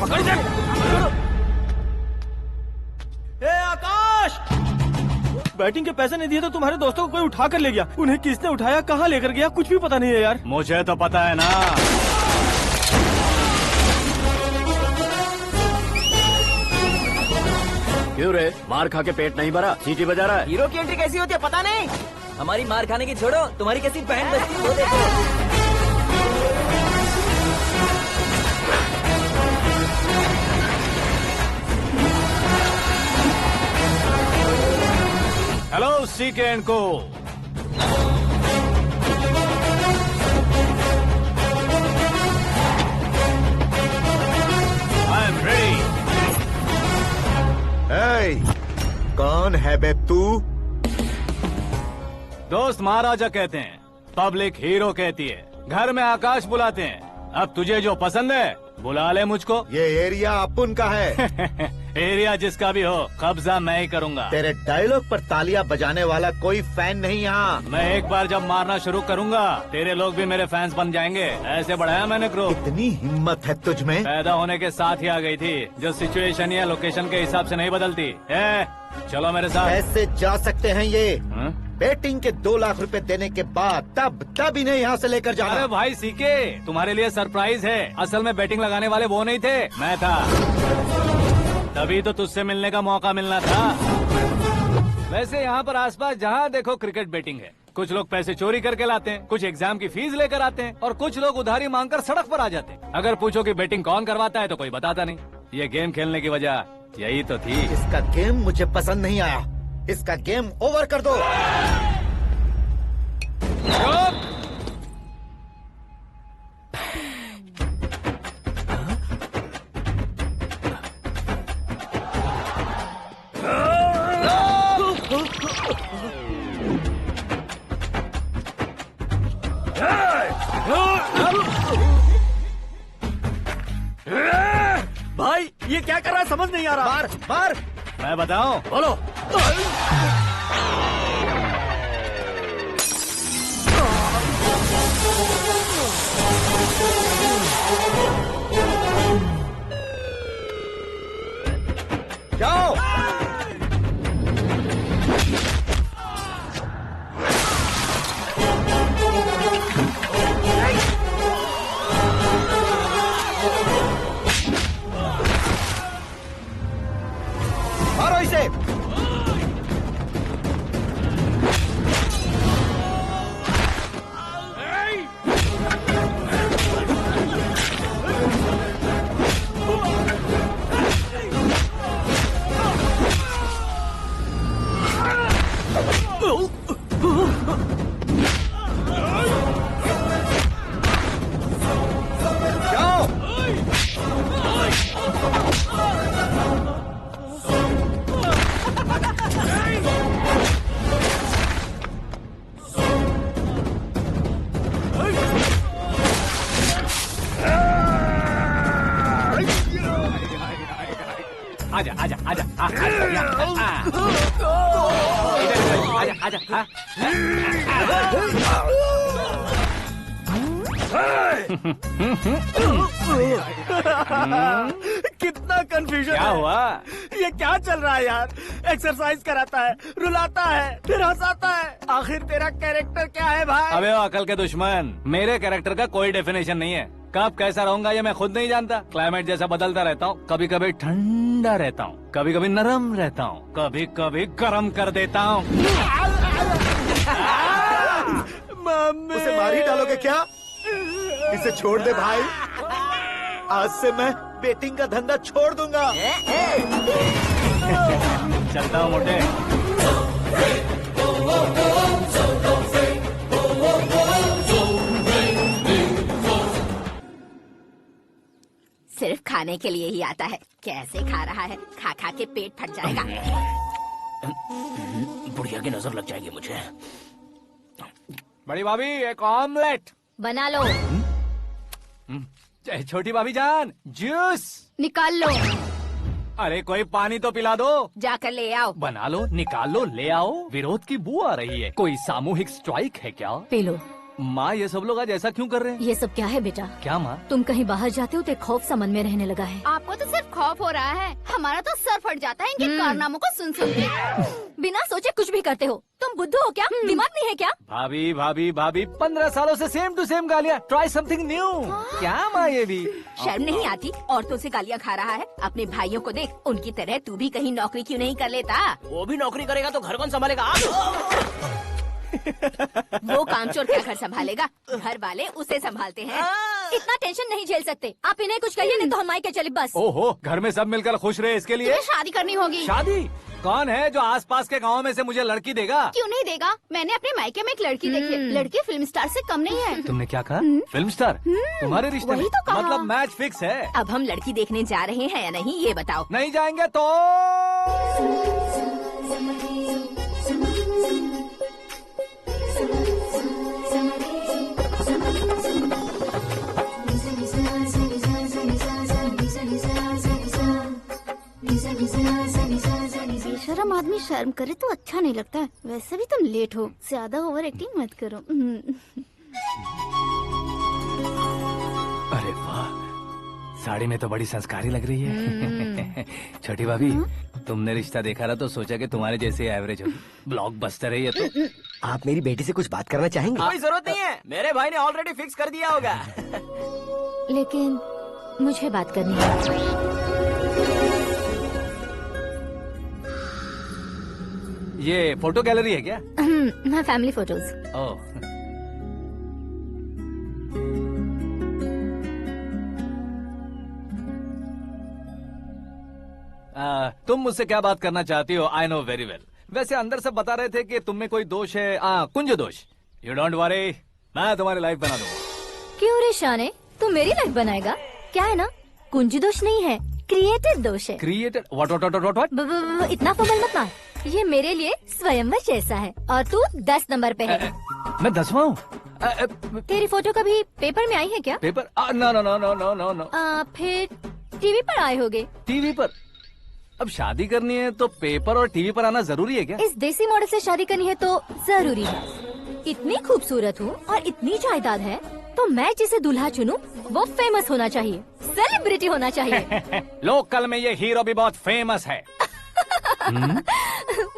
पकड़ इसे। ए आकाश, बैटिंग के पैसे नहीं दिए तो तुम्हारे दोस्तों को कोई उठा कर ले गया। उन्हें किसने उठाया, कहाँ लेकर गया, कुछ भी पता नहीं है यार। मुझे तो पता है ना। क्यों रे, मार खा के पेट नहीं भरा, सीटी बजा रहा है? हीरो की एंट्री कैसी होती है पता नहीं। हमारी मार खाने की छोड़ो, तुम्हारी कैसी बहन बजती है वो देखो। हेलो सीके एंड को। I am ready. कौन है बे तू? दोस्त महाराजा कहते हैं, पब्लिक हीरो कहती है, घर में आकाश बुलाते हैं। अब तुझे जो पसंद है बुला ले मुझको। ये एरिया अपुन का है। एरिया जिसका भी हो, कब्जा मैं ही करूंगा। तेरे डायलॉग पर तालियां बजाने वाला कोई फैन नहीं यहाँ। मैं एक बार जब मारना शुरू करूंगा, तेरे लोग भी मेरे फैंस बन जाएंगे। ऐसे बढ़ाया मैंने ग्रुप। इतनी हिम्मत है तुझ में? पैदा होने के साथ ही आ गई थी, जो सिचुएशन या लोकेशन के हिसाब से नहीं बदलती। चलो मेरे साथ। कैसे जा सकते हैं ये? हाँ? बेटिंग के 2 लाख रुपए देने के बाद तब इन्हें यहाँ से लेकर जाना। अरे भाई सीके, तुम्हारे लिए सरप्राइज है। असल में बैटिंग लगाने वाले वो नहीं थे, मैं था। तभी तो तुझसे मिलने का मौका मिलना था। वैसे यहाँ पर आसपास जहाँ देखो क्रिकेट बैटिंग है। कुछ लोग पैसे चोरी करके लाते हैं, कुछ एग्जाम की फीस लेकर आते हैं, और कुछ लोग उधारी मांगकर सड़क पर आ जाते हैं। अगर पूछो कि बैटिंग कौन करवाता है तो कोई बताता नहीं। ये गेम खेलने की वजह यही तो थी। इसका गेम मुझे पसंद नहीं आया। इसका गेम ओवर कर दो। भाई ये क्या कर रहा है, समझ नहीं आ रहा। मार मार। मैं बताऊं? बोलो। जाओ। मारो इसे। जाओ। आजा आजा आजा आजा आजा आजा। कितना कंफ्यूजन क्या है। हुआ? ये क्या चल रहा है यार? एक्सरसाइज कराता है, रुलाता है, फिर हंसाता है। आखिर तेरा कैरेक्टर क्या है भाई? अबे वो अकल के दुश्मन, मेरे कैरेक्टर का कोई डेफिनेशन नहीं है। कब कैसा रहूंगा ये मैं खुद नहीं जानता। क्लाइमेट जैसा बदलता रहता हूँ। कभी कभी ठंडा रहता हूँ, कभी कभी नरम रहता हूँ, कभी कभी गर्म कर देता हूँ। मम्मी, उसे मार ही डालोगे क्या? इसे छोड़ दे भाई। आज से मैं बेटिंग का धंधा छोड़ दूंगा। चलता हूँ मोटे। सिर्फ खाने के लिए ही आता है। कैसे खा रहा है, खा खा के पेट फट जाएगा। बुढ़िया की नजर लग जाएगी मुझे। बड़ी भाभी एक ऑमलेट। बना लो। छोटी भाभी जान जूस निकाल लो। अरे कोई पानी तो पिला दो। जाकर ले आओ। बना लो, निकाल लो, ले आओ। विरोध की बू आ रही है। कोई सामूहिक स्ट्राइक है क्या? P low. माँ ये सब लोग आज ऐसा क्यों कर रहे हैं? ये सब क्या है बेटा? क्या माँ? तुम कहीं बाहर जाते हो तो एक खौफ सा मन में रहने लगा है। आपको तो सिर्फ खौफ हो रहा है, हमारा तो सर फट जाता है इनके कारनामों को सुन सुन के। बिना सोचे कुछ भी करते हो। तुम बुद्धू हो क्या? दिमाग नहीं है क्या? भाभी भाभी भाभी 15 सालों से सेम टू सेम गालियाँ। Try something new. क्या माँ ये भी? शर्म नहीं आती? औरतों से गालियाँ खा रहा है। अपने भाइयों को देख, उनकी तरह तू भी कहीं नौकरी क्यों नहीं कर लेता? वो भी नौकरी करेगा तो घर कौन संभालेगा? आप वो कामचोर क्या घर संभालेगा? घर वाले उसे संभालते हैं। इतना टेंशन नहीं झेल सकते। आप इन्हें कुछ कहिए नहीं तो हम मायके चले बस। ओहो, घर में सब मिलकर खुश रहे इसके लिए। तुम्हें शादी करनी होगी। शादी? कौन है जो आसपास के गांव में से मुझे लड़की देगा? क्यों नहीं देगा? मैंने अपने मायके में एक लड़की देखी है। लड़की फिल्म स्टार से कम नहीं है। तुमने क्या कहा? Film star? तुम्हारे रिश्ते वही में? तो कहा। मतलब मैच फिक्स है? अब हम लड़की देखने जा रहे हैं या नहीं, ये बताओ। नहीं जाएंगे तो? बेशरम आदमी शर्म करे तो अच्छा नहीं लगता है। वैसे भी तुम लेट हो, ज्यादा ओवर एक्टिंग मत करो। अरे वाह, साड़ी में तो बड़ी संस्कारी लग रही है। छोटी भाभी, तुमने रिश्ता देखा ना तो सोचा कि तुम्हारे जैसे एवरेज हो। ब्लॉकबस्टर है ये तो। आप मेरी बेटी से कुछ बात करना चाहेंगे? कोई जरूरत नहीं है, मेरे भाई ने ऑलरेडी फिक्स कर दिया होगा। लेकिन मुझे बात करनी है। ये फोटो गैलरी है क्या? मैं फैमिली फोटोज। ओह, तुम मुझसे क्या बात करना चाहती हो? I know very well. वैसे अंदर से बता रहे थे कि तुम में कोई दोष है। कुंज दोष। यू डोंट वरी, मैं तुम्हारी लाइफ बना दूंगा। क्यों रे शाने, तू मेरी लाइफ बनाएगा? क्या है ना, कुंज दोष नहीं है, क्रिएटेड दोष है। क्रिएटेड? व्हाट? इतना फॉर्मल मत मार। ये मेरे लिए स्वयंवर जैसा है और तू 10 नंबर पे है। मैं 10वां हूँ? तेरी फोटो कभी पेपर में आई है क्या? Paper? No no no no no no no. फिर टीवी पर आए होगे। टीवी पर? अब शादी करनी है तो पेपर और टीवी पर आना जरूरी है क्या? इस देसी मॉडल से शादी करनी है तो जरूरी है। इतनी खूबसूरत हूँ और इतनी जायदाद है तो मैं जिसे दूल्हा चुनूं वो फेमस होना चाहिए, सेलिब्रिटी होना चाहिए। लोकल में ये हीरो भी बहुत फेमस है।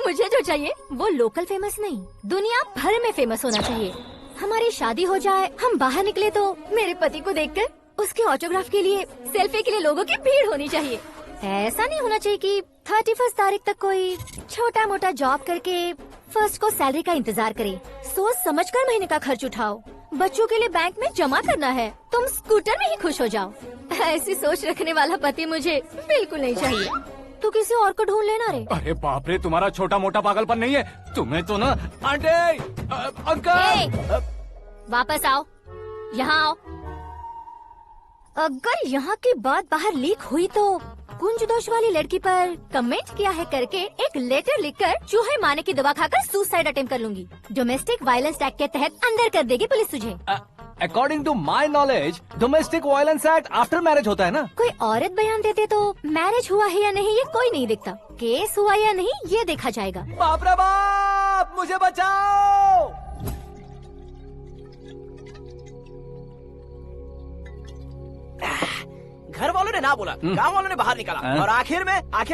मुझे जो चाहिए वो लोकल फेमस नहीं, दुनिया भर में फेमस होना चाहिए। हमारी शादी हो जाए, हम बाहर निकले तो मेरे पति को देखकर उसके ऑटोग्राफ के लिए, सेल्फी के लिए लोगों की भीड़ होनी चाहिए। ऐसा नहीं होना चाहिए कि 31 तारीख तक कोई छोटा मोटा जॉब करके फर्स्ट को सैलरी का इंतजार करे। सोच समझकर महीने का खर्च उठाओ। बच्चों के लिए बैंक में जमा करना है, तुम स्कूटर में ही खुश हो जाओ। ऐसी सोच रखने वाला पति मुझे बिल्कुल नहीं चाहिए। तू किसी और को ढूंढ लेना रे। अरे बाप रे, तुम्हारा छोटा मोटा पागलपन नहीं है। तुम्हें तो ना आंटी, अंकल। वापस आओ, यहाँ आओ। अगर यहाँ की बात बाहर लीक हुई तो कुंज दोष वाली लड़की पर कमेंट किया है करके एक लेटर लिखकर चूहे मारने की दवा खाकर सुसाइड अटेम्प्ट कर लूंगी। डोमेस्टिक वायलेंस एक्ट के तहत अंदर कर देगी पुलिस तुझे। According to my knowledge domestic violence act after marriage होता है ना? कोई औरत बयान देते तो मैरिज हुआ है या नहीं ये कोई नहीं देखता, केस हुआ या नहीं ये देखा जाएगा। बाप रे बाप, मुझे बचाओ। घर वालों ने ना बोला, गांव वालों ने बाहर निकाला और आखिर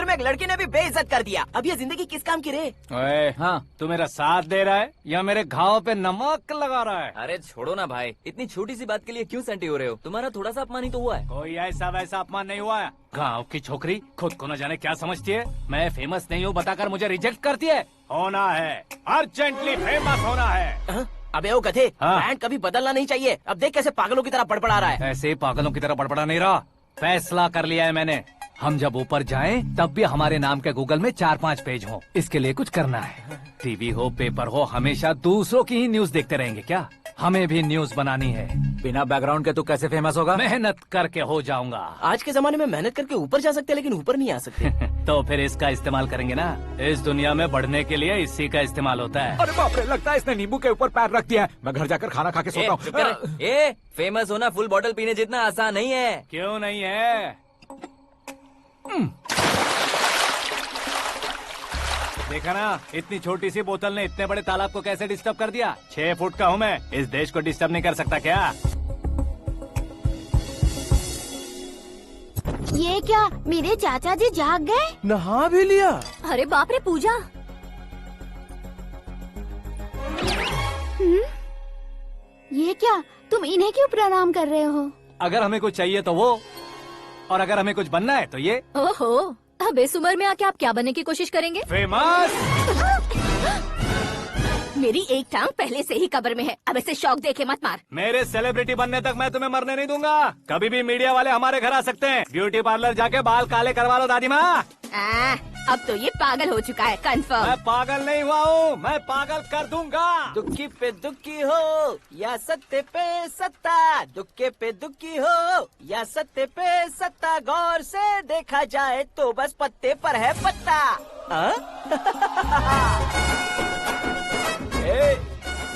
में एक लड़की ने भी बेइज्जत कर दिया। अब ये जिंदगी किस काम की रे? ओए, हाँ, तू मेरा साथ दे रहा है या मेरे घाव पे नमक लगा रहा है? अरे छोड़ो ना भाई, इतनी छोटी सी बात के लिए क्यों सेंटी हो रहे हो? तुम्हारा थोड़ा सा अपमान ही तो हुआ है। कोई ऐसा वैसा अपमान नहीं हुआ है। गाँव की छोकरी खुद को न जाने क्या समझती है। मैं फेमस नहीं हूँ बताकर मुझे रिजेक्ट करती है। होना है, अर्जेंटली फेमस होना है। अबे ओ गधे, हाँ। ब्रांड कभी बदलना नहीं चाहिए। अब देख कैसे पागलों की तरह बड़बड़ा रहा है। ऐसे पागलों की तरह बड़बड़ा नहीं रहा। फैसला कर लिया है मैंने। हम जब ऊपर जाएं तब भी हमारे नाम के गूगल में 4-5 पेज हो। इसके लिए कुछ करना है। टीवी हो, पेपर हो, हमेशा दूसरों की ही न्यूज देखते रहेंगे क्या? हमें भी न्यूज बनानी है। बिना बैकग्राउंड के तू कैसे फेमस होगा? मेहनत करके हो जाऊंगा। आज के जमाने में मेहनत करके ऊपर जा सकते हैं लेकिन ऊपर नहीं आ सकते। तो फिर इसका इस्तेमाल करेंगे ना। इस दुनिया में बढ़ने के लिए इसी का इस्तेमाल होता है। अरे बाप रे, लगता है इसने नींबू के ऊपर पैर रख दिया है। मैं घर जाकर खाना खा के सोता चुप कर। हूँ। फेमस होना फुल बॉटल पीने जितना आसान नहीं है। क्यों नहीं है? देखा ना, इतनी छोटी सी बोतल ने इतने बड़े तालाब को कैसे डिस्टर्ब कर दिया। 6 फुट का हूँ मैं, इस देश को डिस्टर्ब नहीं कर सकता क्या? ये क्या, मेरे चाचा जी जाग गए? नहा भी लिया? अरे बाप रे पूजा। ये क्या, तुम इन्हें क्यों प्रणाम कर रहे हो? अगर हमें कुछ चाहिए तो वो, और अगर हमें कुछ बनना है तो ये। ओहो, अब इस उम्र में आके आप क्या बनने की कोशिश करेंगे? फेमस। मेरी एक टांग पहले से ही कब्र में है, अब ऐसे शौक देके मत मार। मेरे सेलिब्रिटी बनने तक मैं तुम्हें मरने नहीं दूंगा। कभी भी मीडिया वाले हमारे घर आ सकते हैं। ब्यूटी पार्लर जाके बाल काले करवा लो दादी माँ। अब तो ये पागल हो चुका है, कंफर्म। मैं पागल नहीं हुआ हूँ, मैं पागल कर दूंगा। दुखी पे दुखी हो या सत्य पे सत्ता, दुखे पे दुखी हो या सत्य पे सत्ता, गौर से देखा जाए तो बस पत्ते पर है पत्ता।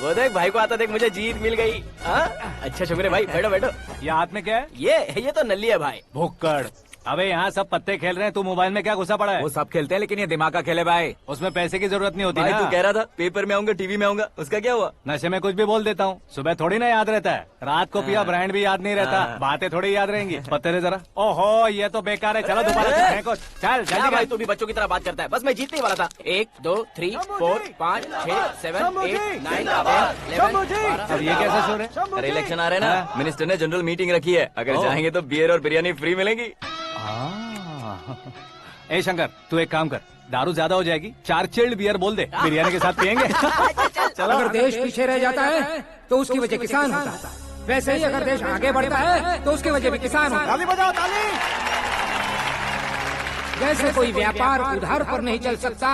वो देख भाई को आता देख, मुझे जीत मिल गई। अच्छा शुक्र है भाई, बैठो बैठो। ये हाथ में क्या है? ये तो नल्ली है भाई। भुक्कड़। अबे यहाँ सब पत्ते खेल रहे हैं, तू मोबाइल में क्या घुसा पड़ा है? वो सब खेलते हैं लेकिन ये दिमाग का खेल है भाई। उसमें पैसे की जरूरत नहीं होती भाई ना। तू कह रहा था पेपर में आऊंगा, टीवी में आऊंगा, उसका क्या हुआ? नशे में कुछ भी बोल देता हूँ, सुबह थोड़ी ना याद रहता है। रात को पिया ब्रांड भी याद नहीं रहता, बातें थोड़ी याद रहेंगी। पत्ते दे जरा। ओहो ये तो बेकार है, चलो दोबारा से फेंको। चल क्या जल्दी भाई कर। तू भी बच्चों की तरह बात करता है। बस मैं जीतने ही वाला था। 1 2 3 4 5 6 7 8 9 10 अब ये कैसे सो रहे? अरे इलेक्शन आ रहे हैं ना, मिनिस्टर ने जनरल मीटिंग रखी है, अगर जाएंगे तो बियर और बिरयानी फ्री मिलेगी। ए शंकर, तू एक काम कर, दारू ज्यादा हो जाएगी, 4 चिल्ड बियर बोल दे, बिरयानी के साथ पियेंगे। चलो। अगर देश पीछे रह जाता है तो उसकी वजह किसान होता है, वैसे ही अगर देश आगे बढ़ता है तो उसकी वजह भी किसान होता है। ताली बजाओ ताली। जैसे कोई व्यापार उधार पर नहीं चल सकता,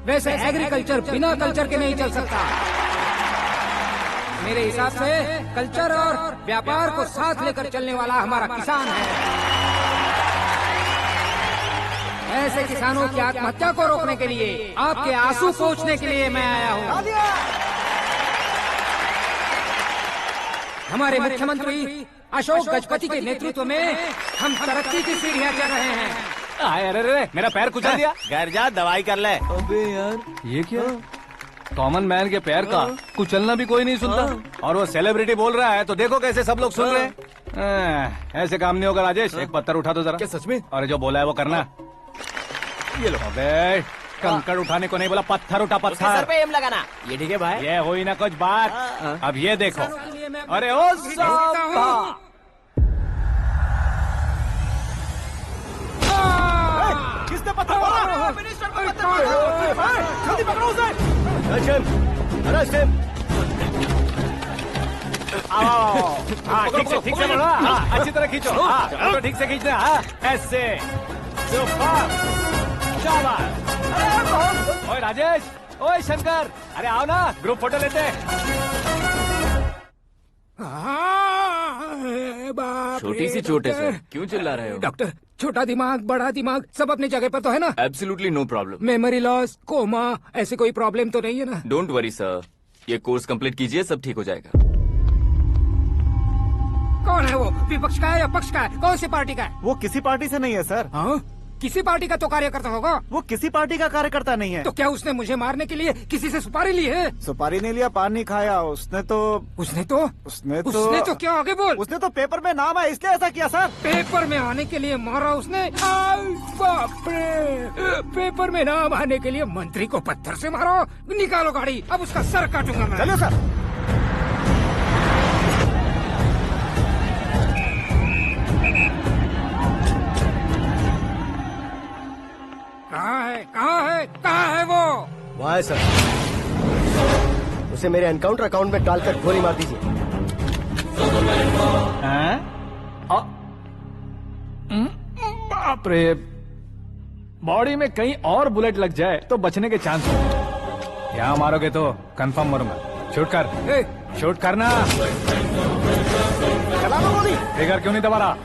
वैसे एग्रीकल्चर बिना कल्चर के नहीं चल सकता। मेरे हिसाब से कल्चर और व्यापार को साथ लेकर चलने वाला हमारा किसान है। ऐसे किसानों की आत्महत्या को रोकने के लिए, आपके आंसू पोंछने के लिए मैं आया हूँ। हमारे मुख्यमंत्री अशोक गजपति के नेतृत्व में हम तरक्की की सीढ़ियाँ चढ़ रहे हैं। अरे अरे मेरा पैर कुचल दिया। घर जा दवाई कर ले। अबे यार ये क्या? कॉमन मैन के पैर का कुचलना भी कोई नहीं सुनता, और वो सेलिब्रिटी बोल रहा है तो देखो कैसे सब लोग सुन रहे हैं। ऐसे काम नहीं होगा राजेश, एक पत्थर उठा दो जरा। क्या सच में? और जो बोला है वो करना। ये लो। अबे कंकड़ उठाने को नहीं बोला, पत्थर उठा उसके सर पत्थर। पे एम लगाना। ये ठीक है भाई। ये हुई ना कुछ बात। अब ये देखो। अरे ओ साहब, किसने पत्थर मारा? जल्दी पकड़ो उसे। हाँ ठीक से बढ़ो। हाँ अच्छी तरह खींचो। हाँ तो ठीक से खींचना। हाँ ऐसे। ओए राजेश, ओए शंकर, अरे आओ ना, ग्रुप फोटो लेते हैं। छोटी सी चोट है सर, क्यों चिल्ला रहे हो? डॉक्टर, छोटा दिमाग बड़ा दिमाग सब अपनी जगह पर तो है ना? Absolutely no problem. Memory loss, coma, ऐसी कोई प्रॉब्लम तो नहीं है ना? डोंट वरी सर, ये कोर्स कंप्लीट कीजिए, सब ठीक हो जाएगा। कौन है वो? विपक्ष का है या पक्ष का है? कौन सी पार्टी का है? वो किसी पार्टी से नहीं है सर। हाँ? किसी पार्टी का तो कार्यकर्ता होगा। वो किसी पार्टी का कार्यकर्ता नहीं है। तो क्या उसने मुझे मारने के लिए किसी से सुपारी ली है? सुपारी नहीं लिया, पान नहीं खाया। उसने तो क्या आगे बोल? उसने तो पेपर में नाम है इसलिए ऐसा किया सर। पेपर में आने के लिए मारा उसने? बाप रे! पेपर में नाम आने के लिए मंत्री को पत्थर से मारो? निकालो गाड़ी, अब उसका सर काटूंगा मैं। चलो सर। कहाँ है वो? वहाँ है सर। उसे मेरे एनकाउंटर अकाउंट में डालकर गोली मार दीजिए। बाप रे, बॉडी में कहीं और बुलेट लग जाए तो बचने के चांस हो। यहाँ मारोगे तो कंफर्म मरूंगा। शूट कर, शूट करना। ट्रिगर क्यों नहीं दबा रहा?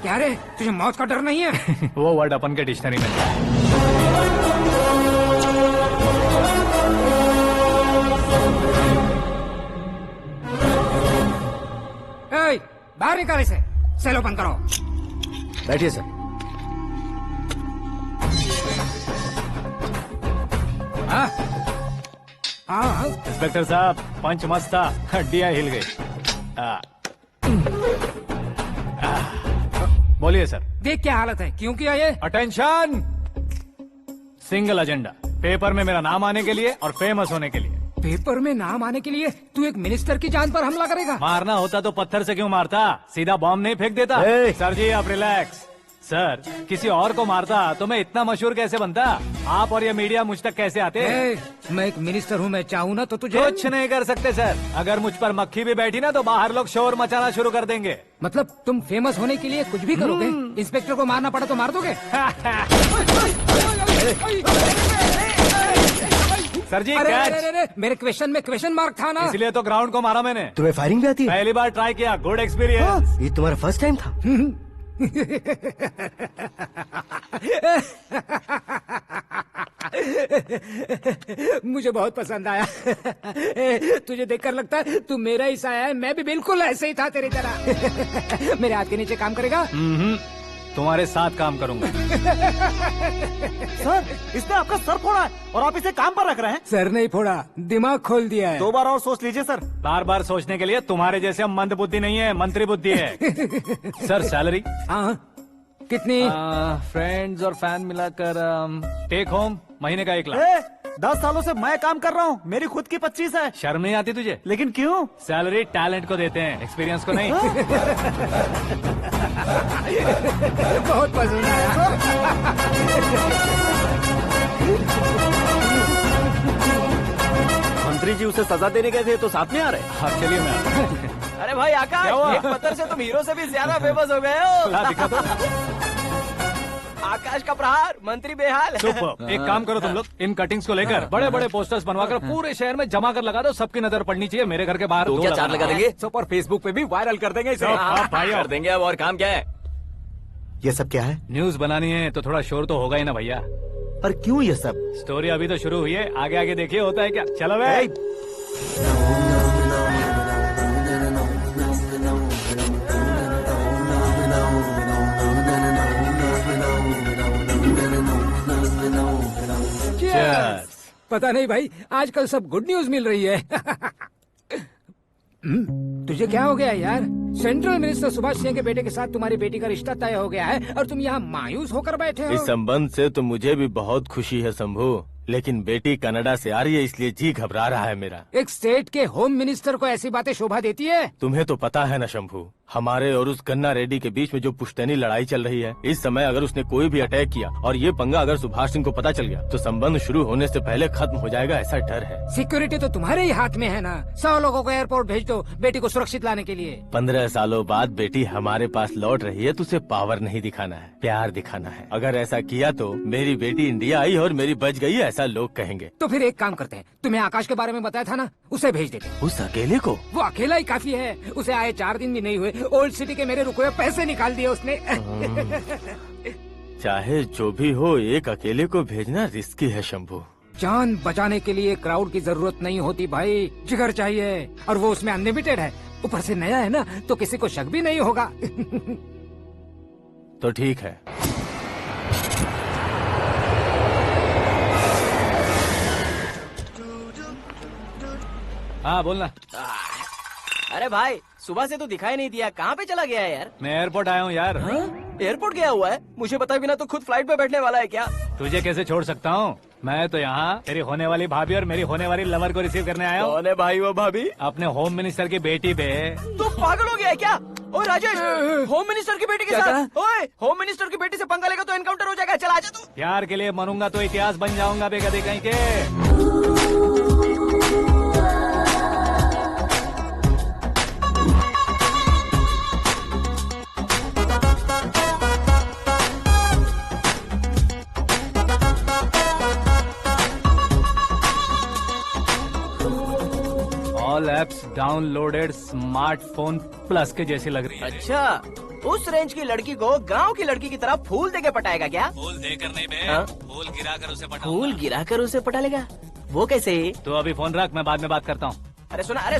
क्या रे, तुझे मौत का डर नहीं है? वो वर्ड अपन के डिक्शनरी में है। बाहर निकाल इसे, सेलो बंद करो। बैठिए सर। हाँ हाँ इंस्पेक्टर साहब पंच मस्त था, हड्डियां हिल गई। बोलिए सर। देख क्या हालत है, क्यों किया ये? अटेंशन, सिंगल एजेंडा, पेपर में मेरा नाम आने के लिए और फेमस होने के लिए। पेपर में नाम आने के लिए तू एक मिनिस्टर की जान पर हमला करेगा? मारना होता तो पत्थर से क्यों मारता, सीधा बॉम्ब नहीं फेंक देता। ए! सर जी आप रिलैक्स। सर किसी और को मारता तो मैं इतना मशहूर कैसे बनता, आप और ये मीडिया मुझ तक कैसे आते। मैं एक मिनिस्टर हूँ, मैं चाहूँ ना तो तुझे कुछ नहीं कर सकते सर, अगर मुझ पर मक्खी भी बैठी ना तो बाहर लोग शोर मचाना शुरू कर देंगे। मतलब तुम फेमस होने के लिए कुछ भी करोगे? इंस्पेक्टर को मारना पड़ा तो मार दोगे? सर जी अरे, कैच। अरे, अरे, मेरे क्वेश्चन में क्वेश्चन मार्क था ना। इसलिए तो ग्राउंड को मारा मैंने। तुम्हें फायरिंग भी आती है? पहली बार ट्राई किया, गुड एक्सपीरियंस। ये तुम्हारा फर्स्ट टाइम था? मुझे बहुत पसंद आया। तुझे देखकर लगता है तू मेरा ही साया है, मैं भी बिल्कुल ऐसे ही था तेरी तरह। मेरे हाथ के नीचे काम करेगा? तुम्हारे साथ काम करूंगा। सर इसने आपका सर फोड़ा है और आप इसे काम पर रख रहे हैं। सर नहीं फोड़ा, दिमाग खोल दिया है। 2 बार और सोच लीजिए सर। बार बार सोचने के लिए तुम्हारे जैसे मंद बुद्धि नहीं है, मंत्री बुद्धि है। Sir salary? हाँ कितनी? फ्रेंड्स और फैन मिलाकर टेक होम महीने का 1 लाख। 10 सालों से मैं काम कर रहा हूँ, मेरी खुद की 25 है। शर्म नहीं आती तुझे? लेकिन क्यों? सैलरी टैलेंट को देते हैं, एक्सपीरियंस को नहीं। बहुत पसंद आया। मंत्री जी उसे सजा देने गए थे तो साथ में आ रहे। हाँ चलिए मैं आता हूं। अरे भाई आकाश, क्या हुआ? एक पत्थर से तुम हीरो से भी ज्यादा फेमस हो गए हो। ला दिखा दो। आकाश का प्रहार, मंत्री बेहाल। सुपर, एक काम करो तुम लोग, इन कटिंग्स को लेकर बड़े बड़े पोस्टर्स बनवाकर पूरे शहर में जमा कर लगा दो, सबकी नजर पड़नी चाहिए। मेरे घर के बाहर तो दो क्या 4 लगा देंगे? सुपर फेसबुक पे भी वायरल कर देंगे इसे। भाई कर देंगे अब, और काम क्या है? ये सब क्या है? न्यूज बनानी है तो थोड़ा शोर तो होगा ही ना भैया। पर क्यों ये सब? स्टोरी अभी तो शुरू हुई है, आगे आगे देखिए होता है क्या। चलो भाई। Cheers. पता नहीं भाई, आजकल सब गुड न्यूज मिल रही है। तुझे क्या हो गया यार? सेंट्रल मिनिस्टर सुभाष सिंह के बेटे के साथ तुम्हारी बेटी का रिश्ता तय हो गया है और तुम यहाँ मायूस होकर बैठे हो। इस संबंध से तो मुझे भी बहुत खुशी है शंभू, लेकिन बेटी कनाडा से आ रही है इसलिए जी घबरा रहा है मेरा। एक स्टेट के होम मिनिस्टर को ऐसी बातें शोभा देती है? तुम्हें तो पता है ना शंभू, हमारे और उस गन्ना रेड्डी के बीच में जो पुश्तैनी लड़ाई चल रही है, इस समय अगर उसने कोई भी अटैक किया और ये पंगा अगर सुभाष सिंह को पता चल गया तो संबंध शुरू होने से पहले खत्म हो जाएगा, ऐसा डर है। सिक्योरिटी तो तुम्हारे ही हाथ में है ना। 100 लोगों को एयरपोर्ट भेज दो बेटी को सुरक्षित लाने के लिए। 15 सालों बाद बेटी हमारे पास लौट रही है तो उसे पावर नहीं दिखाना है, प्यार दिखाना है। अगर ऐसा किया तो मेरी बेटी इंडिया आई और मेरी बच गई, ऐसा लोग कहेंगे। तो फिर एक काम करते हैं, तुम्हें आकाश के बारे में बताया था ना, उसे भेज देते हैं। उस अकेले को? वो अकेला ही काफी है, उसे आए 4 दिन भी नहीं हुए, ओल्ड सिटी के मेरे रुके हुए पैसे निकाल दिए उसने। चाहे जो भी हो, एक अकेले को भेजना रिस्की है शंभू। जान बचाने के लिए क्राउड की जरूरत नहीं होती भाई, जिगर चाहिए, और वो उसमें अनलिमिटेड है। ऊपर से नया है ना, तो किसी को शक भी नहीं होगा। तो ठीक है। हाँ बोलना। अरे भाई सुबह से तो दिखाई नहीं दिया, कहाँ पे चला गया है यार? मैं एयरपोर्ट आया हूँ यार। एयरपोर्ट गया हुआ है? मुझे बताए बिना तो खुद फ्लाइट पे बैठने वाला है क्या? तुझे कैसे छोड़ सकता हूँ? मैं तो यहाँ तेरी होने वाली भाभी और मेरी होने वाली लवर को रिसीव करने आया हूँ। कौन है भाई वो भाभी? अपने होम मिनिस्टर की बेटी पे। तो पागल हो गया है क्या? ओ राजेश, होम मिनिस्टर की बेटी के साथ? ओए, होम मिनिस्टर की बेटी से पंगा लेगा तो एनकाउंटर हो जाएगा। चल आजा तू। प्यार के लिए मरूंगा तो इतिहास बन जाऊंगा बेगदी कहीं के। All apps downloaded smartphone plus के जैसी लग रही है। अच्छा, उस रेंज की लड़की को गांव की लड़की की तरह फूल देके पटाएगा क्या? फूल देकर नहीं बे, हाँ? फूल गिराकर उसे पटा। फूल गिराकर उसे पटा लेगा? वो कैसे? तो अभी फोन रख, मैं बाद में बात करता हूँ। अरे सुना है।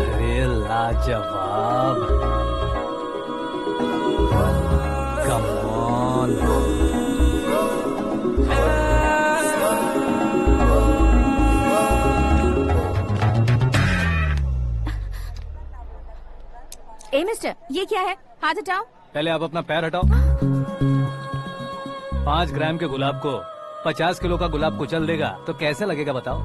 अरे लाजवाब, कम ऑन। ए मिस्टर, ये क्या है? हाथ हटाओ। पहले आप अपना पैर हटाओ। 5 ग्राम के गुलाब को 50 किलो का गुलाब कुचल देगा तो कैसे लगेगा बताओ?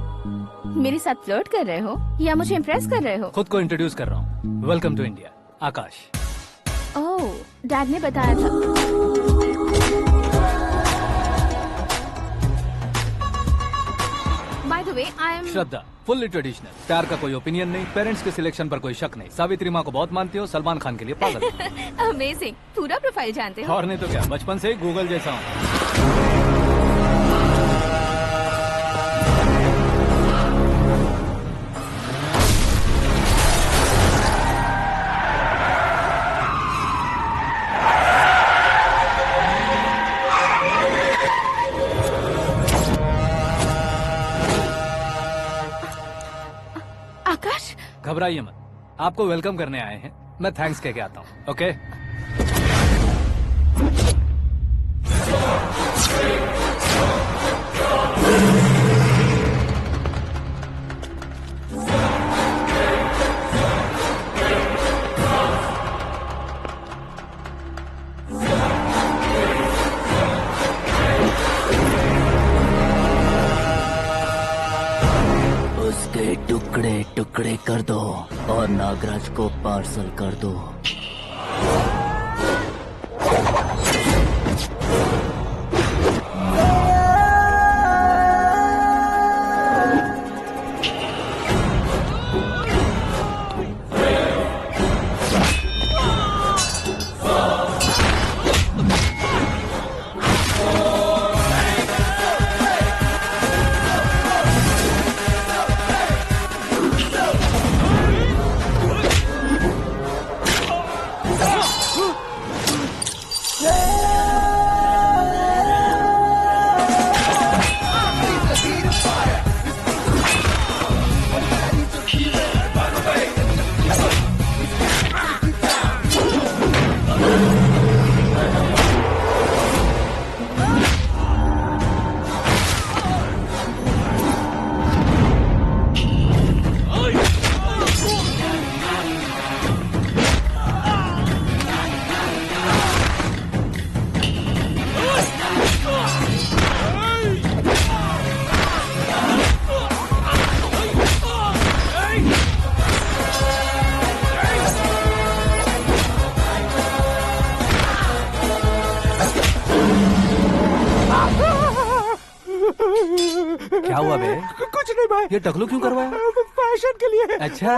मेरे साथ फ्लर्ट कर रहे हो या मुझे इम्प्रेस कर रहे हो? खुद को इंट्रोड्यूस कर रहा हूँ। Welcome to India, Akash. ओह, डैड ने बताया था। By the way, I am Shraddha, fully traditional. प्यार का कोई ओपिनियन नहीं, पेरेंट्स के सिलेक्शन पर कोई शक नहीं। सावित्री माँ को बहुत मानती हो, सलमान खान के लिए पागल हो। अमेजिंग, पूरा प्रोफाइल जानते हो। और नहीं तो क्या, बचपन से ही गूगल जैसा हूँ। आकाश, घबराइए मत, आपको वेलकम करने आए हैं। मैं थैंक्स कह के आता हूँ। ओके? उसके टुकड़े टुकड़े कर दो और नागराज को पार्सल कर दो। क्या हुआ बे? कुछ नहीं भाई। ये टकलू क्यों करवाया? फैशन के लिए। अच्छा,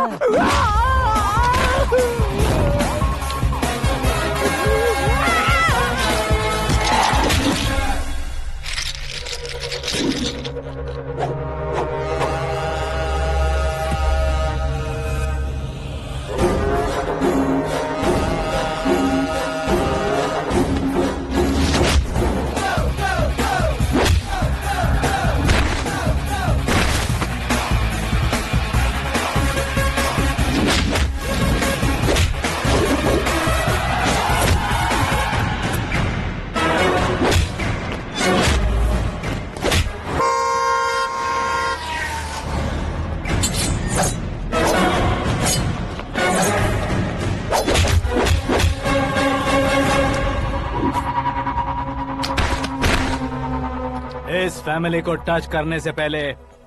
इस फैमिली को टच करने से पहले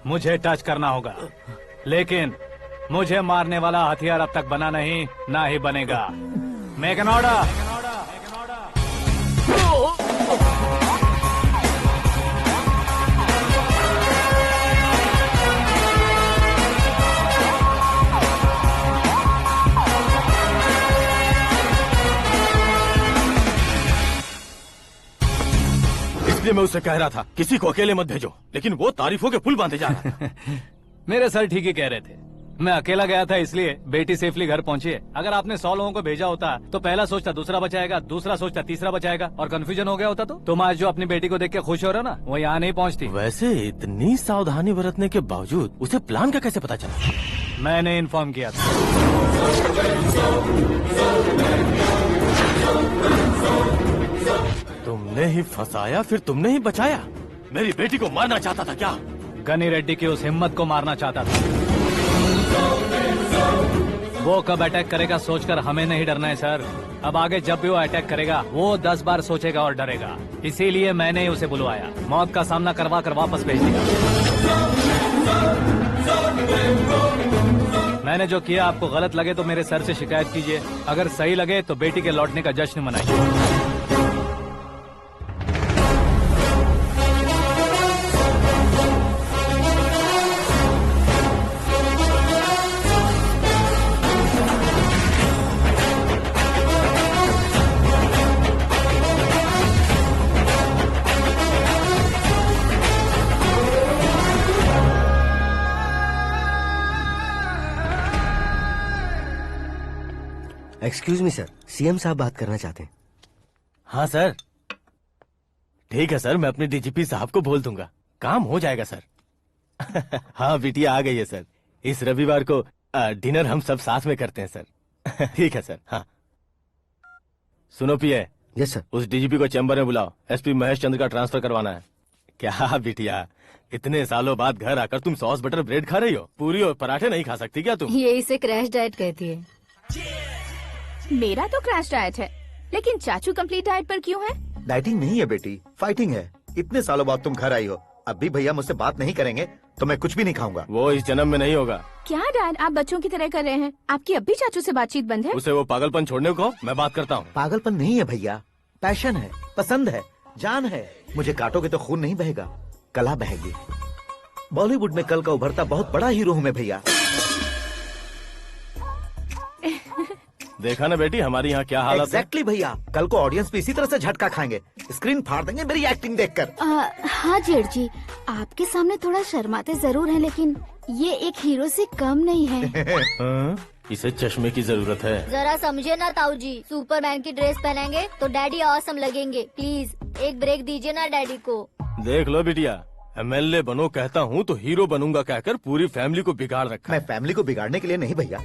मुझे टच करना होगा, लेकिन मुझे मारने वाला हथियार अब तक बना नहीं, ना ही बनेगा। Make an order. इसलिए मैं उससे कह रहा था किसी को अकेले मत भेजो, लेकिन वो तारीफों के पुल बांधे जा रहा था। मेरे सर ठीक ही कह रहे थे। मैं अकेला गया था इसलिए बेटी सेफली घर पहुंची है। अगर आपने 100 लोगों को भेजा होता तो पहला सोचता दूसरा बचाएगा, दूसरा सोचता तीसरा बचाएगा और कंफ्यूजन हो गया होता तो तुम आज जो अपनी बेटी को देख के खुश हो रहे हो ना, वो यहाँ नहीं पहुँचती। वैसे इतनी सावधानी बरतने के बावजूद उसे प्लान का कैसे पता चला? मैंने इन्फॉर्म किया था। तुमने ही फंसाया, फिर तुमने ही बचाया। मेरी बेटी को मारना चाहता था क्या? गनी रेड्डी की उस हिम्मत को मारना चाहता था। वो कब अटैक करेगा सोचकर हमें नहीं डरना है सर। अब आगे जब भी वो अटैक करेगा वो 10 बार सोचेगा और डरेगा। इसीलिए मैंने ही उसे बुलवाया। मौत का सामना करवा कर वापस भेज दिया। मैंने जो किया आपको गलत लगे तो मेरे सर से शिकायत कीजिए, अगर सही लगे तो बेटी के लौटने का जश्न मनाइए। एक्सक्यूज मी सर, सीएम साहब बात करना चाहते हैं। हाँ सर। ठीक है सर, मैं अपने डीजीपी साहब को बोल दूंगा, काम हो जाएगा सर। हाँ बिटिया आ गई है सर। इस रविवार को डिनर हम सब साथ में करते हैं सर। ठीक है सर। हाँ सुनो पिए। Yes sir. उस डीजीपी को चैम्बर में बुलाओ, एसपी महेश चंद्र का ट्रांसफर करवाना है। क्या बिटिया, इतने सालों बाद घर आकर तुम सॉस बटर ब्रेड खा रही हो? पूरी और पराठे नहीं खा सकती क्या तुम? ये इसे क्रैश डाइट कहती है। मेरा तो क्रैश डाइट है, लेकिन चाचू कंप्लीट डाइट पर क्यों है? डाइटिंग नहीं है बेटी, फाइटिंग है। इतने सालों बाद तुम घर आई हो, अब भी भैया मुझसे बात नहीं करेंगे तो मैं कुछ भी नहीं खाऊंगा। वो इस जन्म में नहीं होगा। क्या डैड, आप बच्चों की तरह कर रहे हैं? आपकी अब भी चाचू से बातचीत बंद है? उसे वो पागलपन छोड़ने को मैं बात करता हूँ। पागलपन नहीं है भैया, पैशन है, पसंद है, जान है। मुझे काटोगे तो खून नहीं बहेगा, कला बहेगी। बॉलीवुड में कल का उभरता बहुत बड़ा हीरो हूँ मैं भैया। देखा ना बेटी हमारी यहाँ क्या हालत है। एग्जैक्टली भैया, कल को ऑडियंस भी इसी तरह से झटका खाएंगे, स्क्रीन फाड़ देंगे मेरी एक्टिंग देखकर। हाँ जेठ जी, आपके सामने थोड़ा शर्माते जरूर हैं, लेकिन ये एक हीरो से कम नहीं है। इसे चश्मे की जरूरत है। जरा समझे ना ताऊ जी, सुपरमैन की ड्रेस पहनेंगे तो डैडी ऑसम लगेंगे। प्लीज एक ब्रेक दीजिए ना डैडी को। देख लो बिटिया, एमएलए बनो कहता हूँ तो हीरो बनूंगा कहकर पूरी फैमिली को बिगाड़ रखा। मैं फैमिली को बिगाड़ने के लिए नहीं भैया,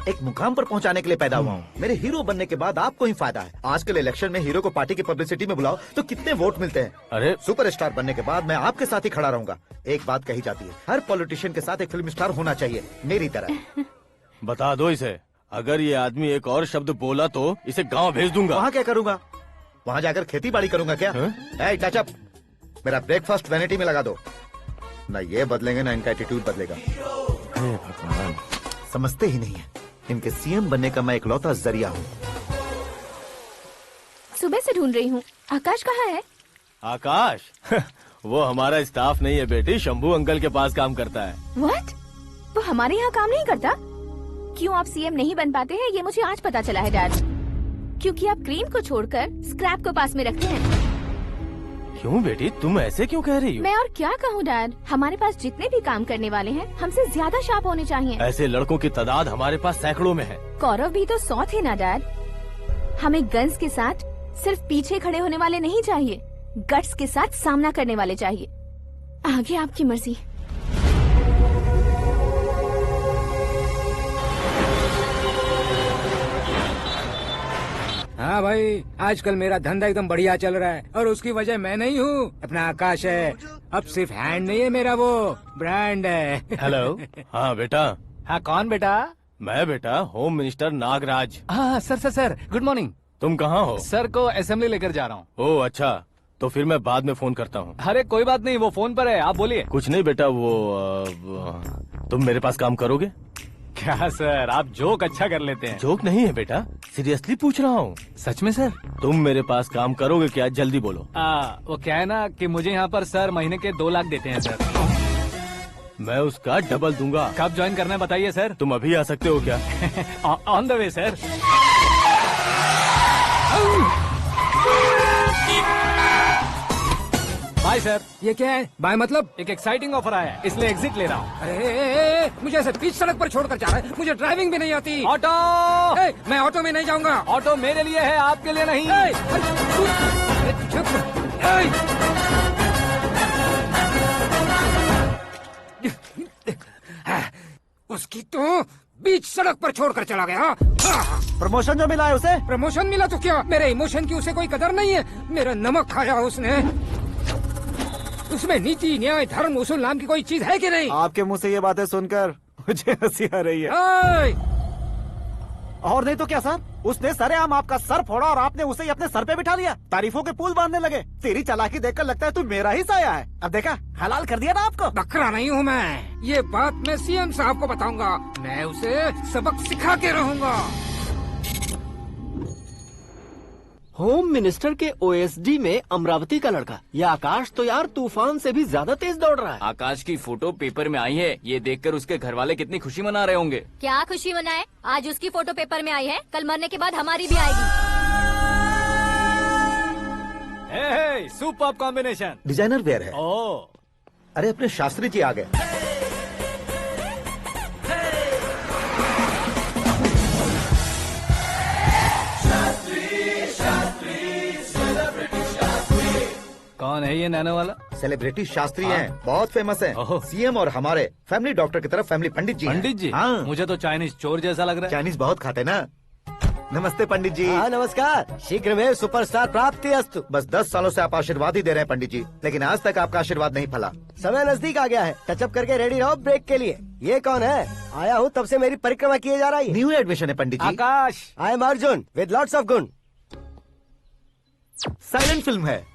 एक मुकाम पर पहुंचाने के लिए पैदा हुआ हूँ। मेरे हीरो बनने के बाद आपको ही फायदा है। आजकल इलेक्शन में हीरो को पार्टी की पब्लिसिटी में बुलाओ तो कितने वोट मिलते हैं। अरे सुपरस्टार बनने के बाद मैं आपके साथ ही खड़ा रहूंगा। एक बात कही जाती है, हर पॉलिटिशियन के साथ एक फिल्म स्टार होना चाहिए, मेरी तरह। बता दो इसे, अगर ये आदमी एक और शब्द बोला तो इसे गाँव भेज दूंगा। वहाँ क्या करूँगा? वहाँ जाकर खेती बाड़ी करूँगा क्या? टचअप, मेरा ब्रेकफास्ट वैनिटी में लगा दो। न ये बदलेंगे ना इनका एटीट्यूड बदलेगा। भगवान, समझते ही नहीं है, इनके सीएम बनने का मैं इकलौता जरिया हूँ। सुबह से ढूंढ रही हूँ, आकाश कहाँ है? आकाश? वो हमारा स्टाफ नहीं है बेटी, शंभू अंकल के पास काम करता है। व्हाट? वो हमारे यहाँ काम नहीं करता? क्यों आप सीएम नहीं बन पाते हैं ये मुझे आज पता चला है डैड। क्योंकि आप क्रीम को छोड़कर स्क्रैप को पास में रखते हैं। क्यों बेटी, तुम ऐसे क्यों कह रही हो? मैं और क्या कहूँ डैड, हमारे पास जितने भी काम करने वाले हैं हमसे ज्यादा शार्प होने चाहिए। ऐसे लड़कों की तादाद हमारे पास सैकड़ों में है। गौरव भी तो 100 थे ना डैड। हमें गन्स के साथ सिर्फ पीछे खड़े होने वाले नहीं चाहिए, गट्स के साथ सामना करने वाले चाहिए। आगे आपकी मर्जी। हाँ भाई, आजकल मेरा धंधा एकदम बढ़िया चल रहा है और उसकी वजह मैं नहीं हूँ, अपना आकाश है। अब सिर्फ हैंड नहीं है मेरा, वो ब्रांड है। हेलो। हाँ बेटा। हाँ कौन बेटा? मैं बेटा होम मिनिस्टर नागराज। हाँ सर गुड मॉर्निंग। तुम कहाँ हो? सर को असेंबली लेकर जा रहा हूँ। ओह अच्छा, तो फिर मैं बाद में फोन करता हूँ। अरे कोई बात नहीं, वो फोन पर है, आप बोलिए। कुछ नहीं बेटा, तुम मेरे पास काम करोगे? क्या सर, आप जोक अच्छा कर लेते हैं। जोक नहीं है बेटा, सीरियसली पूछ रहा हूँ। सच में सर? तुम मेरे पास काम करोगे क्या? जल्दी बोलो। वो क्या है ना कि मुझे यहाँ पर सर महीने के 2 लाख देते हैं सर। मैं उसका डबल दूंगा। कब ज्वाइन करना है बताइए सर। तुम अभी आ सकते हो क्या? On the way sir. Bye sir. ये क्या है? बाय मतलब? एक एक्साइटिंग ऑफर आया है, इसलिए एग्जिट ले रहा हूँ। अरे मुझे ऐसे बीच सड़क पर छोड़कर जा रहा है, मुझे ड्राइविंग भी नहीं आती। ऑटो। मैं ऑटो में नहीं जाऊंगा। ऑटो मेरे लिए है, आपके लिए नहीं। उसकी तो बीच सड़क पर छोड़कर चला गया। प्रमोशन जो मिला है उसे? प्रमोशन मिला तो क्या, मेरे इमोशन की उसे कोई कदर नहीं है। मेरा नमक खाया उसने। उसमें नीति, न्याय, धर्म, उसूल नाम की कोई चीज है कि नहीं? आपके मुंह से ये बातें सुनकर मुझे हंसी आ रही है। और नहीं तो क्या सर, उसने सरेआम आपका सर फोड़ा और आपने उसे ही अपने सर पे बिठा लिया। तारीफों के पुल बांधने लगे। तेरी चालाकी देखकर लगता है तू मेरा ही साया है। अब देखा, हलाल कर दिया ना आपको। बकरा नहीं हूँ मैं। ये बात मैं सीएम साहब को बताऊंगा। मैं उसे सबक सिखा के रहूंगा। होम मिनिस्टर के ओएसडी में अमरावती का लड़का, ये आकाश तो यार तूफान से भी ज्यादा तेज दौड़ रहा है। आकाश की फोटो पेपर में आई है, ये देखकर उसके घर वाले कितनी खुशी मना रहे होंगे। क्या खुशी मनाए? आज उसकी फोटो पेपर में आई है, कल मरने के बाद हमारी भी आएगी। Superb combination. डिजाइनर वेयर है। ओह, अरे अपने शास्त्री जी आ गए। कौन है ये नैनो वाला? सेलिब्रिटी शास्त्री हैं, बहुत फेमस हैं। ओहो। सीएम और हमारे फैमिली डॉक्टर की तरफ फैमिली पंडित जी हैं। पंडित जी? हाँ। मुझे तो चाइनीज चोर जैसा लग रहा है। चाइनीज बहुत खाते ना। नमस्ते पंडित जी। हाँ नमस्कार, शीघ्र में सुपरस्टार प्राप्ति अस्तु। बस 10 सालों से आप आशीर्वाद ही दे रहे हैं पंडित जी, लेकिन आज तक आपका आशीर्वाद नहीं फला। समय नजदीक आ गया है, टचअप करके रेडी रहो ब्रेक के लिए। ये कौन है? आया हूँ तब से मेरी परिक्रमा किए जा रही है। न्यू एडमिशन है Pandit ji. Akash. I am Arjun with lots of गुण। साइलेंट फिल्म है।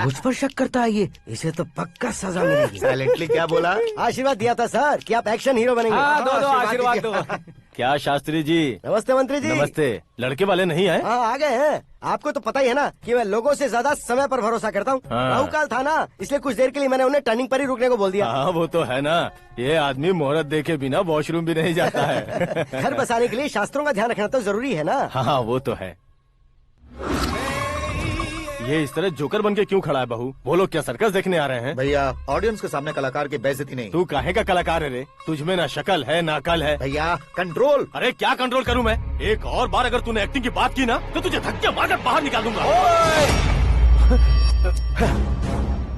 मुझ पर शक करता है ये, इसे तो पक्का सजा मिलेगी। साइलेंटली क्या बोला? आशीर्वाद दिया था सर कि आप एक्शन हीरो बनेंगे। हाँ, दो आशीर्वाद दीजिए। दो। क्या शास्त्री जी? नमस्ते मंत्री जी। नमस्ते। लड़के वाले नहीं आए? हाँ आ गए हैं। आपको तो पता ही है ना कि मैं लोगों से ज्यादा समय पर भरोसा करता हूँ। हाँ। राहु काल था ना, इसलिए कुछ देर के लिए मैंने उन्हें टर्निंग पर ही रुकने को बोल दिया। हाँ वो तो है ना, ये आदमी मुहूर्त देखे बिना वॉशरूम भी नहीं जाता है। घर बसाने के लिए शास्त्रों का ध्यान रखना तो जरूरी है ना। हाँ वो तो है। ये इस तरह जोकर बन के क्यों खड़ा है बहू? वो लोग क्या सर्कस देखने आ रहे हैं? भैया ऑडियंस के सामने कलाकार की बेइज्जती नहीं। तू काहे का कलाकार है रे? तुझमें ना शक्ल है ना अकल है। भैया कंट्रोल। अरे क्या कंट्रोल करूं मैं? एक और बार अगर तूने एक्टिंग की बात की ना तो तुझे धक्के मारकर बाहर निकाल दूंगा।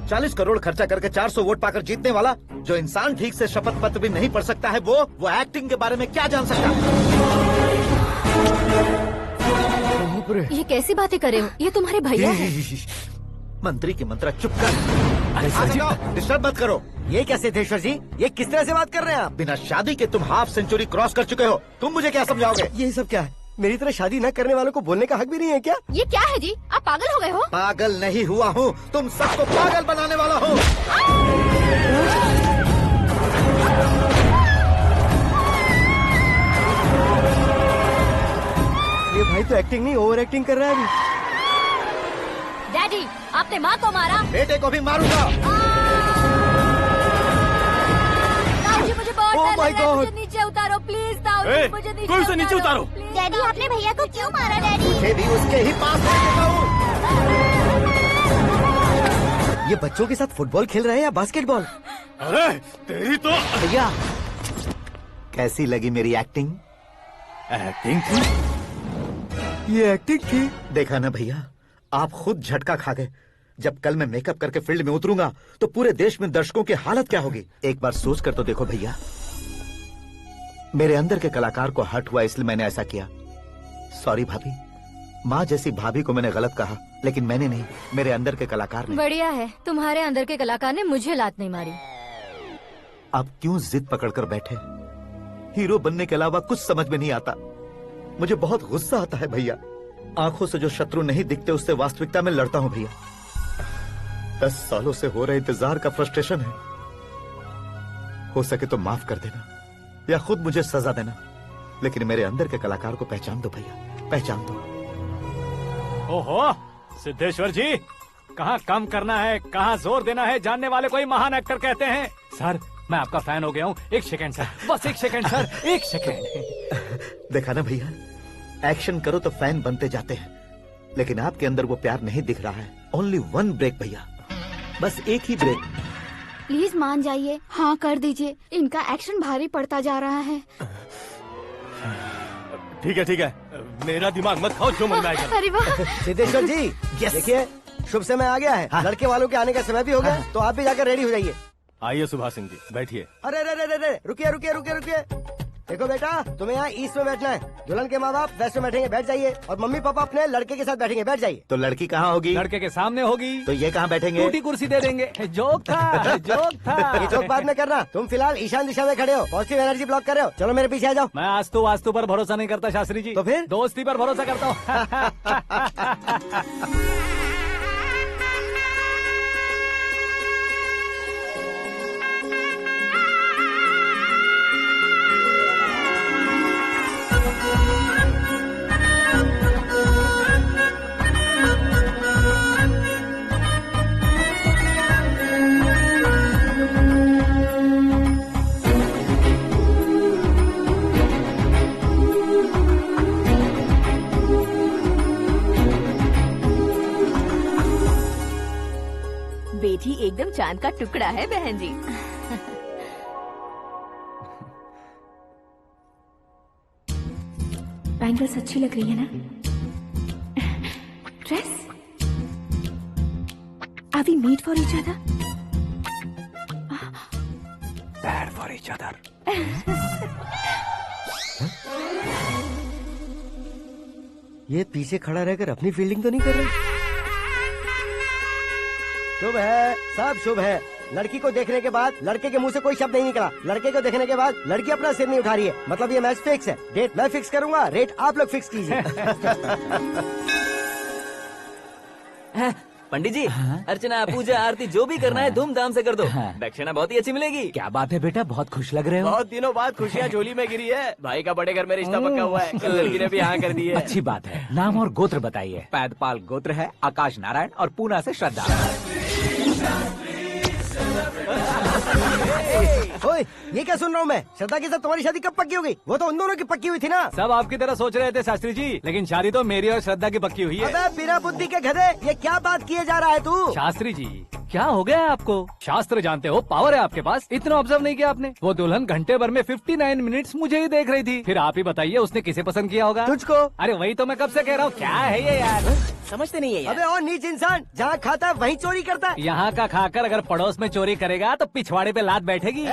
40 करोड़ खर्चा करके 400 वोट पाकर जीतने वाला, जो इंसान ठीक से शपथ पत्र भी नहीं पढ़ सकता है, वो एक्टिंग के बारे में क्या जान सकता है? ये कैसी बातें कर रहे हो? ये तुम्हारे भैया हैं। मंत्री की मंत्रा चुप कर। डिस्टर्ब मत करो। ये क्या सिद्धेश्वर जी, ये किस तरह से बात कर रहे हैं आप? बिना शादी के तुम हाफ सेंचुरी क्रॉस कर चुके हो, तुम मुझे क्या समझाओगे? ये सब क्या है? मेरी तरह शादी न करने वालों को बोलने का हक भी नहीं है क्या? ये क्या है जी? आप पागल हो गए हो? पागल नहीं हुआ हूँ, तुम सबको पागल बनाने वाला हूँ। ये भाई तो एक्टिंग नहीं ओवर एक्टिंग कर रहा है अभी। डैडी, आपने माँ को मारा। बेटे को भी मारूंगा। ताऊजी, मुझे बहुत Oh डर my लग रहा है, God! मुझे नीचे उतारो प्लीज। ताऊजी, ए, मुझे नीचे कोई उसे नीचे उतारो। प्लीज। डैडी आपने भैया को क्यों मारा डैडी? मुझे भी उसके ही पास लेके जाऊं। ये बच्चों के साथ फुटबॉल खेल रहे हैं या बास्केटबॉल? अरे तेरी तो भैया कैसी लगी मेरी एक्टिंग? एक्टिंग थी। ये एक्टिंग थी। देखा ना भैया, आप खुद झटका खा गए। जब कल मैं मेकअप करके फील्ड में उतरूंगा तो पूरे देश में दर्शकों की हालत क्या होगी? एक बार सोच कर तो देखो भैया। मेरे अंदर के कलाकार को हर्ट हुआ इसलिए मैंने ऐसा किया। सॉरी भाभी। माँ जैसी भाभी को मैंने गलत कहा, लेकिन मैंने नहीं, मेरे अंदर के कलाकार ने। बढ़िया है, तुम्हारे अंदर के कलाकार ने मुझे लात नहीं मारी। आप क्यों जिद पकड़कर बैठे? हीरो बनने के अलावा कुछ समझ में नहीं आता। मुझे बहुत गुस्सा आता है भैया। आंखों से जो शत्रु नहीं दिखते उससे वास्तविकता में लड़ता हूं भैया। 10 सालों से हो रहे इंतजार का फ्रस्ट्रेशन है। हो सके तो माफ कर देना या खुद मुझे सजा देना, लेकिन मेरे अंदर के कलाकार को पहचान दो भैया, पहचान दो। ओहो सिद्धेश्वर जी, कहाँ कम करना है, कहाँ जोर देना है, जानने वाले कोई महान एक्टर कहते हैं। सर मैं आपका फैन हो गया हूँ। एक सेकंड सर, बस एक सेकंड सर, एक सेकंड। देखा ना भैया, एक्शन करो तो फैन बनते जाते हैं, लेकिन आपके अंदर वो प्यार नहीं दिख रहा है। ओनली वन ब्रेक भैया, बस एक ही ब्रेक। प्लीज मान जाइए, हाँ कर दीजिए। इनका एक्शन भारी पड़ता जा रहा है। ठीक है, मेरा दिमाग मत खाओ, जो मन में आएगा। अरे वाह। सिद्धेश्वर जी, देखिए शुभ समय आ गया है। लड़के वालों के आने का समय भी हो गया, तो आप भी जाकर रेडी हो जाइए। आइए सुभाष सिंह जी, बैठिए। अरे रुकिए। देखो बेटा, तुम्हें यहाँ ईस्ट में बैठना है। दुल्हन के माँ बाप वेस्ट में बैठेंगे, बैठ जाइए। और मम्मी पापा अपने लड़के के साथ बैठेंगे, बैठ जाइए। तो लड़की कहाँ होगी? लड़के के सामने होगी। तो ये कहाँ बैठेंगे? टूटी कुर्सी दे देंगे। जोक था। ये जोक बाद में करना। तुम फिलहाल ईशान दिशा में खड़े हो, पॉजिटिव एनर्जी ब्लॉक कर रहे हो। चलो मेरे पीछे आ जाओ। मैं वास्तु पर भरोसा नहीं करता शास्त्री जी। तो फिर? दोस्ती पर भरोसा करता हूँ। बेटी एकदम चांद का टुकड़ा है बहन जी। बैंगल्स अच्छी लग रही है ना? Dress? Are we made for each other? Bad for each other. ये पीछे खड़ा रहकर अपनी फील्डिंग तो नहीं कर रहा? शुभ है, सब शुभ है। लड़की को देखने के बाद लड़के के मुंह से कोई शब्द नहीं निकला। लड़के को देखने के बाद लड़की अपना सिर नहीं उठा रही है। मतलब ये मैच फिक्स है। डेट मैं फिक्स करूंगा, रेट आप लोग फिक्स कीजिए। पंडित जी, अर्चना पूजा आरती जो भी करना है धूमधाम से कर दो। दक्षिणा बहुत ही अच्छी मिलेगी। क्या बात है बेटा, बहुत खुश लग रहे हो। बहुत दिनों बाद खुशियाँ झोली में गिरी है। भाई का बड़े घर में रिश्ता पक्का हुआ है। कल लड़की ने भी हाँ कर दी है। अच्छी बात है। नाम और गोत्र बताइए। पैदपाल गोत्र है, आकाश नारायण, और पूना से श्रद्धा। ओए, ये क्या सुन रहा हूँ मैं? श्रद्धा के साथ तुम्हारी शादी कब पक्की हो गई? वो तो उन दोनों की पक्की हुई थी ना। सब आपकी तरह सोच रहे थे शास्त्री जी, लेकिन शादी तो मेरी और श्रद्धा की पक्की हुई है। अबे बिना बुद्धि के गधे, ये क्या बात किए जा रहा है तू? शास्त्री जी, क्या हो गया है आपको? शास्त्र जानते हो, पावर है आपके पास। इतना ऑब्जर्व नहीं किया आपने? वो दुल्हन घंटे भर में 59 मिनट्स मुझे ही देख रही थी। फिर आप ही बताइए उसने किसे पसंद किया होगा? तुझको। अरे वही तो मैं कब से कह रहा हूँ, क्या है ये यार? समझते नहीं है यार। अबे और नीच इंसान, जहाँ खाता है वहीं चोरी करता है। यहाँ का खाकर अगर पड़ोस में चोरी करेगा तो पिछवाड़े पे लात बैठेगी।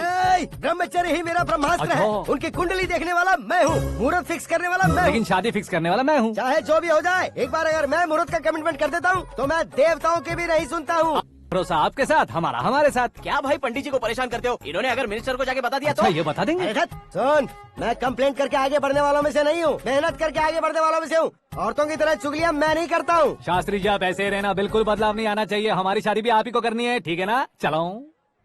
ब्रह्मचर्य ही मेरा ब्रह्मास्त्र है। अच्छा। उनकी कुंडली देखने वाला मैं हूँ, मुहूर्त फिक्स करने वाला मैं लेकिन हूँ। शादी फिक्स करने वाला मैं हूँ। चाहे जो भी हो जाए, एक बार अगर मैं मुहूर्त का कमिटमेंट कर देता हूँ तो मैं देवताओं के भी नहीं सुनता हूँ। भरोसा आपके साथ, हमारा हमारे साथ। क्या भाई पंडित जी को परेशान करते हो? इन्होंने अगर मिनिस्टर को जाके बता दिया अच्छा, तो ये बता देंगे? अरे सुन, मैं कंप्लेंट करके आगे बढ़ने वालों में से नहीं हूँ, मेहनत करके आगे बढ़ने वालों में से हूँ। औरतों की तरह चुगलियाँ मैं नहीं करता हूँ। शास्त्री जी आप ऐसे ही रहना, बिल्कुल बदलाव नहीं आना चाहिए। हमारी शादी भी आप ही को करनी है, ठीक है ना? चलो।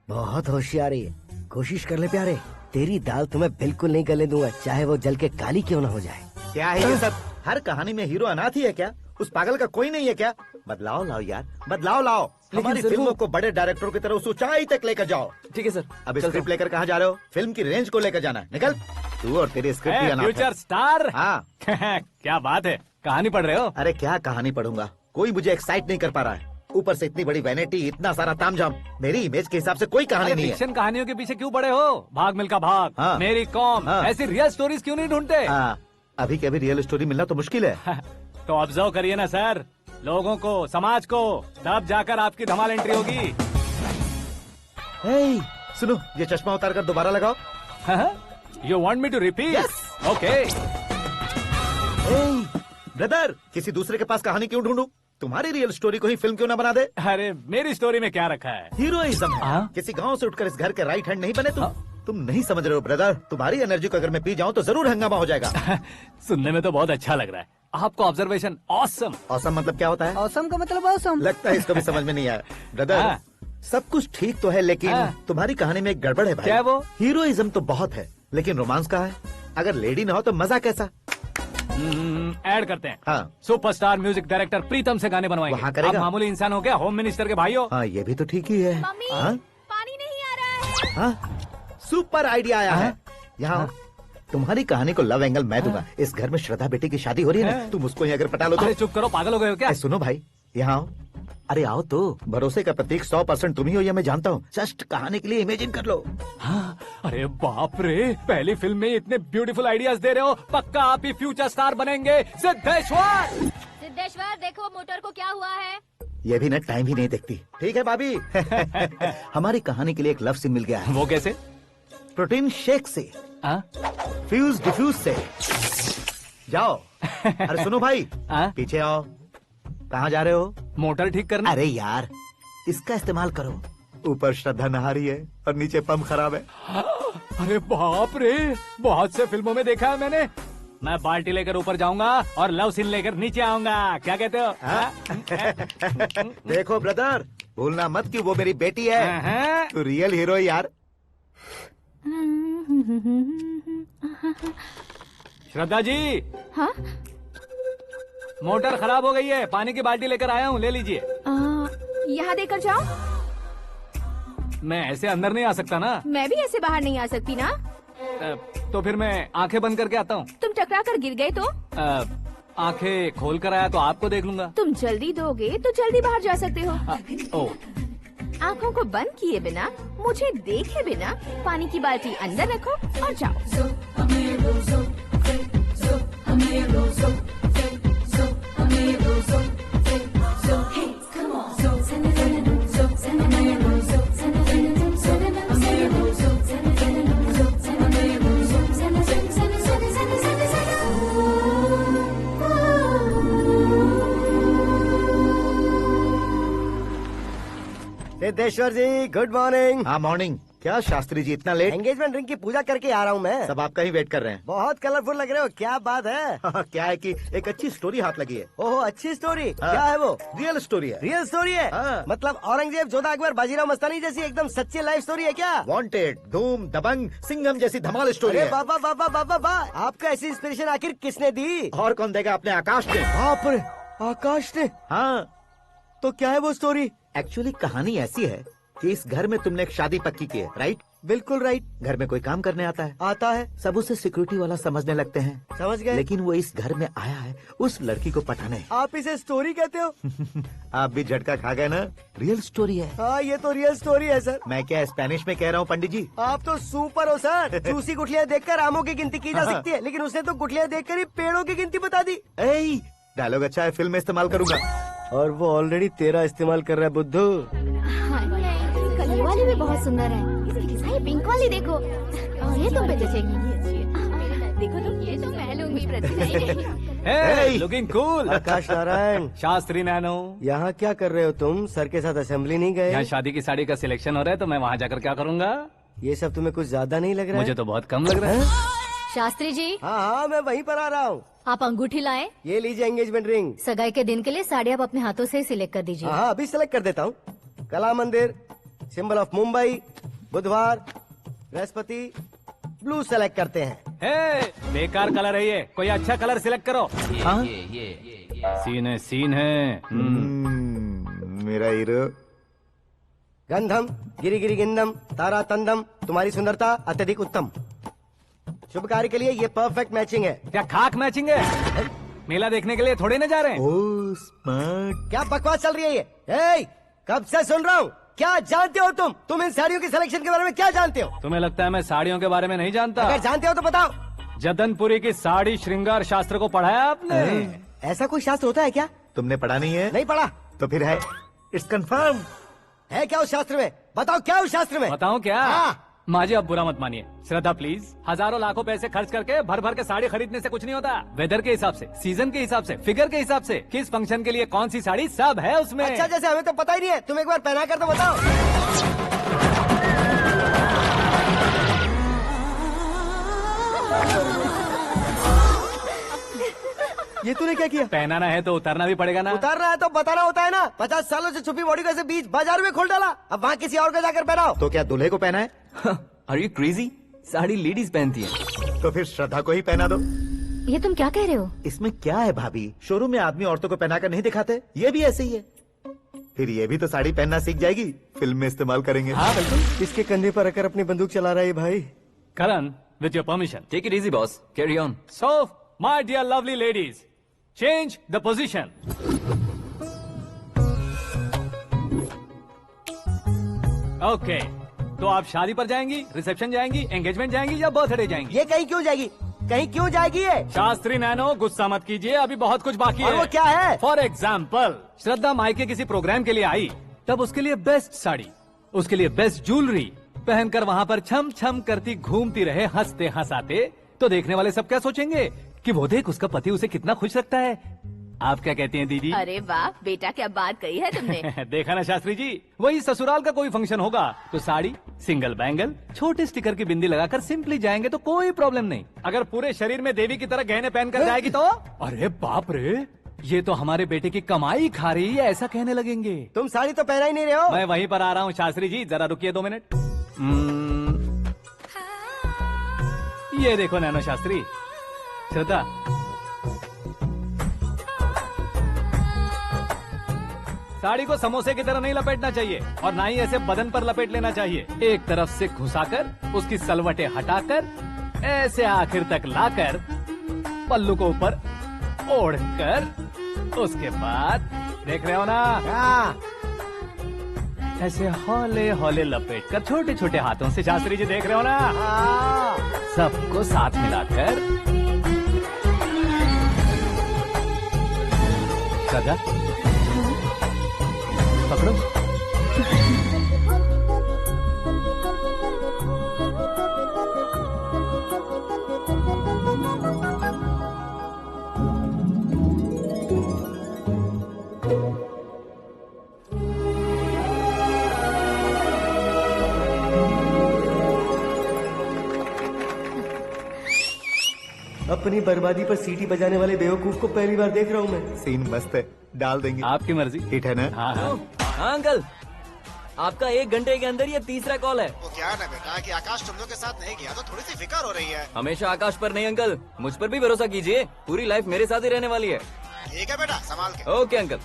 बहुत होशियारी है, कोशिश कर ले प्यारे। तेरी दाल तुम्हें बिल्कुल नहीं गलने दूंगा, चाहे वो जल के काली क्यों न हो जाए। क्या है ये सब? हर कहानी में हीरो अनाथ ही है क्या? उस पागल का कोई नहीं है क्या? बदलाव लाओ यार, बदलाव लाओ। हमारी फिल्मों को बड़े डायरेक्टरों की तरह उस ऊंचाई तक लेकर जाओ। ठीक है सर। अब स्क्रिप्ट लेकर कहाँ जा रहे हो? फिल्म की रेंज को लेकर जाना है। निकल तू और तेरी स्क्रिप्ट ही अनाथ है। Future star. हाँ। क्या बात है, कहानी पढ़ रहे हो? अरे क्या कहानी पढ़ूंगा, कोई मुझे एक्साइट नहीं कर पा रहा है। ऊपर से इतनी बड़ी वैनिटी, इतना सारा तामझाम। मेरी इमेज के हिसाब से कोई कहानी नहीं है। फिक्शन कहानियों के पीछे क्यों पड़े हो? भाग मिल्खा भाग, हाँ। मेरी कॉम, हाँ। ऐसी रियल स्टोरीज क्यों नहीं ढूंढते? हाँ, अभी के अभी रियल स्टोरी मिलना तो मुश्किल है। तो ऑब्जर्व करिए ना सर, लोगों को, समाज को, तब जाकर आपकी धमाल एंट्री होगी। सुनो, ये चश्मा उतार कर दोबारा लगाओ। You want me to repeat? Okay. Brother, किसी दूसरे के पास कहानी क्यों ढूंढूं? तुम्हारी रियल स्टोरी को ही फिल्म क्यों ना बना दे? अरे मेरी स्टोरी में क्या रखा है? हीरोइज्म है। किसी गांव से उठकर इस घर के राइट हैंड नहीं बने तुम। तुम नहीं समझ रहे हो ब्रदर, तुम्हारी एनर्जी को अगर मैं पी जाऊं तो जरूर हंगामा हो जाएगा। सुनने में तो बहुत अच्छा लग रहा है। आपको ऑब्जर्वेशन ऑसम। ऑसम मतलब क्या होता है? औसम का मतलब औसम। लगता है इसको भी समझ में नहीं आया। ब्रदर, सब कुछ ठीक तो है, लेकिन तुम्हारी कहानी में एक गड़बड़ है भाई। क्या वो? हीरोइज्म तो बहुत है, लेकिन रोमांस कहाँ है? अगर लेडी ना हो तो मजा कैसा? ऐड करते हैं। हाँ। सुपरस्टार म्यूजिक डायरेक्टर प्रीतम से गाने बनवाएंगे। वहाँ करेगा? आप मामूली इंसान हो क्या, होम मिनिस्टर के भाई हो? हाँ, ये भी तो ठीक ही है। मम्मी, हाँ? पानी नहीं आ रहा है। हाँ? सुपर आइडिया आया है। यहाँ तुम्हारी कहानी को लव एंगल मैं दूंगा। इस घर में श्रद्धा बेटी की शादी हो रही है ना, तुम उसको ही अगर पटा लो तो। अरे चुप करो, पागल हो गए हो क्या? सुनो भाई, यहाँ आओ। अरे आओ तो, भरोसे का प्रतीक 100% तुम ही हो, ये मैं जानता हूँ। जस्ट कहानी के लिए इमेजिन कर लो। हाँ, अरे बाप रे, पहली फिल्म में इतने ब्यूटीफुल आइडियाज दे रहे हो, पक्का आप ही फ्यूचर स्टार बनेंगे। सिद्धेश्वर, सिद्धेश्वर देखो मोटर को क्या हुआ है। ये भी ना टाइम ही नहीं देखती। ठीक है भाभी। हमारी कहानी के लिए एक लव सीन मिल गया है। वो कैसे? प्रोटीन शेक से, फ्यूज डिफ्यूज से। जाओ। अरे सुनो भाई, पीछे आओ। कहाँ जा रहे हो? मोटर ठीक करना। अरे यार, इसका इस्तेमाल करो। ऊपर श्रद्धा नहा रही है और नीचे पंप खराब है। अरे बाप रे, बहुत से फिल्मों में देखा है मैंने। मैं बाल्टी लेकर ऊपर जाऊंगा और लव सीन लेकर नीचे आऊंगा, क्या कहते हो? देखो ब्रदर, भूलना मत कि वो मेरी बेटी है। तू रियल हीरो यार। श्रद्धा जी। हाँ? मोटर खराब हो गई है, पानी की बाल्टी लेकर आया हूँ, ले लीजिए। यहाँ देकर जाओ। मैं ऐसे अंदर नहीं आ सकता ना। मैं भी ऐसे बाहर नहीं आ सकती ना। तो फिर मैं आंखें बंद करके आता हूँ। तुम टकरा कर गिर गए तो? आंखें खोल कर आया तो आपको देख लूंगा। तुम जल्दी दोगे तो जल्दी बाहर जा सकते हो। ओ, आँखों को बंद किए बिना, मुझे देखे बिना पानी की बाल्टी अंदर रखो और जाओ। सिद्धेश्वर जी गुड मॉर्निंग। हाँ मॉर्निंग। क्या शास्त्री जी इतना लेट? एंगेजमेंट रिंग की पूजा करके आ रहा हूँ मैं। सब आपका ही वेट कर रहे हैं। बहुत कलरफुल लग रहे हो, क्या बात है? क्या है कि एक अच्छी स्टोरी हाथ लगी है। ओहो, अच्छी स्टोरी। क्या है वो? रियल स्टोरी है। रियल स्टोरी है? मतलब औरंगजेब, जोधा अकबर, बाजीराव मस्तानी जैसी एकदम सच्ची लाइफ स्टोरी है क्या? वांटेड, धूम, दबंग, सिंघम जैसी धमाल स्टोरी है। बाबा बाबा बाबा बा, आपको ऐसी इंस्पिरेशन आखिर किसने दी? और कौन देगा? अपने आकाश ने। बाप रे, आकाश ने? हाँ। तो क्या है वो स्टोरी? एक्चुअली कहानी ऐसी है कि इस घर में तुमने एक शादी पक्की की है, राइट? बिल्कुल राइट। घर में कोई काम करने आता है? आता है। सब उसे सिक्योरिटी वाला समझने लगते हैं। समझ गए। लेकिन वो इस घर में आया है उस लड़की को पटाने। आप इसे स्टोरी कहते हो? आप भी झटका खा गए ना। रियल स्टोरी है। हाँ, ये तो रियल स्टोरी है सर। मैं क्या स्पेनिश में कह रहा हूँ पंडित जी? आप तो सुपर हो सर। चूसी गुठलियाँ देखकर आमों की गिनती की जा सकती है, लेकिन उसने तो गुठलियाँ देखकर ही पेड़ों की गिनती बता दी। डायलॉग अच्छा है, फिल्म में इस्तेमाल करूंगा। और वो ऑलरेडी तेरा इस्तेमाल कर रहा है बुद्धू। ये वाली भी बहुत सुंदर है। ये पिंक वाली देखो, ये तुम पे जचेगी। देखो तुम, ये तो मैं लूंगी। Looking cool. Akash Narayan. Shastri nano. यहाँ क्या कर रहे हो तुम? सर के साथ असेंबली नहीं गए? यहाँ शादी की साड़ी का सिलेक्शन हो रहा है, तो मैं वहाँ जाकर क्या करूँगा? ये सब तुम्हें कुछ ज्यादा नहीं लग रहा है? मुझे तो बहुत कम लग रहा है। शास्त्री जी। हाँ, मैं वहीं पर आ रहा हूँ। आप अंगूठी लाए। ये लीजिए एंगेजमेंट रिंग। सगाई के दिन के लिए साड़ी आप अपने हाथों से सिलेक्ट कर दीजिए। हाँ, अभी सिलेक्ट कर देता हूँ। कला मंदिर, सिंबल ऑफ मुंबई, बुधवार, बृहस्पति, ब्लू सेलेक्ट करते हैं। बेकार कलर है ये, कोई अच्छा कलर सिलेक्ट करो। सीन है। मेरा हीरो। गंधम गिरी गिरी गिंदम तारा तंदम, तुम्हारी सुंदरता अत्यधिक उत्तम। शुभ कार्य के लिए ये परफेक्ट मैचिंग है। क्या खाक मैचिंग है? मेला देखने के लिए थोड़े न जा रहे हैं। Oh smart. क्या बकवास चल रही है ये? ए, कब से सुन रहा हूँ। क्या जानते हो तुम? तुम इन साड़ियों के सिलेक्शन के बारे में क्या जानते हो? तुम्हें लगता है मैं साड़ियों के बारे में नहीं जानता? अगर जानते हो तो बताओ। जदनपुरी की साड़ी श्रृंगार शास्त्र को पढ़ाया आपने? ऐसा कोई शास्त्र होता है क्या? तुमने पढ़ा नहीं है? नहीं पढ़ा। तो फिर है, इट्स कंफर्म। है क्या उस शास्त्र में? बताओ क्या उस शास्त्र में? बताऊं क्या? हाँ। माँ जी, आप बुरा मत मानिए। श्रद्धा प्लीज, हजारों लाखों पैसे खर्च करके भर भर के साड़ी खरीदने से कुछ नहीं होता। वेदर के हिसाब से, सीजन के हिसाब से, फिगर के हिसाब से, किस फंक्शन के लिए कौन सी साड़ी, सब है उसमें। अच्छा, जैसे हमें तो पता ही नहीं है। तुम एक बार पहना कर तो बताओ। ये तूने क्या किया? पहनाना है तो उतारना भी पड़ेगा ना। उतारना है तो बताना होता है ना। 50 सालों से छुपी बॉडी को ऐसे बीच बाजार में खोल डाला, अब वहाँ किसी और को जाकर पहनाओ। तो क्या दूल्हे को पहना है? Are you crazy? Sari ladies पहनती है। तो फिर श्रद्धा को ही पहना दो। ये तुम क्या कह रहे हो? इसमें क्या है भाभी? शोरूम में आदमी औरतों को पहनाकर नहीं दिखाते? ये भी ऐसे ही है। फिर ये भी तो साड़ी पहनना सीख जाएगी, फिल्म में इस्तेमाल करेंगे। हाँ बिल्कुल। इसके कंधे पर रखकर अपनी बंदूक चला रहा है भाई। करण, with your permission. Take it easy, boss. Carry on. So, my dear lovely ladies, change the position. Okay, तो आप शादी पर जाएंगी, रिसेप्शन जाएंगी, एंगेजमेंट जाएंगी या बर्थडे जाएंगी? ये कहीं क्यों जाएगी? कहीं क्यों जाएगी ये? शास्त्री नैनो, गुस्सा मत कीजिए, अभी बहुत कुछ बाकी और है। वो क्या है? फॉर एग्जाम्पल, श्रद्धा मायके किसी प्रोग्राम के लिए आई, तब उसके लिए बेस्ट साड़ी, उसके लिए बेस्ट ज्वेलरी पहनकर वहाँ पर छम छम करती घूमती रहे हंसते हंसाते, तो देखने वाले सब क्या सोचेंगे कि वो देख उसका पति उसे कितना खुश रखता है। आप क्या कहती हैं दीदी? अरे वाह बेटा, क्या बात कही है तुमने। देखा ना शास्त्री जी, वही ससुराल का कोई फंक्शन होगा तो साड़ी, सिंगल बैंगल, छोटे स्टिकर की बिंदी लगाकर सिंपली जाएंगे तो कोई प्रॉब्लम नहीं। अगर पूरे शरीर में देवी की तरह गहने पहनकर जाएगी तो अरे बाप रे, ये तो हमारे बेटे की कमाई खा रही है, ऐसा कहने लगेंगे। तुम साड़ी तो पहना ही नहीं रहे हो। मैं वहीं पर आ रहा हूँ शास्त्री जी, जरा रुकिए 2 मिनट। ये देखो नैनो शास्त्री, श्रद्धा, साड़ी को समोसे की तरह नहीं लपेटना चाहिए और ना ही ऐसे बदन पर लपेट लेना चाहिए। एक तरफ से घुसाकर उसकी सलवटें हटाकर ऐसे आखिर तक लाकर पल्लू को ऊपर ओढ़कर उसके बाद देख रहे हो ना, ऐसे हौले हौले लपेट कर छोटे छोटे हाथों से, शास्त्री जी देख रहे हो ना, सबको साथ मिलाकर श्रद्धा पकड़ो। अपनी बर्बादी पर सीटी बजाने वाले बेवकूफ को पहली बार देख रहा हूँ मैं। सीन मस्त है, डाल देंगे। आपकी मर्जी। हिट है ना? हाँ हाँ। हाँ अंकल, आपका 1 घंटे के अंदर ये तीसरा कॉल है। वो क्या है ना बेटा कि आकाश तुम लोग के साथ नहीं गया तो थोड़ी सी फिक्र हो रही है। हमेशा आकाश पर नहीं अंकल, मुझ पर भी भरोसा कीजिए, पूरी लाइफ मेरे साथ ही रहने वाली है। ठीक है बेटा, संभाल के। Okay uncle.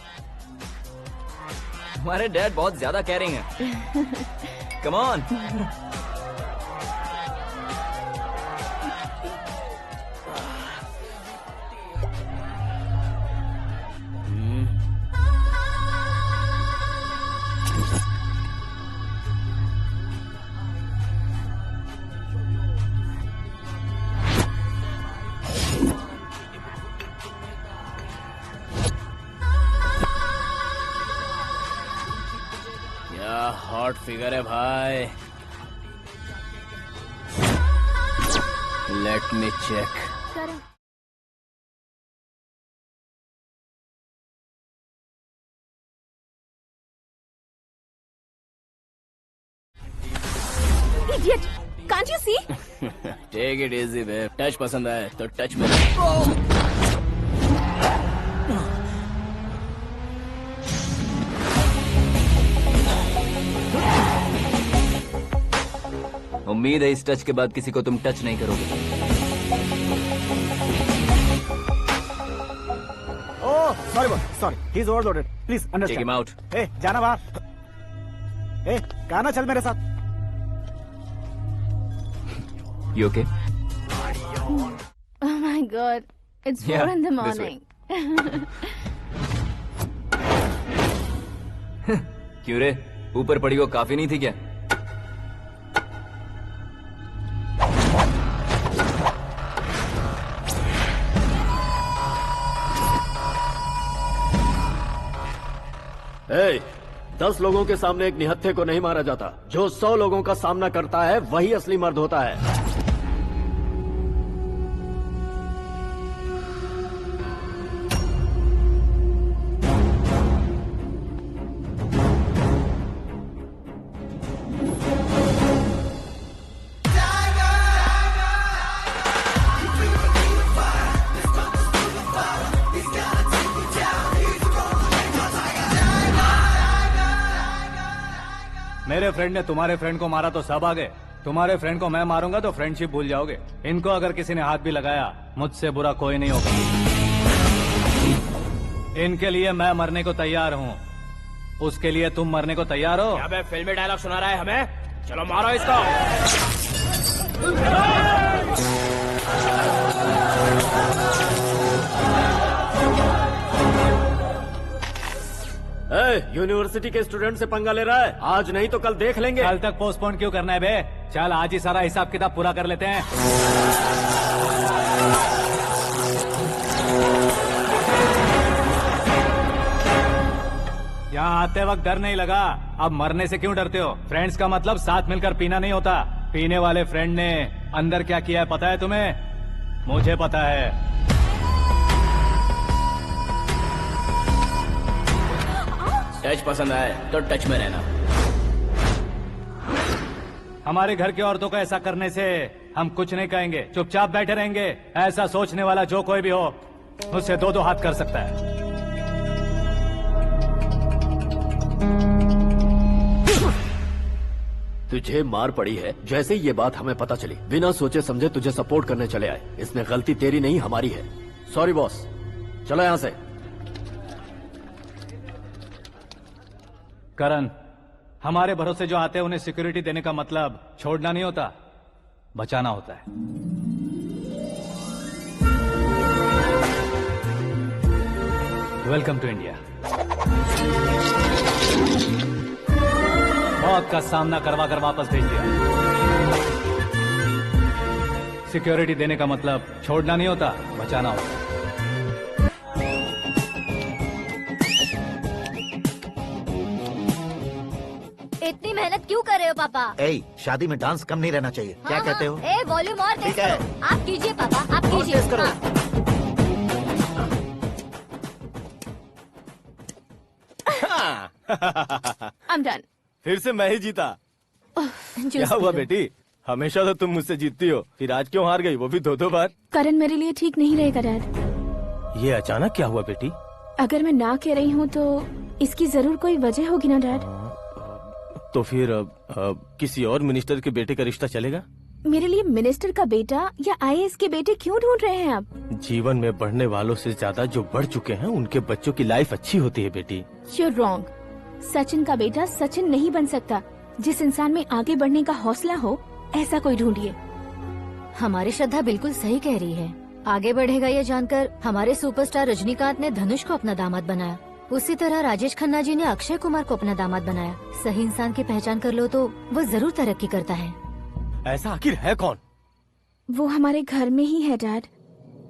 हमारे डैड बहुत ज्यादा केयरिंग है। Come on. हॉट फिगर है भाई, let me check. Idiot! Can't you see? Take it easy babe, touch पसंद आए तो टच में। उम्मीद है इस टच के बाद किसी को तुम टच नहीं करोगे। Oh sorry, he is overloaded, please take understand. Him out. ए जाना बाहर, ए गाना चल मेरे साथ। You okay? Oh my God! It's 4 Yeah, in the this way. morning. क्यों रे, ऊपर पड़ी वो काफी नहीं थी क्या? Hey, 10 लोगों के सामने एक निहत्थे को नहीं मारा जाता। जो 100 लोगों का सामना करता है वही असली मर्द होता है। मेरे फ्रेंड ने तुम्हारे फ्रेंड को मारा तो सब आ गए, तुम्हारे फ्रेंड को मैं मारूंगा तो फ्रेंडशिप भूल जाओगे। इनको अगर किसी ने हाथ भी लगाया, मुझसे बुरा कोई नहीं होगा। इनके लिए मैं मरने को तैयार हूँ, उसके लिए तुम मरने को तैयार हो? क्या बे फिल्मी डायलॉग सुना रहा है हमें? चलो मारो इसको। यूनिवर्सिटी के स्टूडेंट से पंगा ले रहा है। आज नहीं तो कल देख लेंगे। कल तक पोस्टपोन क्यों करना है बे? चल आज ही सारा हिसाब किताब पूरा कर लेते हैं। यहाँ आते वक्त डर नहीं लगा, अब मरने से क्यों डरते हो? फ्रेंड्स का मतलब साथ मिलकर पीना नहीं होता। पीने वाले फ्रेंड ने अंदर क्या किया है पता है तुम्हें? मुझे पता है। टच पसंद आए तो टच में रहना। हमारे घर की औरतों को ऐसा करने से हम कुछ नहीं कहेंगे, चुपचाप बैठे रहेंगे। ऐसा सोचने वाला जो कोई भी हो उससे दो दो हाथ कर सकता है। तुझे मार पड़ी है जैसे ये बात हमें पता चली, बिना सोचे समझे तुझे सपोर्ट करने चले आए। इसमें गलती तेरी नहीं हमारी है। सॉरी बॉस, चलो यहाँ से। करण, हमारे भरोसे जो आते हैं उन्हें सिक्योरिटी देने का मतलब छोड़ना नहीं होता, बचाना होता है। Welcome to India. मौत का सामना करवा कर वापस भेज दिया। सिक्योरिटी देने का मतलब छोड़ना नहीं होता, बचाना होता है। इतनी मेहनत क्यों कर रहे हो पापा? ए, शादी में डांस कम नहीं रहना चाहिए। क्या कहते हो? ए, वॉल्यूम और तेज ठीक है। करो। आप कीजिए पापा, आप कीजिए। तेज करो। I'm done. फिर से मैं ही जीता। क्या हुआ बेटी? हमेशा तो तुम मुझसे जीतती हो, फिर आज क्यों हार गई, वो भी दो दो बार? करण मेरे लिए ठीक नहीं रहेगा डैड। ये अचानक क्या हुआ बेटी? अगर मैं ना कह रही हूँ तो इसकी जरूर कोई वजह होगी ना डैड। तो फिर किसी और मिनिस्टर के बेटे का रिश्ता चलेगा? मेरे लिए मिनिस्टर का बेटा या आईएएस के बेटे क्यों ढूंढ रहे हैं आप? जीवन में बढ़ने वालों से ज्यादा जो बढ़ चुके हैं उनके बच्चों की लाइफ अच्छी होती है बेटी। You're wrong. सचिन का बेटा सचिन नहीं बन सकता। जिस इंसान में आगे बढ़ने का हौसला हो ऐसा कोई ढूंढिए। हमारी श्रद्धा बिल्कुल सही कह रही है। आगे बढ़ेगा ये जानकर हमारे सुपरस्टार रजनीकांत ने धनुष को अपना दामाद बनाया। उसी तरह राजेश खन्ना जी ने अक्षय कुमार को अपना दामाद बनाया। सही इंसान की पहचान कर लो तो वो जरूर तरक्की करता है। ऐसा आखिर है कौन? वो हमारे घर में ही है डैड।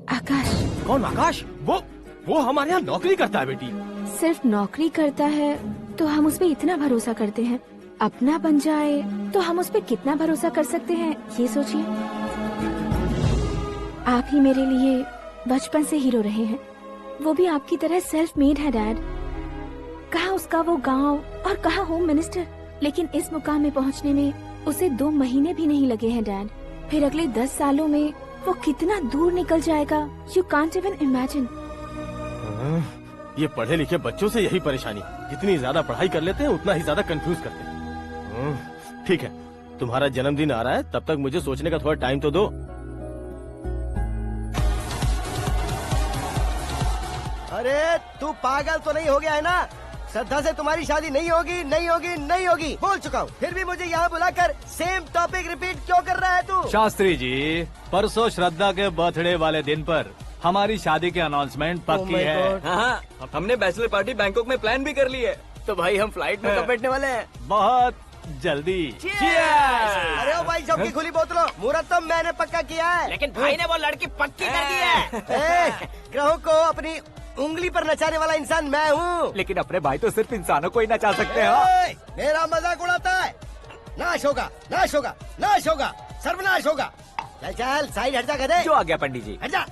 आकाश। कौन आकाश? वो हमारे यहाँ नौकरी करता है बेटी। सिर्फ नौकरी करता है तो हम उस पर इतना भरोसा करते हैं, अपना बन जाए तो हम उस पर कितना भरोसा कर सकते हैं ये सोचिए। आप ही मेरे लिए बचपन से हीरो रहे हैं, वो भी आपकी तरह सेल्फ मेड है डैड। कहाँ उसका वो गांव और कहाँ होम मिनिस्टर, लेकिन इस मुकाम में पहुँचने में उसे 2 महीने भी नहीं लगे हैं डैड। फिर अगले 10 सालों में वो कितना दूर निकल जाएगा, यू कांट इवन इमेजिन। ये पढ़े लिखे बच्चों से यही परेशानी, जितनी ज्यादा पढ़ाई कर लेते हैं उतना ही ज्यादा कंफ्यूज करते हैं। ठीक है, तुम्हारा जन्मदिन आ रहा है, तब तक मुझे सोचने का थोड़ा टाइम तो दो। अरे तू पागल तो नहीं हो गया है ना? श्रद्धा से तुम्हारी शादी नहीं होगी, नहीं होगी, नहीं होगी, बोल चुका हूँ। फिर भी मुझे यहाँ बुलाकर सेम टॉपिक रिपीट क्यों कर रहा है तू? शास्त्री जी, परसों श्रद्धा के बर्थडे वाले दिन पर हमारी शादी की अनाउंसमेंट पक्की है। हाँ, हमने बैचलर पार्टी बैंकॉक में प्लान भी कर ली है। तो भाई हम फ्लाइट में कब बैठने वाले हैं? बहुत जल्दी। अरे ओ भाई साहब की खुली बोतलों, मुहूर्त तो मैंने पक्का किया है। लेकिन भाई ने वो लड़की पक्की कर दी है। ग्रहों को अपनी उंगली पर नचाने वाला इंसान मैं हूँ। लेकिन अपने भाई तो सिर्फ इंसानों को ही नचा सकते हैं। मेरा मजाक उड़ाता है? नाश होगा, नाश होगा, नाश होगा, सर्वनाश होगा। चल चल साइड हट जा गधे। जो आ गया पंडित जी। हट जा।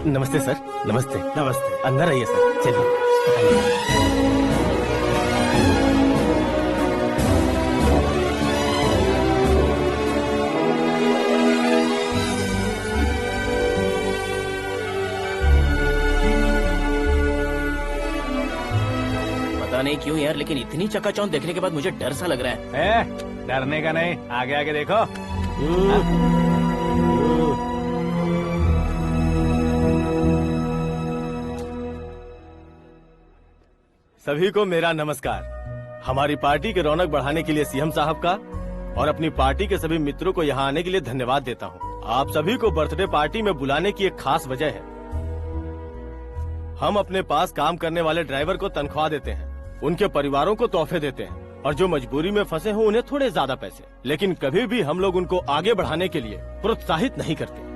नमस्ते सर। नमस्ते। नमस्ते। अंदर आइए सर, चलिए। पता नहीं क्यों यार, लेकिन इतनी चकाचौंध देखने के बाद मुझे डर सा लग रहा है। डरने का नहीं, आगे आगे देखो। सभी को मेरा नमस्कार। हमारी पार्टी के रौनक बढ़ाने के लिए सीएम साहब का और अपनी पार्टी के सभी मित्रों को यहाँ आने के लिए धन्यवाद देता हूँ। आप सभी को बर्थडे पार्टी में बुलाने की एक खास वजह है। हम अपने पास काम करने वाले ड्राइवर को तनख्वाह देते हैं, उनके परिवारों को तोहफे देते हैं और जो मजबूरी में फंसे हो उन्हें थोड़े ज्यादा पैसे, लेकिन कभी भी हम लोग उनको आगे बढ़ाने के लिए प्रोत्साहित नहीं करते।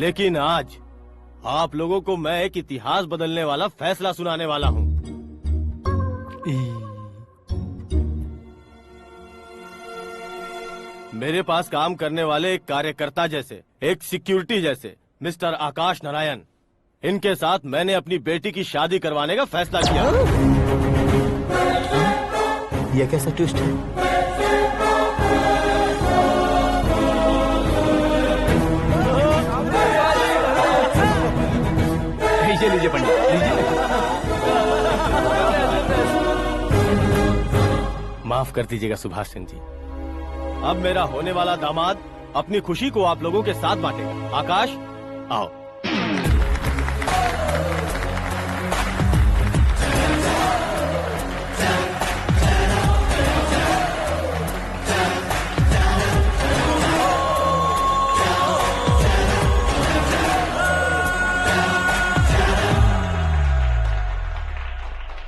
लेकिन आज आप लोगों को मैं एक इतिहास बदलने वाला फैसला सुनाने वाला हूँ। मेरे पास काम करने वाले एक कार्यकर्ता जैसे, एक सिक्योरिटी जैसे मिस्टर आकाश नारायण, इनके साथ मैंने अपनी बेटी की शादी करवाने का फैसला किया। यह कैसा ट्विस्ट है? लीजिए पंडित, लीजिए। माफ कर दीजिएगा सुभाष सिंह जी। अब मेरा होने वाला दामाद अपनी खुशी को आप लोगों के साथ बांटेगा। आकाश, आओ।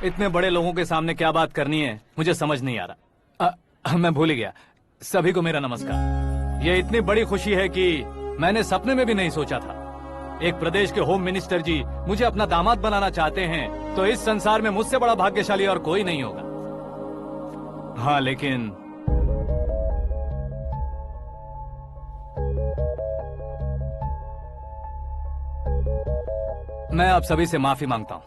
इतने बड़े लोगों के सामने क्या बात करनी है मुझे समझ नहीं आ रहा। मैं भूल ही गया। सभी को मेरा नमस्कार। ये इतनी बड़ी खुशी है कि मैंने सपने में भी नहीं सोचा था। एक प्रदेश के होम मिनिस्टर जी मुझे अपना दामाद बनाना चाहते हैं तो इस संसार में मुझसे बड़ा भाग्यशाली और कोई नहीं होगा। हाँ, लेकिन मैं आप सभी से माफी मांगता हूँ।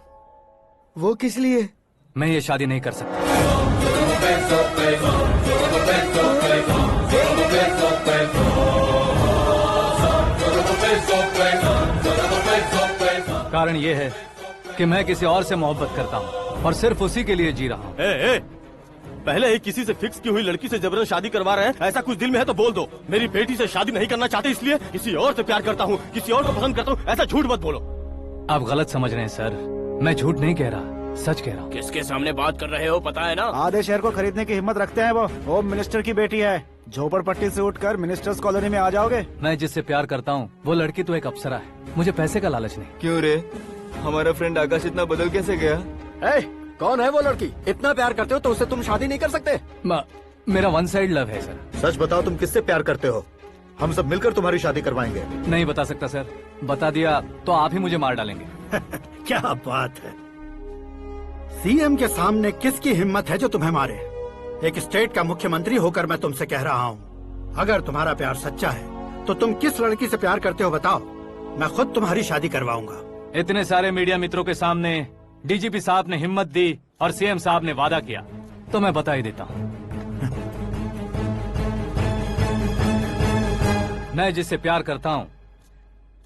वो किस लिए? मैं ये शादी नहीं कर सकता। कारण ये है कि मैं किसी और से मोहब्बत करता हूँ और सिर्फ उसी के लिए जी रहा हूँ। पहले ही किसी से फिक्स की हुई लड़की से जबरन शादी करवा रहे हैं। ऐसा कुछ दिल में है तो बोल दो। मेरी बेटी से शादी नहीं करना चाहते इसलिए किसी और से प्यार करता हूँ, किसी और को पसंद करता हूँ, ऐसा झूठ मत बोलो। आप गलत समझ रहे हैं सर। मैं झूठ नहीं कह रहा, सच कह रहा हूँ। किसके सामने बात कर रहे हो पता है ना? आधे शहर को खरीदने की हिम्मत रखते हैं वो। होम मिनिस्टर की बेटी है। झोपड़पट्टी से उठकर मिनिस्टर्स कॉलोनी में आ जाओगे। मैं जिससे प्यार करता हूँ वो लड़की तो एक अप्सरा है। मुझे पैसे का लालच नहीं। क्यों रे, हमारा फ्रेंड आकाश इतना बदल कैसे गया? कौन है वो लड़की? इतना प्यार करते हो तो उससे तुम शादी नहीं कर सकते? मेरा वन साइड लव है सर। सच बताओ, तुम किससे प्यार करते हो? हम सब मिलकर तुम्हारी शादी करवाएंगे। नहीं बता सकता सर। बता दिया तो आप ही मुझे मार डालेंगे। क्या बात है। सीएम के सामने किसकी हिम्मत है जो तुम्हें मारे? एक स्टेट का मुख्यमंत्री होकर मैं तुमसे कह रहा हूँ, अगर तुम्हारा प्यार सच्चा है तो तुम किस लड़की से प्यार करते हो बताओ। मैं खुद तुम्हारी शादी करवाऊंगा। इतने सारे मीडिया मित्रों के सामने डीजीपी साहब ने हिम्मत दी और सीएम साहब ने वादा किया तो मैं बता ही देता हूँ। मैं जिससे प्यार करता हूँ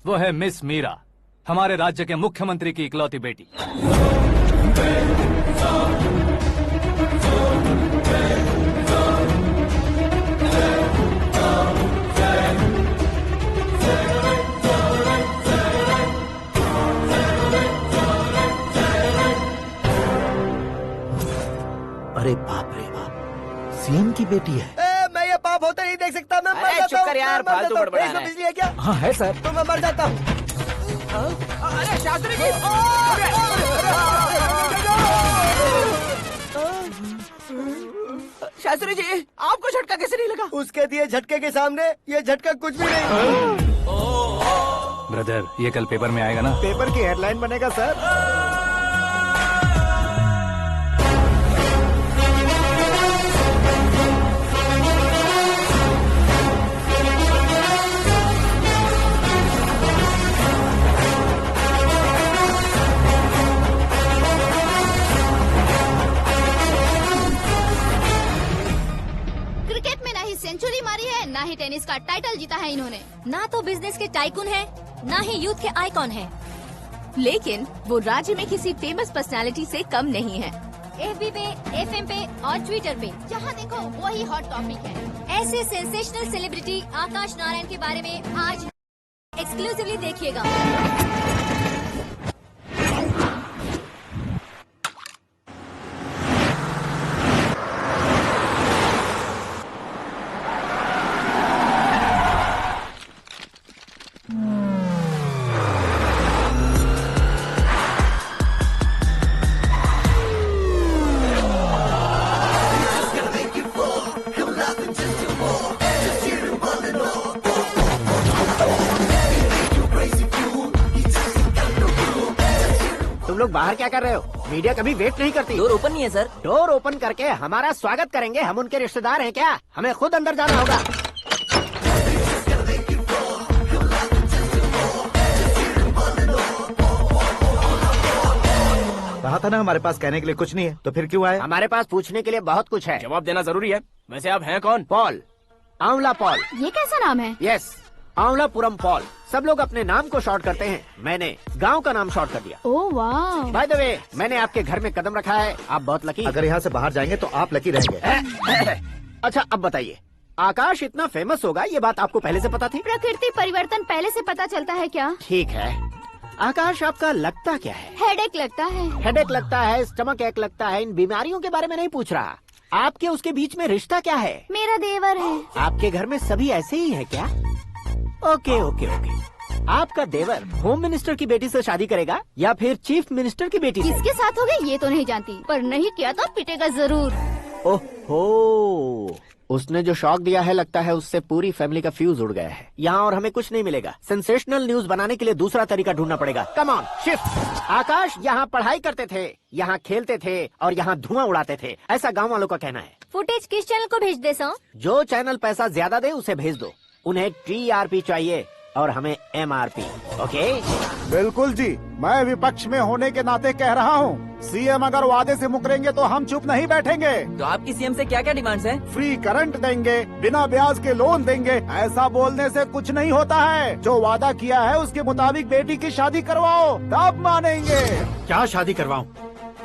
वो है मिस मीरा, हमारे राज्य के मुख्यमंत्री की इकलौती बेटी। अरे बाप रे बाप, सीएम की बेटी है। मैं ये पाप होते नहीं देख सकता। मैं मर जाता हूँ। यार, फालतू बड़बड़ा रहा है। बिजली है क्या? हाँ है सर। तो मैं मर जाता हूँ। अरे शास्त्री जी, शास्त्री जी, आपको झटका कैसे नहीं लगा? उसके दिए झटके के सामने ये झटका कुछ भी नहीं। ब्रदर, ये कल पेपर में आएगा ना? पेपर की हेडलाइन बनेगा सर। सेंचुरी मारी है, ना ही टेनिस का टाइटल जीता है इन्होंने। ना तो बिजनेस के टाइकून है, ना ही यूथ के आइकॉन है। लेकिन वो राज्य में किसी फेमस पर्सनालिटी से कम नहीं है। FB पे, FM पे और ट्विटर पे जहाँ देखो वही हॉट टॉपिक है। ऐसे सेंसेशनल सेलिब्रिटी आकाश नारायण के बारे में आज एक्सक्लूसिवली देखिएगा। तुम लोग बाहर क्या कर रहे हो? मीडिया कभी वेट नहीं करती। डोर ओपन नहीं है सर। डोर ओपन करके हमारा स्वागत करेंगे? हम उनके रिश्तेदार हैं क्या? हमें खुद अंदर जाना होगा। कहा था ना हमारे पास कहने के लिए कुछ नहीं है, तो फिर क्यों आए? हमारे पास पूछने के लिए बहुत कुछ है। जवाब देना जरूरी है। वैसे आप हैं कौन? पॉल, आंवला पॉल। ये कैसा नाम है? Yes, Amvalapuram Paul. सब लोग अपने नाम को शॉर्ट करते हैं, मैंने गांव का नाम शॉर्ट कर दिया। ओह वाह। बाय द वे, मैंने आपके घर में कदम रखा है, आप बहुत लकी। अगर यहाँ से बाहर जाएंगे तो आप लकी रहेंगे। अच्छा अब बताइए, आकाश इतना फेमस होगा ये बात आपको पहले से पता थी? प्रकृति परिवर्तन पहले से पता चलता है क्या? ठीक है, आकाश आपका लगता क्या है? हेडेक लगता है। हेडेक लगता है, स्टमक एक लगता है, इन बीमारियों के बारे में नहीं पूछ रहा। आपके उसके बीच में रिश्ता क्या है? मेरा देवर है। आपके घर में सभी ऐसे ही है क्या? Okay okay okay. आपका देवर होम मिनिस्टर की बेटी से शादी करेगा या फिर चीफ मिनिस्टर की बेटी से? किसके साथ होगा ये तो नहीं जानती, पर नहीं किया तो पिटेगा जरूर। ओहो, उसने जो शॉक दिया है लगता है उससे पूरी फैमिली का फ्यूज उड़ गया है। यहाँ और हमें कुछ नहीं मिलेगा। सेंसेशनल न्यूज बनाने के लिए दूसरा तरीका ढूंढना पड़ेगा। Come on, shift. आकाश यहाँ पढ़ाई करते थे, यहाँ खेलते थे और यहाँ धुआं उड़ाते थे, ऐसा गाँव वालों का कहना है। फुटेज किस चैनल को भेज दे सो? जो चैनल पैसा ज्यादा दे उसे भेज दो। उन्हें TRP चाहिए और हमें MRP। ओके? बिल्कुल जी, मैं विपक्ष में होने के नाते कह रहा हूँ, सीएम अगर वादे से मुकरेंगे तो हम चुप नहीं बैठेंगे। तो आपकी सीएम से क्या क्या डिमांड्स हैं? फ्री करंट देंगे, बिना ब्याज के लोन देंगे। ऐसा बोलने से कुछ नहीं होता है। जो वादा किया है उसके मुताबिक बेटी की शादी करवाओ, तब मानेंगे। क्या शादी करवाऊं?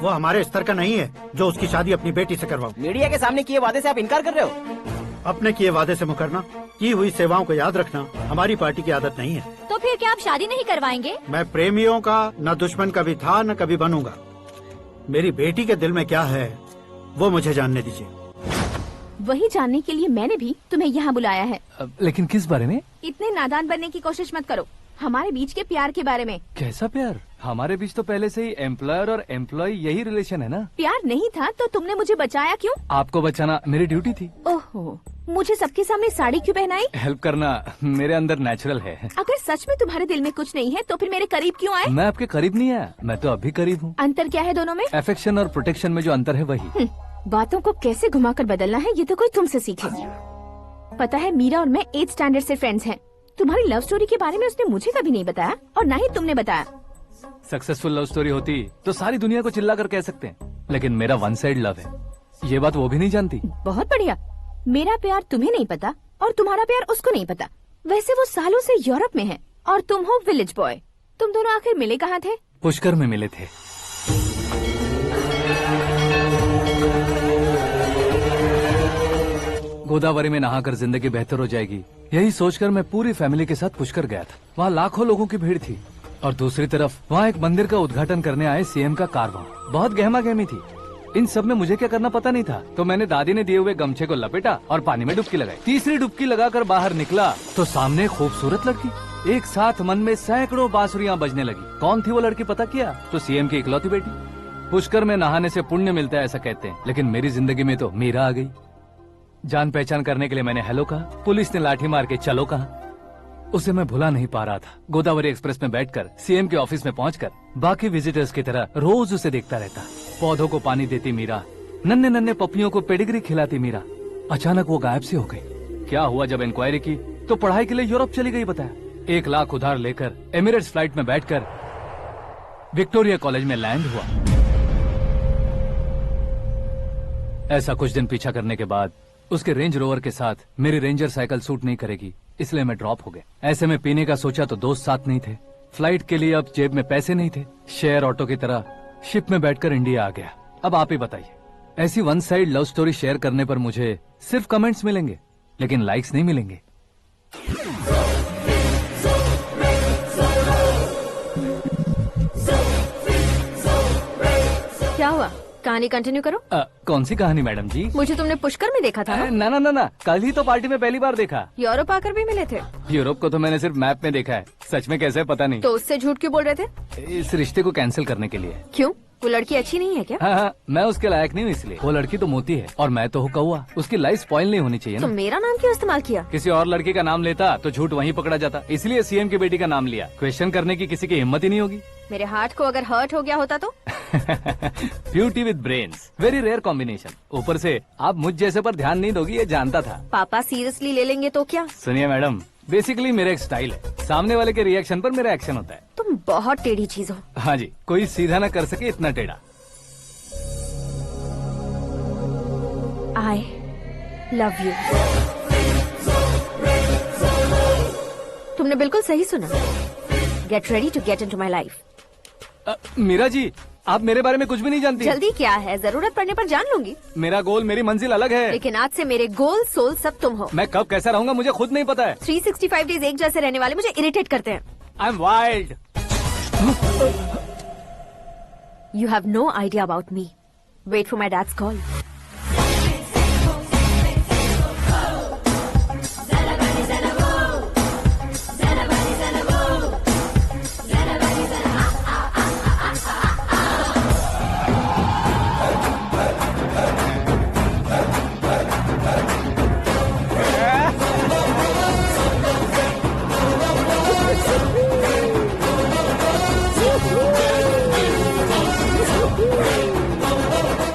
वो हमारे स्तर का नहीं है जो उसकी शादी अपनी बेटी से करवाऊं। मीडिया के सामने किए वादे से आप इनकार कर रहे हो? अपने किए वादे से मुकरना, की हुई सेवाओं को याद रखना हमारी पार्टी की आदत नहीं है। तो फिर क्या आप शादी नहीं करवाएंगे? मैं प्रेमियों का न दुश्मन कभी था न कभी बनूंगा। मेरी बेटी के दिल में क्या है वो मुझे जानने दीजिए। वही जानने के लिए मैंने भी तुम्हें यहाँ बुलाया है। लेकिन किस बारे में? इतने नादान बनने की कोशिश मत करो। हमारे बीच के प्यार के बारे में। कैसा प्यार? हमारे बीच तो पहले से ही एम्प्लॉयर और एम्प्लॉय यही रिलेशन है ना। प्यार नहीं था तो तुमने मुझे बचाया क्यों? आपको बचाना मेरी ड्यूटी थी। ओहो, मुझे सबके सामने साड़ी क्यों पहनाई? हेल्प करना मेरे अंदर नेचुरल है। अगर सच में तुम्हारे दिल में कुछ नहीं है तो फिर मेरे करीब क्यों आए? मैं आपके करीब नहीं आया, मैं तो अभी करीब हूँ। अंतर क्या है दोनों में? अफेक्शन और प्रोटेक्शन में जो अंतर है वही। बातों को कैसे घुमाकर बदलना है ये तो कोई तुमसे सीखे। पता है, मीरा और मैं 8th स्टैंडर्ड से फ्रेंड्स हैं। तुम्हारी लव स्टोरी के बारे में उसने मुझे कभी नहीं बताया और ना ही तुमने बताया। सक्सेसफुल लव स्टोरी होती तो सारी दुनिया को चिल्ला कर कह सकते हैं, लेकिन मेरा वन साइड लव है, ये बात वो भी नहीं जानती। बहुत बढ़िया। मेरा प्यार तुम्हें नहीं पता और तुम्हारा प्यार उसको नहीं पता। वैसे वो सालों से यूरोप में है और तुम हो विलेज बॉय। तुम दोनों आखिर मिले कहाँ थे? पुष्कर में मिले थे। गोदावरी में नहाकर जिंदगी बेहतर हो जाएगी, यही सोचकर मैं पूरी फैमिली के साथ पुष्कर गया था। वहाँ लाखों लोगों की भीड़ थी और दूसरी तरफ वहाँ एक मंदिर का उद्घाटन करने आए सीएम का कारवां। बहुत गहमा गहमी थी। इन सब में मुझे क्या करना पता नहीं था, तो मैंने दादी ने दिए हुए गमछे को लपेटा और पानी में डुबकी लगाई। तीसरी डुबकी लगाकर बाहर निकला तो सामने खूबसूरत लड़की। एक साथ मन में सैकड़ों बांसुरियां बजने लगी। कौन थी वो लड़की पता किया? तो सीएम की इकलौती बेटी। पुष्कर में नहाने से पुण्य मिलता है ऐसा कहते हैं, लेकिन मेरी जिंदगी में तो मीरा आ गई। जान पहचान करने के लिए मैंने हेलो कहा, पुलिस ने लाठी मार के चलो कहा। उसे मैं भुला नहीं पा रहा था। गोदावरी एक्सप्रेस में बैठकर सीएम के ऑफिस में पहुंचकर बाकी विजिटर्स की तरह रोज उसे देखता रहता। पौधों को पानी देती मीरा, नन्हे नन्हे पपियों को पेडिग्री खिलाती मीरा। अचानक वो गायब सी हो गई। क्या हुआ? जब इंक्वायरी की तो पढ़ाई के लिए यूरोप चली गई बताया। 1 लाख उधार लेकर एमिरेट्स फ्लाइट में बैठकर विक्टोरिया कॉलेज में लैंड हुआ। ऐसा कुछ दिन पीछा करने के बाद उसके रेंज रोवर के साथ मेरी रेंजर साइकिल सूट नहीं करेगी, इसलिए मैं ड्रॉप हो गया। ऐसे में पीने का सोचा तो दोस्त साथ नहीं थे। फ्लाइट के लिए अब जेब में पैसे नहीं थे। शेयर ऑटो की तरह शिप में बैठकर इंडिया आ गया। अब आप ही बताइए, ऐसी one side love story share करने पर मुझे सिर्फ कमेंट्स मिलेंगे, लेकिन लाइक्स नहीं मिलेंगे। क्या हुआ? कहानी कंटिन्यू करो। कौन सी कहानी मैडम जी? मुझे तुमने पुष्कर में देखा था ना? ना ना ना, कल ही तो पार्टी में पहली बार देखा। यूरोप आकर भी मिले थे? यूरोप को तो मैंने सिर्फ मैप में देखा है, सच में कैसे पता नहीं। तो उससे झूठ क्यों बोल रहे थे? इस रिश्ते को कैंसिल करने के लिए। क्यों? वो लड़की अच्छी नहीं है क्या? हाँ, मैं उसके लायक नहीं हूँ इसलिए। वो लड़की तो मोती है और मैं तो हूँ कौवा। उसकी लाइफ स्पॉइल नहीं होनी चाहिए ना। तो मेरा नाम क्यों इस्तेमाल किया? किसी और लड़की का नाम लेता तो झूठ वहीं पकड़ा जाता, इसलिए सीएम की बेटी का नाम लिया। क्वेश्चन करने की किसी की हिम्मत ही नहीं होगी। मेरे हार्ट को अगर हर्ट हो गया होता तो? Beauty with brains, very rare combination. ऊपर से आप मुझ जैसे पर ध्यान नहीं दोगी ये जानता था। पापा सीरियसली ले लेंगे तो क्या? सुनिए मैडम, बेसिकली मेरा एक स्टाइल है, सामने वाले के रिएक्शन पर मेरा एक्शन होता है। तुम बहुत टेढ़ी चीज हो। हाँ जी, कोई सीधा ना कर सके इतना टेढ़ा। I love you। तुमने बिल्कुल सही सुना। Get ready to get into my life। Meera ji, आप मेरे बारे में कुछ भी नहीं जानती। जल्दी क्या है, जरूरत पड़ने पर जान लूंगी। मेरा गोल, मेरी मंजिल अलग है। लेकिन आज से मेरे गोल सोल सब तुम हो। मैं कब कैसा रहूंगा मुझे खुद नहीं पता है। 365 डेज एक जैसे रहने वाले मुझे इरिटेट करते हैं। I am wild. You have no idea about me। Wait for my dad's call।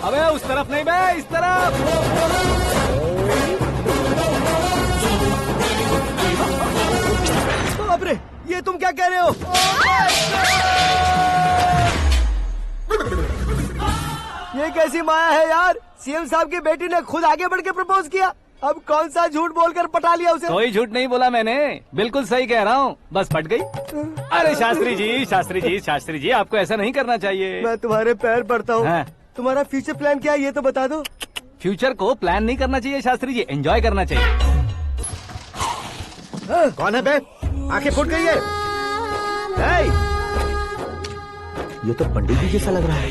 अबे उस तरफ नहीं बे, इस तरफ। बाप रे, ये तुम क्या कह रहे हो? ये कैसी माया है यार? सीएम साहब की बेटी ने खुद आगे बढ़ के प्रपोज किया। अब कौन सा झूठ बोलकर पटा लिया उसे? कोई झूठ नहीं बोला मैंने, बिल्कुल सही कह रहा हूँ, बस फट गई। अरे शास्त्री जी, शास्त्री जी, शास्त्री जी, आपको ऐसा नहीं करना चाहिए। मैं तुम्हारे पैर पड़ता हूँ। हाँ। तुम्हारा फ्यूचर प्लान क्या है ये तो बता दो। फ्यूचर को प्लान नहीं करना चाहिए शास्त्री जी, एंजॉय करना चाहिए। कौन है बे? आंखें फूट गई है। हे! ये तो पंडित जी जैसा लग रहा है।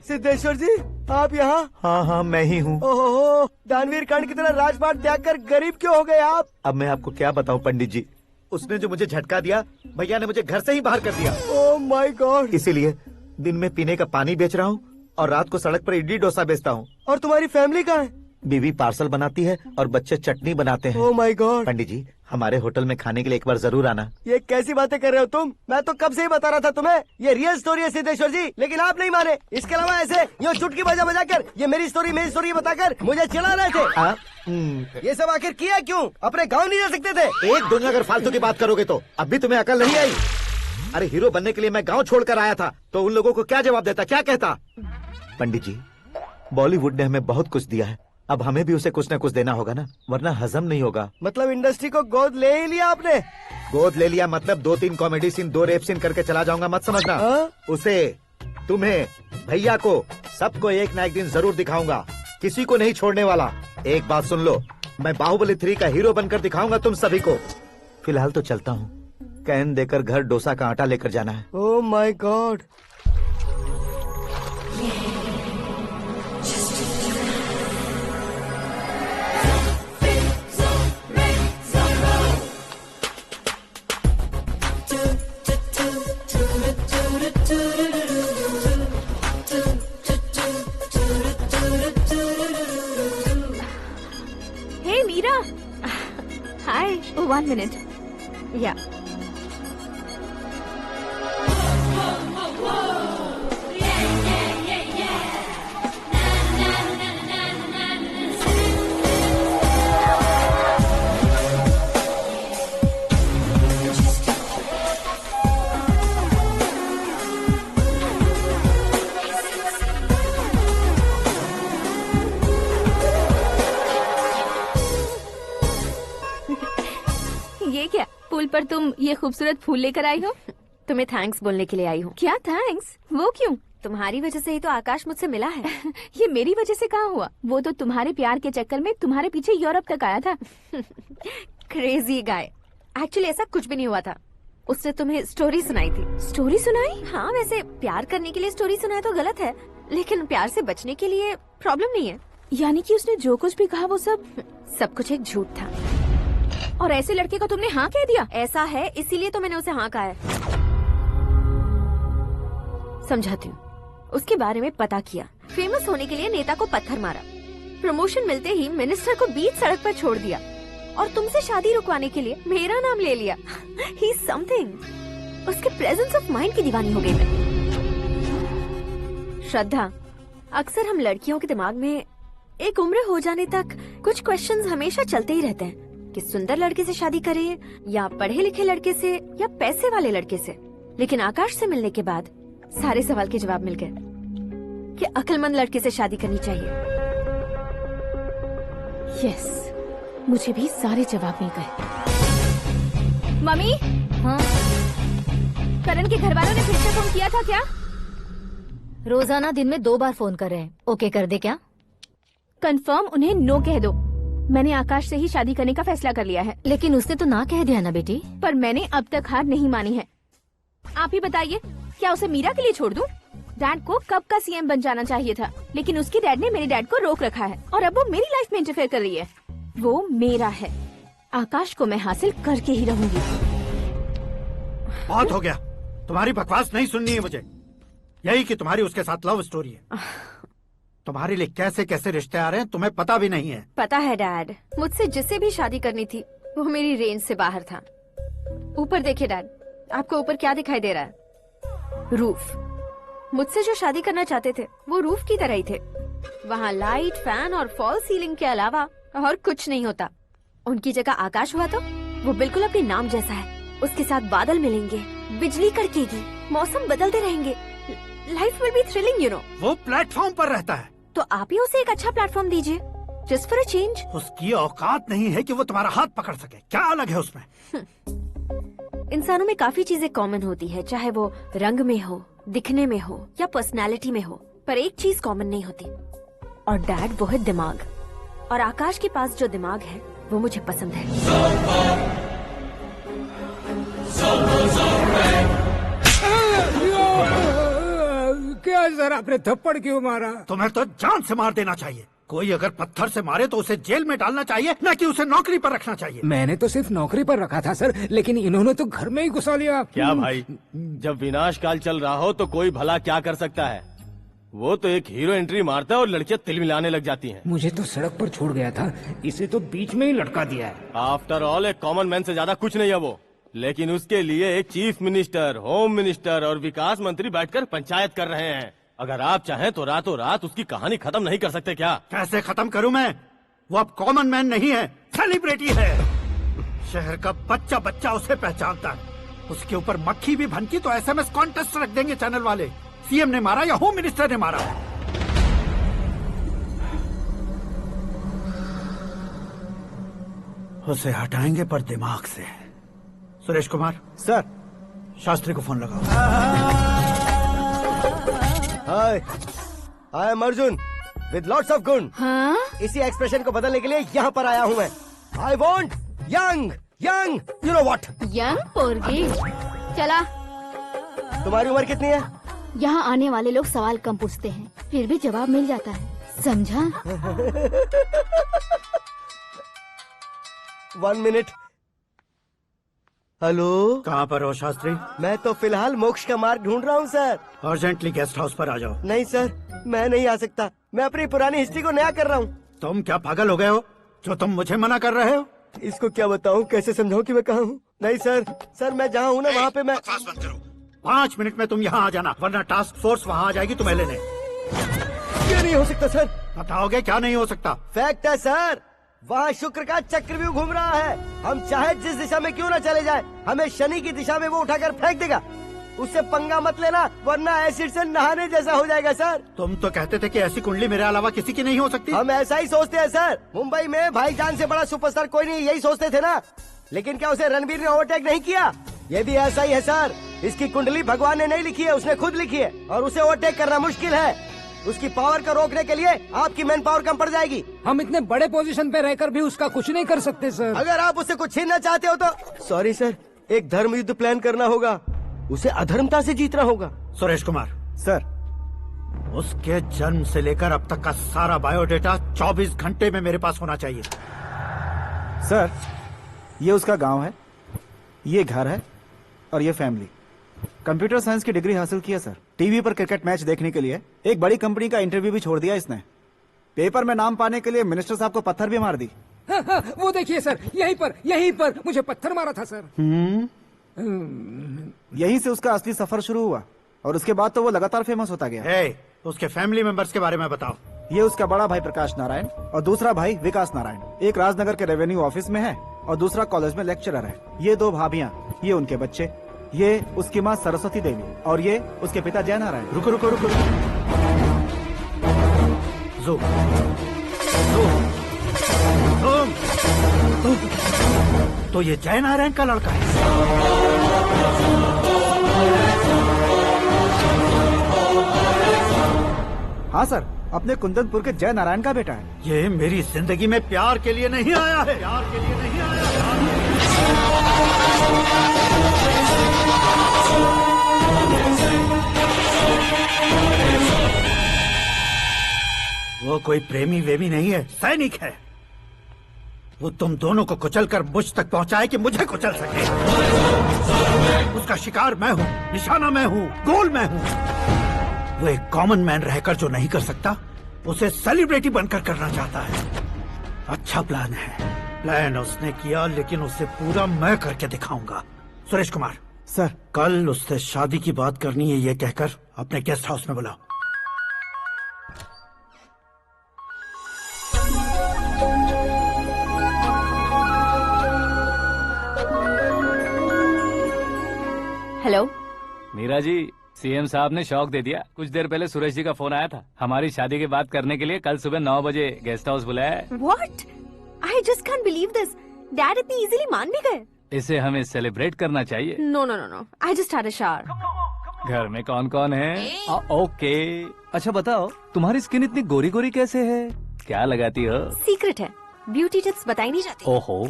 सिद्धेश्वर जी, आप यहाँ? हाँ हाँ, मैं ही हूँ। ओहो, दानवीर कर्ण की तरह राजपाट त्याग कर गरीब क्यों हो गए आप? अब मैं आपको क्या बताऊँ पंडित जी, उसने जो मुझे झटका दिया, भैया ने मुझे घर से ही बाहर कर दिया। Oh my God. इसीलिए दिन में पीने का पानी बेच रहा हूँ और रात को सड़क पर इडली डोसा बेचता हूँ। और तुम्हारी फैमिली कहाँ है? बीवी पार्सल बनाती है और बच्चे चटनी बनाते हैं। Oh my God. पंडित जी, हमारे होटल में खाने के लिए एक बार जरूर आना। ये कैसी बातें कर रहे हो तुम? मैं तो कब से ही बता रहा था तुम्हें, ये रियल स्टोरी है सिद्धेश्वर जी, लेकिन आप नहीं माने। इसके अलावा ऐसे यूँ चुटकी बजा बजा कर ये मेरी स्टोरी बताकर मुझे चिढ़ा रहे थे। ये सब आखिर किया क्यों? अपने गाँव नहीं जा सकते थे? एक दुनिया अगर फालतू की बात करोगे तो अब भी तुम्हें अकल नहीं आई। अरे हीरो बनने के लिए मैं गाँव छोड़कर आया था तो उन लोगों को क्या जवाब देता, क्या कहता? पंडित जी, बॉलीवुड ने हमें बहुत कुछ दिया है, अब हमें भी उसे कुछ न कुछ देना होगा ना, वरना हजम नहीं होगा। मतलब इंडस्ट्री को गोद ले ही लिया आपने? गोद ले लिया मतलब 2-3 कॉमेडी सीन, 2 रेप सीन करके चला जाऊंगा मत समझना। उसे, तुम्हें, भैया को, सबको एक ना एक दिन जरूर दिखाऊंगा, किसी को नहीं छोड़ने वाला। एक बात सुन लो, मैं बाहुबली 3 का हीरो बनकर दिखाऊंगा तुम सभी को। फिलहाल तो चलता हूँ, कैन देकर घर डोसा का आटा लेकर जाना है। Oh my God. Hey Meera. Hi. Oh, 1 minute. Yeah. ये क्या, पुल पर तुम ये खूबसूरत फूल लेकर आई हो? तुम्हें थैंक्स बोलने के लिए आई हूँ। क्या थैंक्स? वो क्यों? तुम्हारी वजह से ही तो आकाश मुझसे मिला है। ये मेरी वजह से कहाँ हुआ? वो तो तुम्हारे प्यार के चक्कर में तुम्हारे पीछे यूरोप तक आया था। Crazy guy. एक्चुअली ऐसा कुछ भी नहीं हुआ था, उसने तुम्हें स्टोरी सुनाई थी। स्टोरी सुनाई? हाँ, वैसे प्यार करने के लिए स्टोरी सुनाए तो गलत है, लेकिन प्यार से बचने के लिए प्रॉब्लम नहीं है। यानी कि उसने जो कुछ भी कहा वो सब कुछ एक झूठ था। और ऐसे लड़के को तुमने हाँ कह दिया? ऐसा है, इसीलिए तो मैंने उसे हाँ कहा है। समझाती हूँ। उसके बारे में पता किया, फेमस होने के लिए नेता को पत्थर मारा, प्रमोशन मिलते ही मिनिस्टर को बीच सड़क पर छोड़ दिया, और तुमसे शादी रुकवाने के लिए मेरा नाम ले लिया। He is something. उसके प्रेजेंस ऑफ माइंड की दीवानी हो गई मैं। श्रद्धा, अक्सर हम लड़कियों के दिमाग में एक उम्र हो जाने तक कुछ क्वेश्चंस हमेशा चलते ही रहते हैं कि सुंदर लड़के से शादी करें या पढ़े लिखे लड़के से या पैसे वाले लड़के से। लेकिन आकाश से मिलने के बाद सारे सवाल के जवाब मिल गए कि अक्लमंद लड़के से शादी करनी चाहिए। यस, मुझे भी सारे जवाब मिल गए। मम्मी, हाँ? करण के घर वालों ने फिर से फोन किया था क्या? रोजाना दिन में 2 बार फोन कर रहे हैं। ओके कर दे क्या? कंफर्म उन्हें नो कह दो। मैंने आकाश से ही शादी करने का फैसला कर लिया है। लेकिन उसने तो ना कह दिया ना बेटी। पर मैंने अब तक हार नहीं मानी है। आप ही बताइए, क्या उसे मीरा के लिए छोड़ दूं? डैड को कब का सीएम बन जाना चाहिए था, लेकिन उसके डैड ने मेरे डैड को रोक रखा है और अब वो मेरी लाइफ में इंटरफेयर कर रही है। वो मेरा है, आकाश को मैं हासिल करके ही रहूंगी। बहुत हो गया, तुम्हारी बकवास नहीं सुननी है मुझे। यही कि तुम्हारी उसके साथ लव स्टोरी है। तुम्हारे लिए कैसे कैसे रिश्ते आ रहे हैं तुम्हें पता भी नहीं है। पता है डैड, मुझसे जिसे भी शादी करनी थी वो मेरी रेंज से बाहर था। ऊपर देखिए डैड, आपको ऊपर क्या दिखाई दे रहा है? रूफ। मुझसे जो शादी करना चाहते थे वो रूफ की तरह ही थे। वहाँ लाइट, फैन और फॉल सीलिंग के अलावा और कुछ नहीं होता। उनकी जगह आकाश हुआ तो वो बिल्कुल अपने नाम जैसा है। उसके साथ बादल मिलेंगे, बिजली कड़केगी, मौसम बदलते रहेंगे। Life will be thrilling, you know. वो प्लेटफॉर्म पर रहता है तो आप ही उसे एक अच्छा प्लेटफॉर्म दीजिए, जस्ट फॉर अ चेंज। उसकी औकात नहीं है कि वो तुम्हारा हाथ पकड़ सके। क्या अलग है उसमें? इंसानों में काफी चीजें कॉमन होती है, चाहे वो रंग में हो, दिखने में हो या पर्सनालिटी में हो, पर एक चीज कॉमन नहीं होती, और डैड वो है दिमाग। और आकाश के पास जो दिमाग है वो मुझे पसंद है। क्या सर, आपने थप्पड़ क्यों मारा? तुम्हें तो जान से मार देना चाहिए। कोई अगर पत्थर से मारे तो उसे जेल में डालना चाहिए, न कि उसे नौकरी पर रखना चाहिए। मैंने तो सिर्फ नौकरी पर रखा था सर, लेकिन इन्होंने तो घर में ही घुसा लिया। क्या भाई, जब विनाश काल चल रहा हो तो कोई भला क्या कर सकता है? वो तो एक हीरो एंट्री मारता है और लड़कियां तिल मिलाने लग जाती हैं। मुझे तो सड़क पर छोड़ गया था, इसे तो बीच में ही लटका दिया है। आफ्टर ऑल एक कॉमन मैन से ज्यादा कुछ नहीं है वो। लेकिन उसके लिए एक चीफ मिनिस्टर, होम मिनिस्टर और विकास मंत्री बैठकर पंचायत कर रहे हैं। अगर आप चाहें तो रातों रात उसकी कहानी खत्म नहीं कर सकते क्या? कैसे खत्म करूं मैं? वो अब कॉमन मैन नहीं है, सेलिब्रिटी है। शहर का बच्चा बच्चा उसे पहचानता है। उसके ऊपर मक्खी भी भनकी तो एसएमएस कॉन्टेस्ट रख देंगे चैनल वाले। सीएम ने मारा या होम मिनिस्टर ने मारा। उसे हटाएंगे पर दिमाग से। सुरेश कुमार सर, शास्त्री को फोन लगाओ। Hi, I am Arjun with lots of गुण। हाँ? इसी एक्सप्रेशन को बदलने के लिए यहाँ पर आया हूँ मैं। I want young young, you know what? Young पोरगी। चला। तुम्हारी उम्र कितनी है? यहाँ आने वाले लोग सवाल कम पूछते हैं, फिर भी जवाब मिल जाता है, समझा? 1 मिनट। हेलो, कहाँ पर हो शास्त्री? मैं तो फिलहाल मोक्ष का मार्ग ढूंढ रहा हूँ सर। अर्जेंटली गेस्ट हाउस पर आ जाओ। नहीं सर, मैं नहीं आ सकता। मैं अपनी पुरानी हिस्ट्री को नया कर रहा हूँ। तुम क्या पागल हो गए हो जो तुम मुझे मना कर रहे हो? इसको क्या बताऊँ, कैसे समझाऊँ कि मैं कहाँ हूँ? नहीं सर, सर मैं जहाँ हूँ ना वहाँ पे मैं। 5 मिनट में तुम यहाँ आ जाना, वरना टास्क फोर्स वहाँ आ जाएगी तुम्हें लेने। क्यों नहीं हो सकता सर? बताओगे क्या नहीं हो सकता? फैक्ट है सर, वहाँ शुक्र का चक्रव्यूह घूम रहा है। हम चाहे जिस दिशा में क्यों न चले जाए, हमें शनि की दिशा में वो उठाकर फेंक देगा। उससे पंगा मत लेना, वरना एसिड से नहाने जैसा हो जाएगा सर। तुम तो कहते थे कि ऐसी कुंडली मेरे अलावा किसी की नहीं हो सकती। हम ऐसा ही सोचते हैं सर। मुंबई में भाईजान से बड़ा सुपरस्टार कोई नहीं, यही सोचते थे ना। लेकिन क्या उसे रणबीर ने ओवरटेक नहीं किया? ये भी ऐसा ही है सर। इसकी कुंडली भगवान ने नहीं लिखी है, उसने खुद लिखी है, और उसे ओवरटेक करना मुश्किल है। उसकी पावर को रोकने के लिए आपकी मैन पावर कम पड़ जाएगी। हम इतने बड़े पोजीशन पे रहकर भी उसका कुछ नहीं कर सकते सर। अगर आप उससे कुछ छीनना चाहते हो तो सॉरी सर, एक धर्म युद्ध प्लान करना होगा। उसे अधर्मता से जीतना होगा। सुरेश कुमार सर, उसके जन्म से लेकर अब तक का सारा बायोडेटा 24 घंटे में मेरे पास होना चाहिए। सर, ये उसका गांव है, ये घर है और ये फैमिली। कंप्यूटर साइंस की डिग्री हासिल किया सर। टीवी पर क्रिकेट मैच देखने के लिए एक बड़ी कंपनी का इंटरव्यू भी छोड़ दिया इसने। पेपर में नाम पाने के लिए मिनिस्टर साहब को पत्थर भी मार दी। हाँ, हाँ, वो देखिए सर, यहीं पर मुझे पत्थर मारा था सर। यहीं से उसका असली सफर शुरू हुआ और उसके बाद तो वो लगातार फेमस होता गया। उसके फैमिली मेंबर्स के बारे में बताओ। ये उसका बड़ा भाई प्रकाश नारायण और दूसरा भाई विकास नारायण, एक राजनगर के रेवेन्यू ऑफिस में है और दूसरा कॉलेज में लेक्चरर है। ये 2 भाभियाँ, ये उनके बच्चे, ये उसकी माँ सरस्वती देवी और ये उसके पिता जय नारायण। रुको रुको रुको, ज़ूम। तो ये जय नारायण का लड़का है। हाँ सर, अपने कुंदनपुर के जय नारायण का बेटा है। ये मेरी जिंदगी में प्यार के लिए नहीं आया है, प्यार के लिए नहीं आया है। वो कोई प्रेमी वेमी नहीं है, सैनिक है। वो तुम दोनों को कुचलकर मुझ तक पहुंचाए कि मुझे कुचल सके। उसका शिकार मैं हूँ, निशाना मैं हूँ, गोल मैं हूँ। वो एक कॉमन मैन रहकर जो नहीं कर सकता, उसे सेलिब्रिटी बनकर करना चाहता है। अच्छा प्लान है, प्लान उसने किया, लेकिन उसे पूरा मैं करके दिखाऊंगा। सुरेश कुमार सर, कल उससे शादी की बात करनी है, ये कहकर अपने गेस्ट हाउस में बुलाओ। हेलो मीरा जी, सीएम साहब ने शौक दे दिया। कुछ देर पहले सुरेश जी का फोन आया था, हमारी शादी की बात करने के लिए कल सुबह 9 बजे गेस्ट हाउस बुलाया है। What? I just can't believe this. Dad इतनी इजीली मान भी गए। इसे हमें सेलिब्रेट करना चाहिए। No. I just had a shower. घर में कौन कौन है? ओके। अच्छा बताओ, तुम्हारी स्किन इतनी गोरी गोरी कैसे है? क्या लगाती हो? सीक्रेट है, ब्यूटी टिप्स बताई नहीं जाती। ओहो,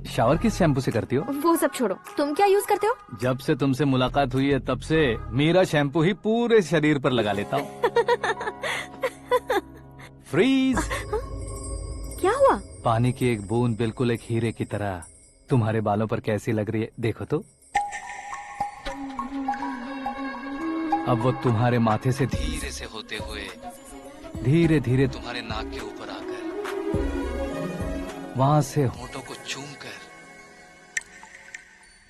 शावर किस शैम्पू से करती हो? वो सब छोड़ो, तुम क्या यूज करते हो? जब से तुमसे मुलाकात हुई है तब से मीरा शैम्पू ही पूरे शरीर पर लगा लेता हूँ। फ्रीज। क्या हुआ? पानी की एक बूंद बिल्कुल एक हीरे की तरह तुम्हारे बालों पर कैसी लग रही है, देखो तो। अब वो तुम्हारे माथे से धीरे से होते हुए धीरे धीरे तुम्हारे नाक के ऊपर आकर वहां से होठों को चूमकर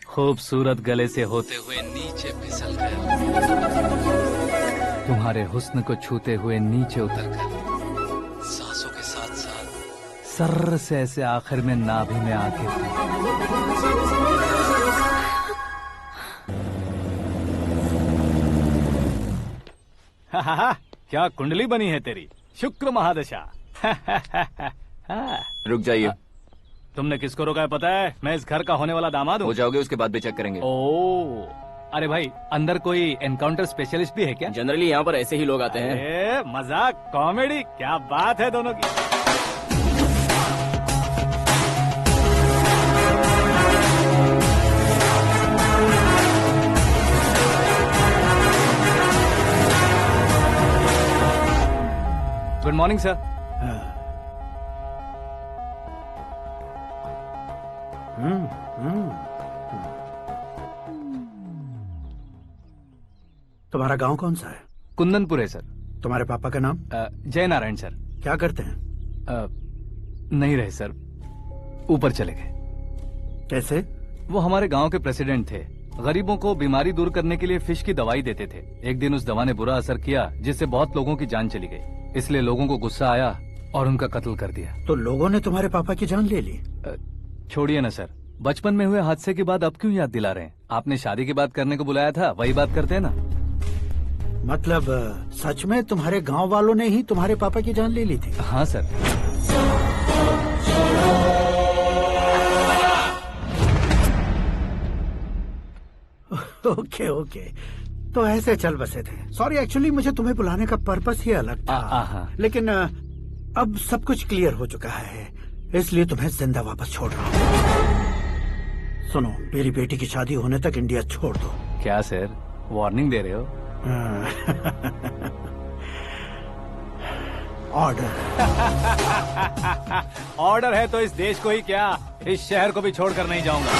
खूबसूरत गले से होते हुए नीचे फिसलकर तुम्हारे हुस्न को छूते हुए नीचे उतरकर सांसों के साथ साथ सर्र से ऐसे आखिर में नाभि में आके क्या कुंडली बनी है तेरी, शुक्र महादशा। रुक जाइए। तुमने किसको रोका है पता है? मैं इस घर का होने वाला दामाद हूँ। हो जाओगे उसके बाद भी चेक करेंगे। ओ, अरे भाई, अंदर कोई एनकाउंटर स्पेशलिस्ट भी है क्या? जनरली यहाँ पर ऐसे ही लोग आते हैं। मजाक, कॉमेडी, क्या बात है दोनों की। Good morning sir. तुम्हारा गांव कौन सा है? कुंदनपुर है सर। तुम्हारे पापा का नाम? जय नारायण सर। क्या करते हैं? नहीं रहे सर, ऊपर चले गए। कैसे? वो हमारे गांव के प्रेसिडेंट थे। गरीबों को बीमारी दूर करने के लिए फिश की दवाई देते थे। एक दिन उस दवा ने बुरा असर किया, जिससे बहुत लोगों की जान चली गई। इसलिए लोगों को गुस्सा आया और उनका कत्ल कर दिया। तो लोगों ने तुम्हारे पापा की जान ले ली? छोड़िए ना सर, बचपन में हुए हादसे की बात अब क्यों याद दिला रहे हैं? आपने शादी की बात करने को बुलाया था, वही बात करते हैं ना। मतलब सच में तुम्हारे गांव वालों ने ही तुम्हारे पापा की जान ले ली थी? हाँ सर। ओके, तो ऐसे चल बसे थे। सॉरी, एक्चुअली मुझे तुम्हें बुलाने का पर्पस ही अलग था। लेकिन अब सब कुछ क्लियर हो चुका है, इसलिए तुम्हें जिंदा वापस छोड़ रहा हूँ। सुनो, मेरी बेटी की शादी होने तक इंडिया छोड़ दो। क्या सर, वार्निंग दे रहे हो? ऑर्डर। ऑर्डर है तो इस देश को ही क्या, इस शहर को भी छोड़कर नहीं जाऊंगा।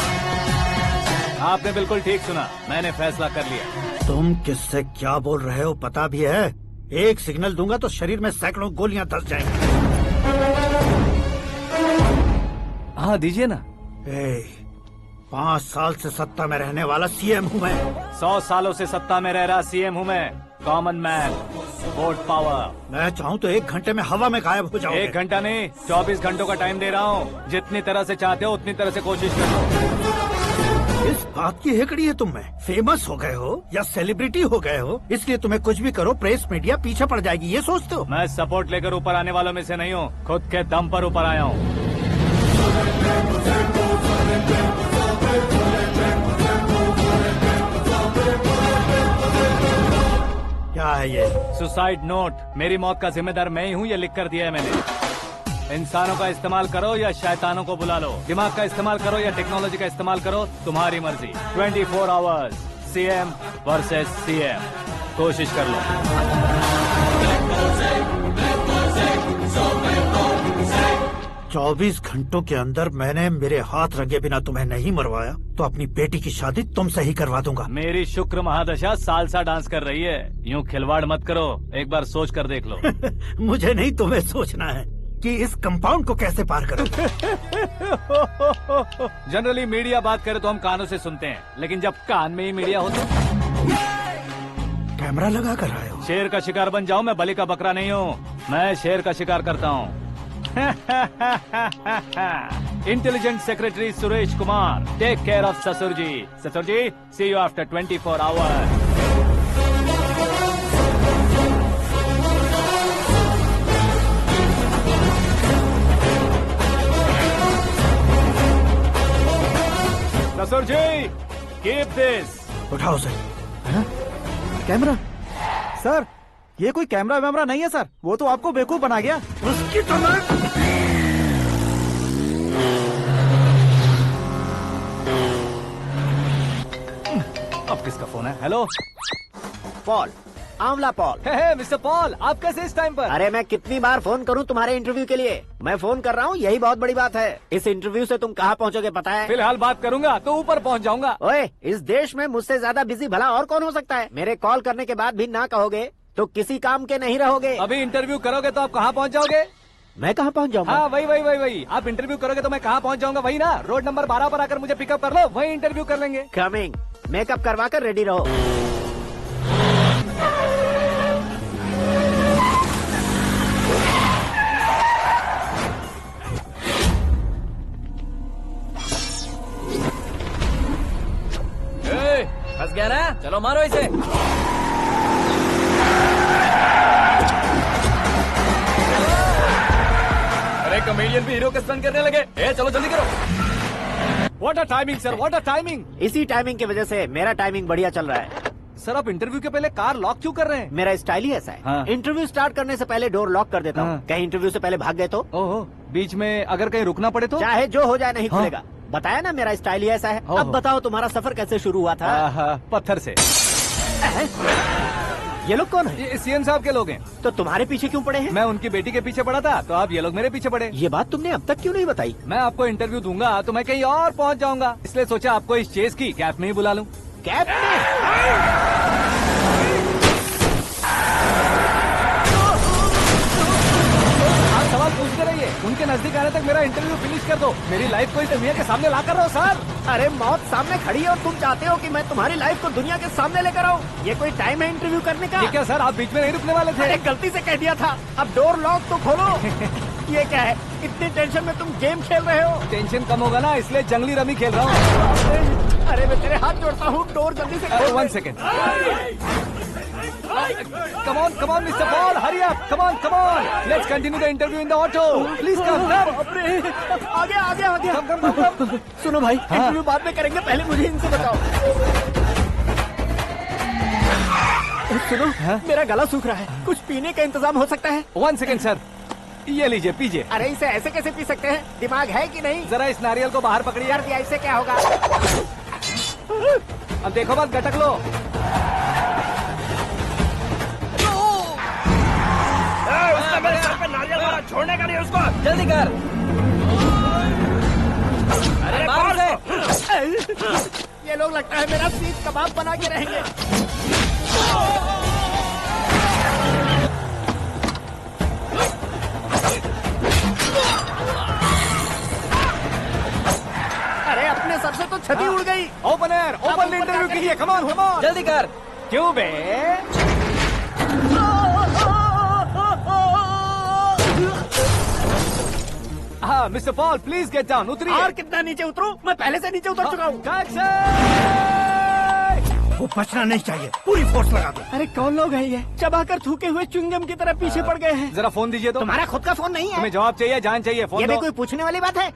आपने बिल्कुल ठीक सुना, मैंने फैसला कर लिया। तुम किससे क्या बोल रहे हो पता भी है? एक सिग्नल दूंगा तो शरीर में सैकड़ों गोलियां धस जाएंगी। हाँ दीजिए ना। 5 साल से सत्ता में रहने वाला सीएम हूँ मैं। 100 सालों से सत्ता में रह रहा सीएम हूँ मैं। Common man, vote power. मैं चाहूँ तो 1 घंटे में हवा में गायब हो जाऊँ। 1 घंटा नहीं, 24 घंटों का टाइम दे रहा हूँ। जितनी तरह से चाहते हो उतनी तरह से कोशिश करो। इस बात की हेकड़ी है तुम में। फेमस हो गए हो या सेलिब्रिटी हो गए हो, इसलिए तुम्हें कुछ भी करो प्रेस मीडिया पीछे पड़ जाएगी, ये सोचते हो? मैं सपोर्ट लेकर ऊपर आने वालों में से नहीं हूँ, खुद के दम पर ऊपर आया हूँ। क्या है ये? Suicide note. मेरी मौत का जिम्मेदार मैं ही हूँ, ये लिख कर दिया है मैंने। इंसानों का इस्तेमाल करो या शैतानों को बुला लो, दिमाग का इस्तेमाल करो या टेक्नोलॉजी का इस्तेमाल करो, तुम्हारी मर्जी। 24 आवर्स, सीएम वर्सेस सीएम, कोशिश कर लो। 24 घंटों के अंदर मैंने मेरे हाथ रंगे बिना तुम्हें नहीं मरवाया तो अपनी बेटी की शादी तुमसे ही करवा दूंगा। मेरी शुक्र महादशा सालसा डांस कर रही है, यूँ खिलवाड़ मत करो, एक बार सोच कर देख लो। मुझे नहीं, तुम्हें सोचना है कि इस कंपाउंड को कैसे पार करूं। जनरली मीडिया बात करे तो हम कानों से सुनते हैं, लेकिन जब कान में ही मीडिया हो तो कैमरा लगा कर आए हो। शेर का शिकार बन जाऊं, मैं बलि का बकरा नहीं हूँ, मैं शेर का शिकार करता हूँ। Intelligent secretary Suresh Kumar, take care of ससुर जी। ससुर जी, सी यू आफ्टर 24 आवर्स। ससुर जी, कीप दिस। उठाओ सर। कैमरा? सर, ये कोई कैमरा वैमरा नहीं है सर, वो तो आपको बेवकूफ बना गया। उसकी तो अब किसका फोन है? हेलो पॉल, आंवला पॉल। मिस्टर पॉल, आप कैसे इस टाइम पर? अरे मैं कितनी बार फोन करूं तुम्हारे इंटरव्यू के लिए? मैं फोन कर रहा हूं, यही बहुत बड़ी बात है। इस इंटरव्यू से तुम कहां पहुंचोगे पता है? फिलहाल बात करूंगा तो ऊपर पहुंच जाऊंगा। ओए, इस देश में मुझसे ज्यादा बिजी भला और कौन हो सकता है? मेरे कॉल करने के बाद भी ना कहोगे तो किसी काम के नहीं रहोगे। अभी इंटरव्यू करोगे तो आप कहाँ पहुँच जाओगे? मैं कहाँ पहुँच जाऊंगा? हाँ, वही। आप इंटरव्यू करोगे तो मैं कहाँ पहुँच जाऊंगा? वही ना, रोड नंबर 12 पर आकर मुझे पिकअप कर लो, वही इंटरव्यू कर लेंगे। कमिंग। मेकअप करवा कर रेडी रहो। फंस गया ना, चलो मारो इसे। अरे कॉमेडियन भी हीरो के स्टंट करने लगे। चलो जल्दी करो। What a timing sir, what a timing. इसी टाइमिंग की वजह से मेरा टाइमिंग बढ़िया चल रहा है। सर, आप इंटरव्यू के पहले कार लॉक क्यों कर रहे हैं? मेरा स्टाइल ही ऐसा है। हाँ। इंटरव्यू स्टार्ट करने से पहले डोर लॉक कर देता हूँ। हाँ। कहीं इंटरव्यू से पहले भाग गए तो? ओहो, बीच में अगर कहीं रुकना पड़े तो? चाहे जो हो जाए नहीं हाँ। खुलेगा। बताया ना मेरा स्टाइल ही ऐसा है। अब बताओ तुम्हारा सफर कैसे शुरू हुआ था? पत्थर से। ये लोग कौन है? ये सीएम साहब के लोग हैं। तो तुम्हारे पीछे क्यों पड़े हैं? मैं उनकी बेटी के पीछे पड़ा था, तो आप ये लोग मेरे पीछे पड़े। ये बात तुमने अब तक क्यों नहीं बताई? मैं आपको इंटरव्यू दूंगा तो मैं कहीं और पहुंच जाऊंगा, इसलिए सोचा आपको इस चेस की कैप में ही बुला लूं। कैप में? आप सवाल पूछते रहिए, उनके नजदीक आने तक मेरा इंटरव्यू फिनिश कर दो। मेरी लाइफ को इस दुनिया के सामने ला कर रहो सर। अरे मौत सामने खड़ी है और तुम चाहते हो कि मैं तुम्हारी लाइफ को दुनिया के सामने लेकर आऊं? ये कोई टाइम है इंटरव्यू करने का? ये क्या सर, आप बीच में नहीं रुकने वाले थे? अरे गलती से कह दिया था। अब डोर लॉक तो खोलो। ये क्या है? इतनी टेंशन में तुम गेम खेल रहे हो? टेंशन कम होगा ना, इसलिए जंगली रमी खेल रहा हूँ। अरे मैं तेरे हाथ जोड़ता हूँ, डोर जल्दी से खोलो। 1 second. Come on, Mr. Paul, hurry up. Come on. Let's continue the interview in the auto. Please come. आगे। Come. सुनो भाई, इंटरव्यू बाद में करेंगे, पहले मुझे इनसे बताओ। सुनो, मेरा गला सूख रहा है, कुछ पीने का इंतजाम हो सकता है? 1 सेकेंड सर, ये लीजिए पीजिए। अरे इसे ऐसे कैसे पी सकते हैं? दिमाग है कि नहीं? जरा इस नारियल को बाहर पकड़िए। कर दिया, इससे क्या होगा? अब देखो मत, गटक लो। मेरे सर पे नारियल मारा, छोड़ने का नहीं उसको। जल्दी कर। अरे बाहर से। ये लोग लगता है मेरा सीख कबाब बना के रहेंगे। छतरी उड़ गई। ओपन एयर, ओपन इंटरव्यू के लिए, कम ऑन, जल्दी कर। क्यों बे? हाँ mister Paul, please get down, उतरिए। और कितना नीचे उतरूं? मैं पहले से नीचे उतर चुका हूँ। वो बचना नहीं चाहिए, पूरी फोर्स लगा दो। अरे कौन लोग हैं ये? चबाकर थूके हुए च्युइंगम की तरह पीछे पड़ गए हैं। जरा फोन दीजिए तो। तुम्हारा खुद का फोन नहीं है? तुम्हें जवाब चाहिए, जान चाहिए, फोन ये दो। भी कोई पूछने वाली बात है?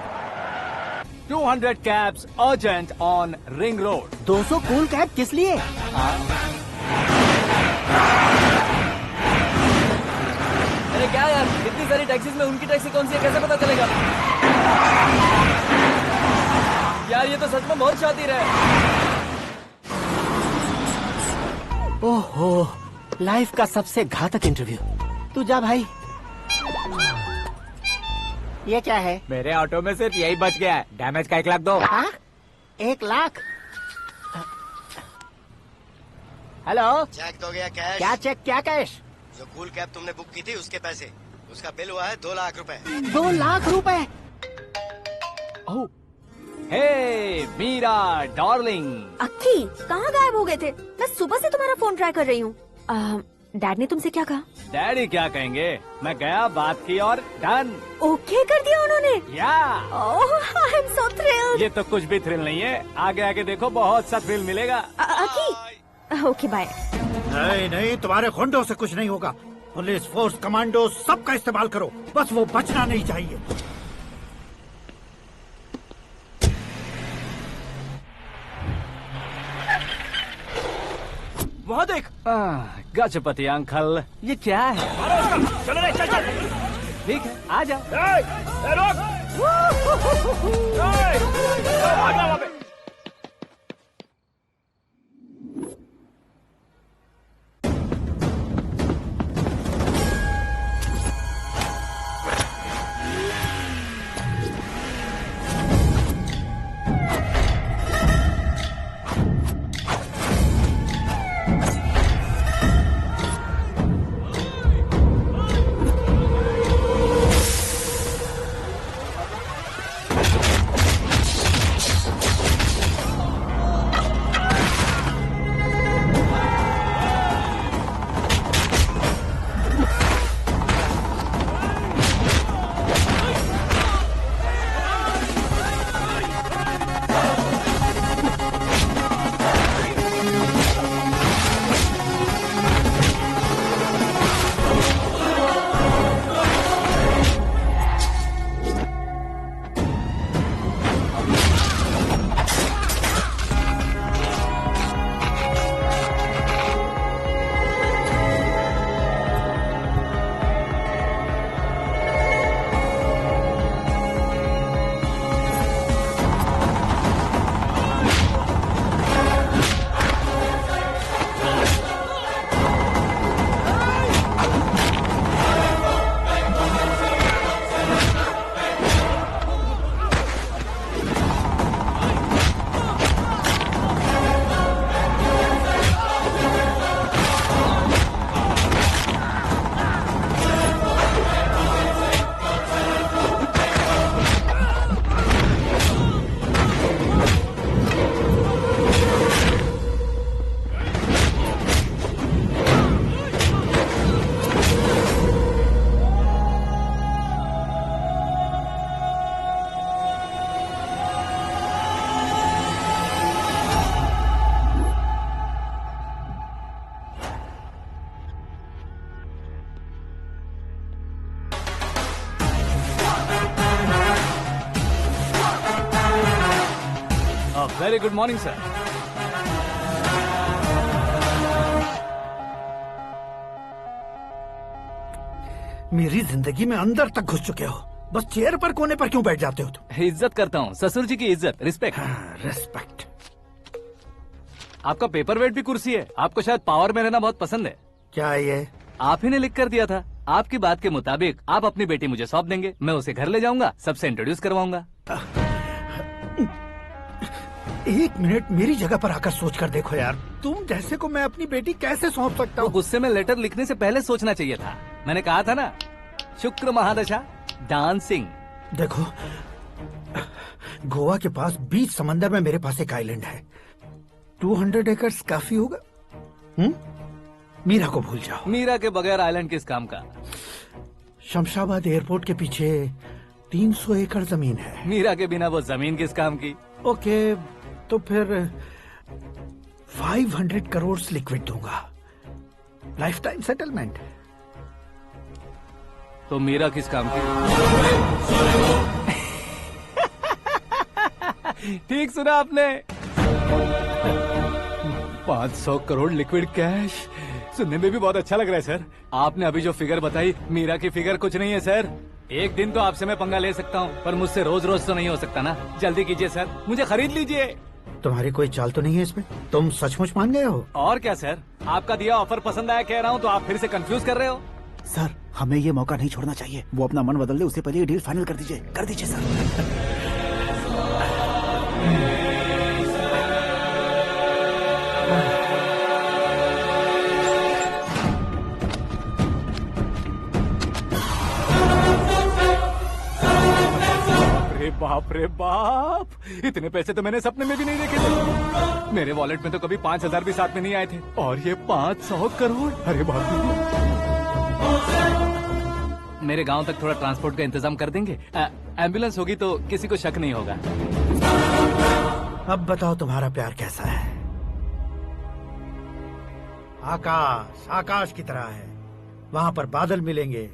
200 cabs urgent on Ring Road. 200 cool cab किस लिए? अरे क्या यार, इतनी सारी टैक्सीज में उनकी टैक्सी कौन सी है कैसे पता चलेगा? यार ये तो सच में बहुत शातिर है। ओहो, लाइफ का सबसे घातक इंटरव्यू। तू जा भाई। ये क्या है? मेरे ऑटो में सिर्फ यही बच गया है, डैमेज का 1 लाख दो। 1 लाख? हेलो, चेक तो गया कैश। क्या चेक, क्या कैश? जो कूल कैब तुमने बुक की थी उसके पैसे, उसका बिल हुआ है 2 लाख रुपए। 2 लाख रुपए? हे मीरा डार्लिंग। अक्की, कहाँ गायब हो गए थे? मैं सुबह से तुम्हारा फोन ट्राई कर रही हूँ। डैड ने तुमसे क्या कहा? डैडी क्या कहेंगे, मैं गया, बात की और डन। ओके कर दिया उन्होंने? या। I am so thrilled. ये तो कुछ भी थ्रिल नहीं है, आगे आगे देखो बहुत सा थ्रिल मिलेगा। अक्की, ओके बाय। नहीं नहीं, तुम्हारे गुंडों से कुछ नहीं होगा। पुलिस फोर्स, कमांडो, सबका इस्तेमाल करो, बस वो बचना नहीं चाहिए। वहाँ देख। गजपति अंकल, ये क्या है? चलो रे, चल चल। ठीक है, आ जा। Very good morning sir. मेरी जिंदगी में अंदर तक घुस चुके हो, बस चेयर पर कोने पर क्यों बैठ जाते हो तुम? इज्जत करता हूँ, ससुर जी की इज्जत, रिस्पेक्ट। रिस्पेक्ट। आपका पेपर वेट भी कुर्सी है, आपको शायद पावर में रहना बहुत पसंद है। क्या है ये? आप ही ने लिख कर दिया था। आपकी बात के मुताबिक आप अपनी बेटी मुझे सौंप देंगे, मैं उसे घर ले जाऊंगा, सबसे इंट्रोड्यूस करवाऊंगा। 1 मिनट मेरी जगह पर आकर सोच कर देखो यार, तुम जैसे को मैं अपनी बेटी कैसे सौंप सकता हूँ? गुस्से में लेटर लिखने से पहले सोचना चाहिए था। मैंने कहा था ना, शुक्र महादशा डांसिंग। देखो, गोवा के पास बीच समंदर में मेरे पास एक आइलैंड है। 200 एकर्स काफी होगा। मीरा को भूल जाओ। मीरा के बगैर आइलैंड किस काम का? शमशाबाद एयरपोर्ट के पीछे 300 एकड़ जमीन है। मीरा के बिना वो जमीन किस काम की? ओके, तो फिर 500 करोड़ लिक्विड दूंगा, लाइफ टाइम सेटलमेंट। तो मीरा किस काम की? ठीक सुना आपने। 500 करोड़ लिक्विड कैश सुनने में भी बहुत अच्छा लग रहा है सर। आपने अभी जो फिगर बताई, मीरा की फिगर कुछ नहीं है सर। एक दिन तो आपसे मैं पंगा ले सकता हूँ, पर मुझसे रोज रोज तो नहीं हो सकता ना। जल्दी कीजिए सर, मुझे खरीद लीजिए। तुम्हारी कोई चाल तो नहीं है इसमें? तुम सचमुच मान गए हो? और क्या सर, आपका दिया ऑफर पसंद आया कह रहा हूँ, तो आप फिर से कंफ्यूज कर रहे हो। सर, हमें ये मौका नहीं छोड़ना चाहिए। वो अपना मन बदल दे, उससे पहले ये डील फाइनल कर दीजिए। कर दीजिए सर। बाप रे बाप, इतने पैसे तो मैंने सपने में भी नहीं देखे थे। मेरे वॉलेट में तो कभी 5,000 भी साथ में नहीं आए थे, और ये 500 करोड़। अरे बाप रे। मेरे गांव तक थोड़ा ट्रांसपोर्ट का इंतजाम कर देंगे? एम्बुलेंस होगी तो किसी को शक नहीं होगा। अब बताओ तुम्हारा प्यार कैसा है? आकाश आकाश की तरह है। वहाँ पर बादल मिलेंगे,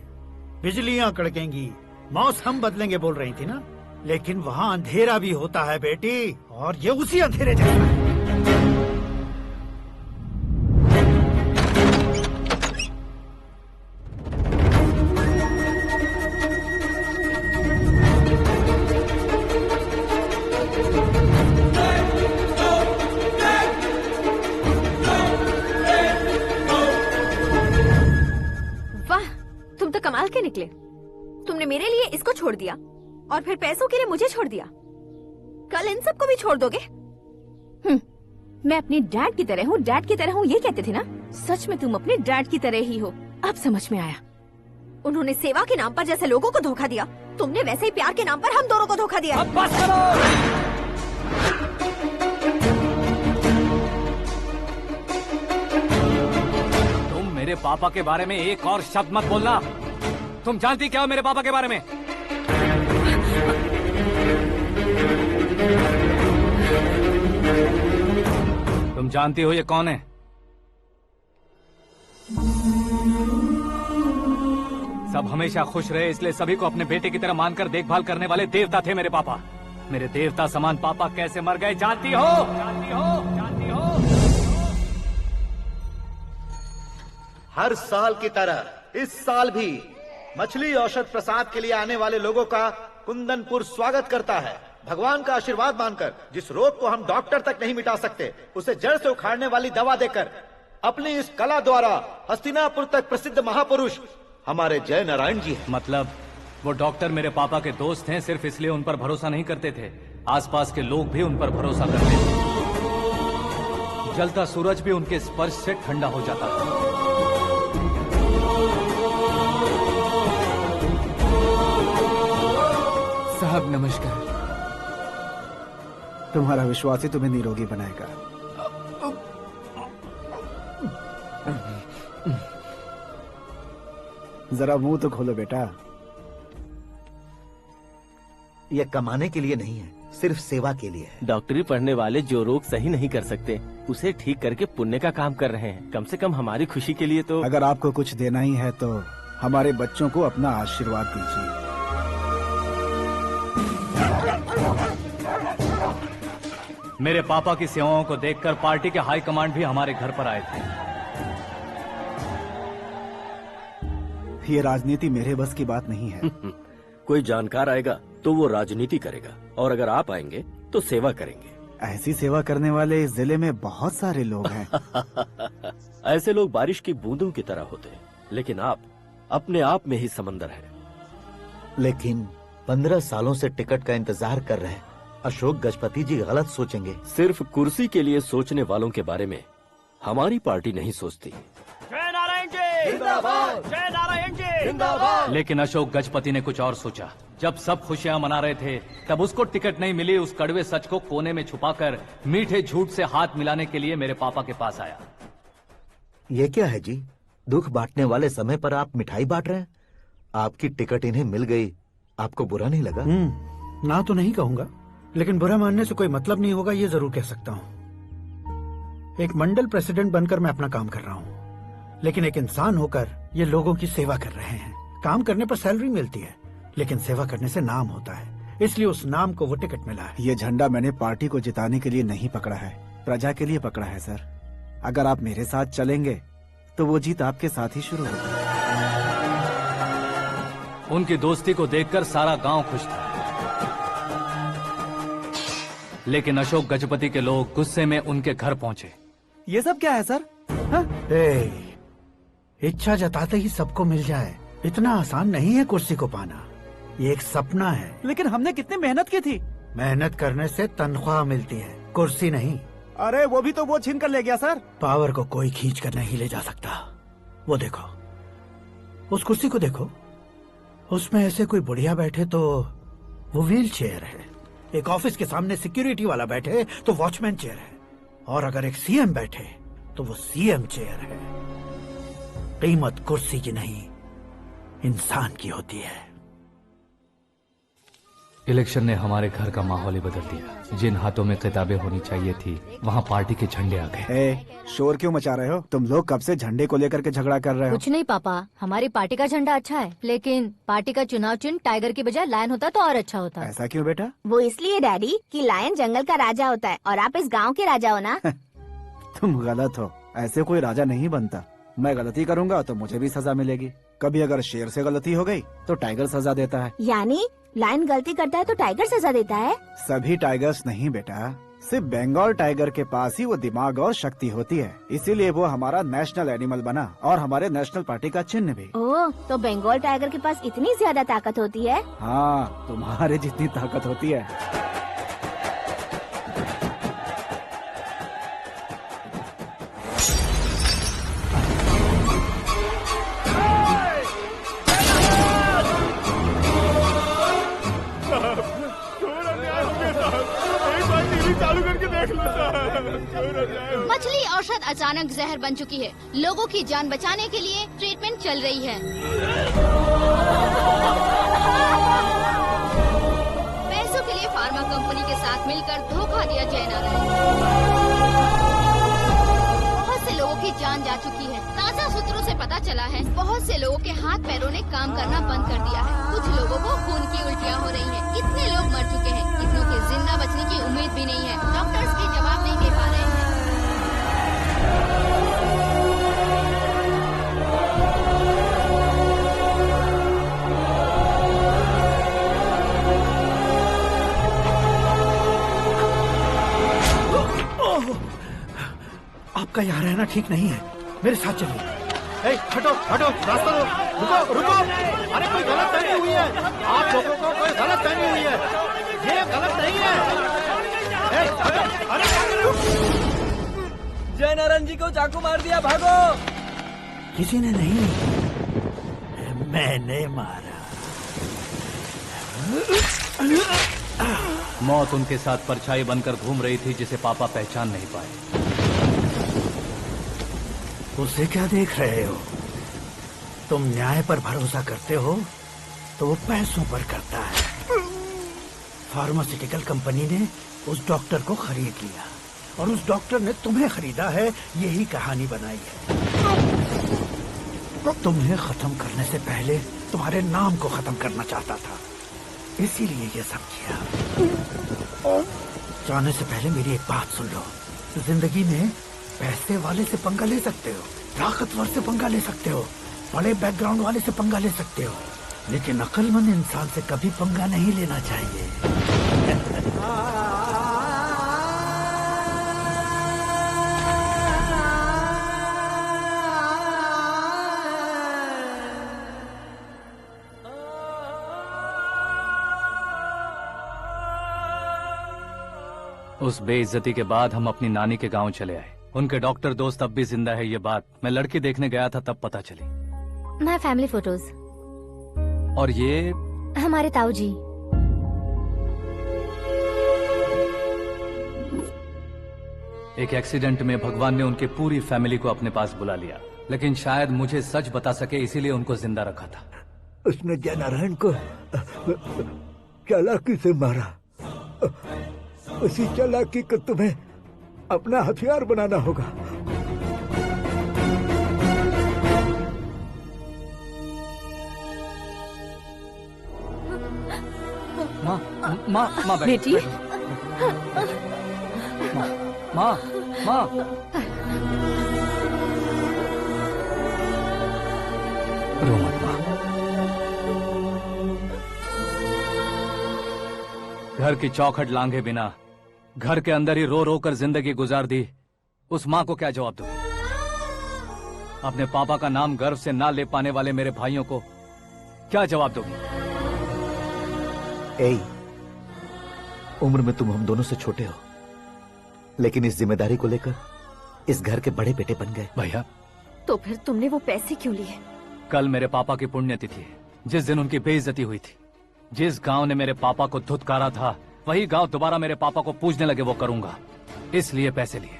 बिजलियां कड़केंगी, मौसम बदलेंगे बोल रही थी ना। लेकिन वहाँ अंधेरा भी होता है बेटी, और ये उसी अंधेरे जैसा है। वाह, तुम तो कमाल के निकले। तुमने मेरे लिए इसको छोड़ दिया और फिर पैसों के लिए मुझे छोड़ दिया। कल इन सबको भी छोड़ दोगे? मैं अपने डैड की तरह हूँ, डैड की तरह हूँ, ये कहते थे ना। सच में तुम अपने डैड की तरह ही हो। अब समझ में आया। उन्होंने सेवा के नाम पर जैसे लोगों को धोखा दिया, तुमने वैसे ही प्यार के नाम पर हम दोनों को धोखा दिया। अब बस करो। तुम मेरे पापा के बारे में एक और शब्द मत बोलना। तुम जानती क्या हो मेरे पापा के बारे में? तुम जानती हो ये कौन है? सब हमेशा खुश रहे, इसलिए सभी को अपने बेटे की तरह मानकर देखभाल करने वाले देवता थे मेरे पापा। मेरे देवता समान पापा कैसे मर गए जानती हो? जानती हो? जानती हो? हर साल की तरह इस साल भी मछली औषध प्रसाद के लिए आने वाले लोगों का कुंदनपुर स्वागत करता है। भगवान का आशीर्वाद मानकर जिस रोग को हम डॉक्टर तक नहीं मिटा सकते, उसे जड़ से उखाड़ने वाली दवा देकर अपनी इस कला द्वारा हस्तिनापुर तक प्रसिद्ध महापुरुष हमारे जय नारायण जी हैं। मतलब वो डॉक्टर मेरे पापा के दोस्त हैं, सिर्फ इसलिए उन पर भरोसा नहीं करते थे। आसपास के लोग भी उन पर भरोसा करते थे। जलता सूरज भी उनके स्पर्श से ठंडा हो जाता था। साहब नमस्कार। तुम्हारा विश्वास ही तुम्हें निरोगी बनाएगा। जरा मुंह तो खोलो बेटा। यह कमाने के लिए नहीं है, सिर्फ सेवा के लिए है। डॉक्टरी पढ़ने वाले जो रोग सही नहीं कर सकते, उसे ठीक करके पुण्य का काम कर रहे हैं। कम से कम हमारी खुशी के लिए तो। अगर आपको कुछ देना ही है तो हमारे बच्चों को अपना आशीर्वाद दीजिए। मेरे पापा की सेवाओं को देखकर पार्टी के हाई कमांड भी हमारे घर पर आए थे। ये राजनीति मेरे बस की बात नहीं है। कोई जानकार आएगा तो वो राजनीति करेगा, और अगर आप आएंगे तो सेवा करेंगे। ऐसी सेवा करने वाले इस जिले में बहुत सारे लोग हैं। ऐसे लोग बारिश की बूंदों की तरह होते हैं, लेकिन आप अपने आप में ही समंदर है। लेकिन 15 सालों से टिकट का इंतजार कर रहे अशोक गजपति जी गलत सोचेंगे। सिर्फ कुर्सी के लिए सोचने वालों के बारे में हमारी पार्टी नहीं सोचती। जय नारायण जी। जिंदाबाद। जय नारायण जी। लेकिन अशोक गजपति ने कुछ और सोचा। जब सब खुशियां मना रहे थे तब उसको टिकट नहीं मिली। उस कड़वे सच को कोने में छुपाकर मीठे झूठ से हाथ मिलाने के लिए मेरे पापा के पास आया। ये क्या है जी? दुख बांटने वाले समय पर आप मिठाई बांट रहे हैं। आपकी टिकट इन्हें मिल गई, आपको बुरा नहीं लगा? ना तो नहीं कहूंगा, लेकिन बुरा मानने से कोई मतलब नहीं होगा, ये जरूर कह सकता हूँ। एक मंडल प्रेसिडेंट बनकर मैं अपना काम कर रहा हूँ, लेकिन एक इंसान होकर ये लोगों की सेवा कर रहे हैं। काम करने पर सैलरी मिलती है, लेकिन सेवा करने से नाम होता है, इसलिए उस नाम को वो टिकट मिला है। ये झंडा मैंने पार्टी को जिताने के लिए नहीं पकड़ा है, प्रजा के लिए पकड़ा है सर। अगर आप मेरे साथ चलेंगे तो वो जीत आपके साथ ही शुरू होगी। उनकी दोस्ती को देखकर सारा गांव खुश था, लेकिन अशोक गजपति के लोग गुस्से में उनके घर पहुंचे। ये सब क्या है सर? इच्छा जताते ही सबको मिल जाए, इतना आसान नहीं है कुर्सी को पाना। ये एक सपना है। लेकिन हमने कितनी मेहनत की थी। मेहनत करने से तनख्वाह मिलती है, कुर्सी नहीं। अरे वो भी तो वो छीन कर ले गया सर। पावर को कोई खींच कर नहीं ले जा सकता। वो देखो, उस कुर्सी को देखो, उसमें ऐसे कोई बुढ़िया बैठे तो वो व्हील चेयर है। एक ऑफिस के सामने सिक्योरिटी वाला बैठे तो वॉचमैन चेयर है, और अगर एक सीएम बैठे तो वो सीएम चेयर है। कीमत कुर्सी की नहीं, इंसान की होती है। इलेक्शन ने हमारे घर का माहौल ही बदल दिया। जिन हाथों में किताबें होनी चाहिए थी, वहाँ पार्टी के झंडे आ गए। शोर क्यों मचा रहे हो? तुम लोग कब से झंडे को लेकर के झगड़ा कर रहे हो? कुछ नहीं पापा, हमारी पार्टी का झंडा अच्छा है, लेकिन पार्टी का चुनाव चिन्ह टाइगर की बजाय लायन होता तो और अच्छा होता। ऐसा क्यों बेटा? वो इसलिए डैडी कि लायन जंगल का राजा होता है और आप इस गांव के राजा हो ना। तुम गलत हो, ऐसे कोई राजा नहीं बनता। मैं गलती करूंगा तो मुझे भी सजा मिलेगी। कभी अगर शेर से गलती हो गई तो टाइगर सजा देता है। यानी लायन गलती करता है तो टाइगर सजा देता है? सभी टाइगर्स नहीं बेटा, सिर्फ बंगाल टाइगर के पास ही वो दिमाग और शक्ति होती है, इसीलिए वो हमारा नेशनल एनिमल बना और हमारे नेशनल पार्टी का चिन्ह भी। ओह, तो बंगाल टाइगर के पास इतनी ज्यादा ताकत होती है? हाँ, तुम्हारे जितनी ताकत होती है। मछली औषध अचानक जहर बन चुकी है। लोगों की जान बचाने के लिए ट्रीटमेंट चल रही है। पैसों के लिए फार्मा कंपनी के साथ मिलकर धोखा दिया जय नारायण। बहुत से लोगों की जान जा चुकी है। ताज़ा सूत्रों से पता चला है बहुत से लोगों के हाथ पैरों ने काम करना बंद कर दिया है। कुछ लोगों को खून की उल्टियाँ हो रही हैं। कितने लोग मर चुके हैं, कितनों के जिंदा बचने की उम्मीद भी नहीं है। डॉक्टर्स भी जवाब नहीं दे पा रहे हैं। आपका यहाँ रहना ठीक नहीं है, मेरे साथ चलिए। हटो हटो, रास्ता दो। रुको रुको, अरे कोई गलत फहमी हुई है, आप लोगों को कोई गलत फहमी हुई है, ये गलत नहीं है। अरे जय नारायण जी को चाकू मार दिया, भागो। किसी ने नहीं, मैंने मारा। मौत उनके साथ परछाई बनकर घूम रही थी, जिसे पापा पहचान नहीं पाए। उसे क्या देख रहे हो? तुम न्याय पर भरोसा करते हो तो वो पैसों पर करता है। फार्मास्यूटिकल कंपनी ने उस डॉक्टर को खरीद लिया और उस डॉक्टर ने तुम्हें खरीदा है, यही कहानी बनाई है। तुम्हें खत्म करने से पहले तुम्हारे नाम को खत्म करना चाहता था, इसीलिए ये सब किया। जाने से पहले मेरी एक बात सुन लो। जिंदगी में पैसे वाले से पंगा ले सकते हो, ताकतवर से पंगा ले सकते हो, बड़े बैकग्राउंड वाले से पंगा ले सकते हो, लेकिन अक्लमंद इंसान से कभी पंगा नहीं लेना चाहिए। उस बेइज्जती के बाद हम अपनी नानी के गांव चले आए। उनके डॉक्टर दोस्त अब भी जिंदा है, ये बात मैं लड़की देखने गया था तब पता चली। My family photos. और ये हमारे ताऊ जी। एक एक्सीडेंट में भगवान ने उनकी पूरी फैमिली को अपने पास बुला लिया, लेकिन शायद मुझे सच बता सके इसीलिए उनको जिंदा रखा था। उसने जयनारायण को चालाकी से मारा। उसी चालाकी को तुम्हें अपना हथियार बनाना होगा। माँ बेटी। माँ रो मत माँ। घर की चौखट लांघे बिना घर के अंदर ही रो रो कर जिंदगी गुजार दी उस माँ को क्या जवाब दूंगी? अपने पापा का नाम गर्व से ना ले पाने वाले मेरे भाइयों को क्या जवाब दोगी? उम्र में तुम हम दोनों से छोटे हो, लेकिन इस जिम्मेदारी को लेकर इस घर के बड़े बेटे बन गए। भैया, तो फिर तुमने वो पैसे क्यों लिए? कल मेरे पापा की पुण्यतिथि है, जिस दिन उनकी बेइज्जती हुई थी। जिस गांव ने मेरे पापा को धुतकारा था वही गांव दोबारा मेरे पापा को पूजने लगे वो करूंगा, इसलिए पैसे लिए।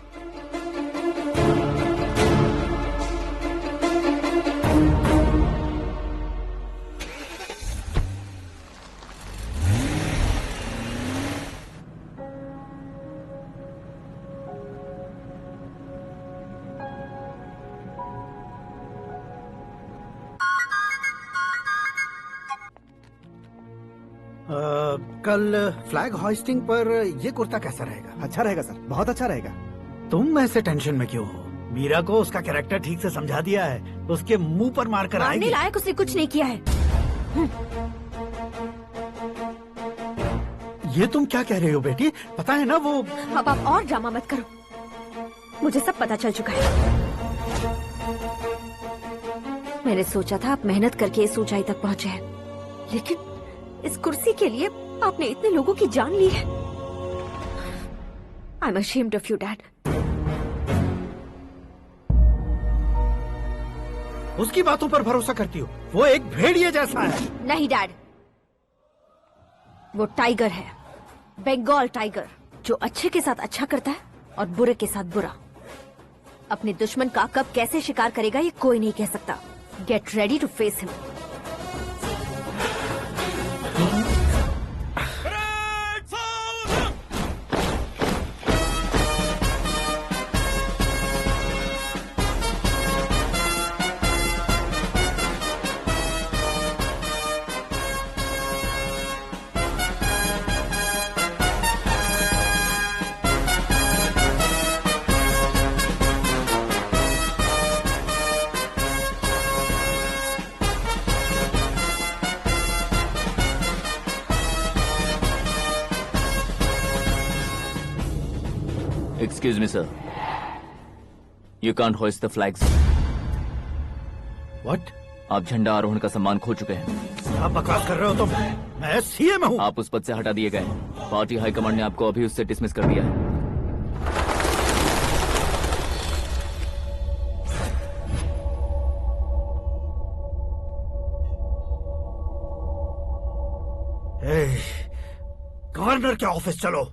कल फ्लैग होइस्टिंग पर ये कुर्ता कैसा रहेगा? अच्छा रहेगा सर, बहुत अच्छा रहेगा। तुम ऐसे टेंशन में क्यों हो? मीरा को उसका कैरेक्टर ठीक से समझा दिया है, उसके मुंह पर मारकर आएगी। मारने लायक उसने कुछ नहीं किया है। ये तुम क्या कह रहे हो बेटी? पता है ना वो। अब आप और ड्रामा मत करो, मुझे सब पता चल चुका है। मैंने सोचा था आप मेहनत करके इस ऊंचाई तक पहुंचे हैं, लेकिन इस कुर्सी के लिए आपने इतने लोगों की जान ली है। I am ashamed of you dad. उसकी बातों पर भरोसा करती हो? वो एक भेड़िए जैसा है। नहीं डैड, वो टाइगर है, बंगाल टाइगर, जो अच्छे के साथ अच्छा करता है और बुरे के साथ बुरा। अपने दुश्मन का कब कैसे शिकार करेगा ये कोई नहीं कह सकता। Get ready to face him. Excuse me, sir. You can't hoist the flags. What? आप झंडा आरोहण का सम्मान खो चुके हैं। आप बकवास कर रहे हो तुम? मैं सीएम हूँ। आप उस पद से हटा दिए गए। पार्टी हाईकमांड ने आपको अभी उससे डिसमिस कर दिया है। गवर्नर के ऑफिस चलो।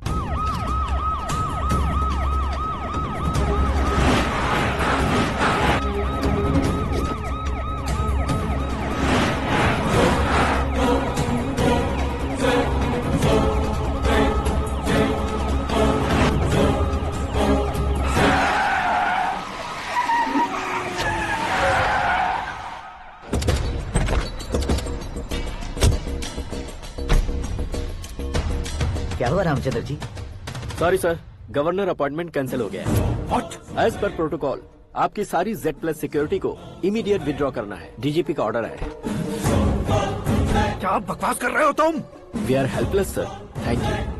क्या हुआ Ramchandra ji? Sorry sir, governor appointment cancel हो गया है। What? एज पर प्रोटोकॉल आपकी सारी Z+ सिक्योरिटी को इमीडिएट विड्रॉ करना है। डीजीपी का ऑर्डर है। क्या बकवास कर रहे हो तुम? We are helpless sir, thank you.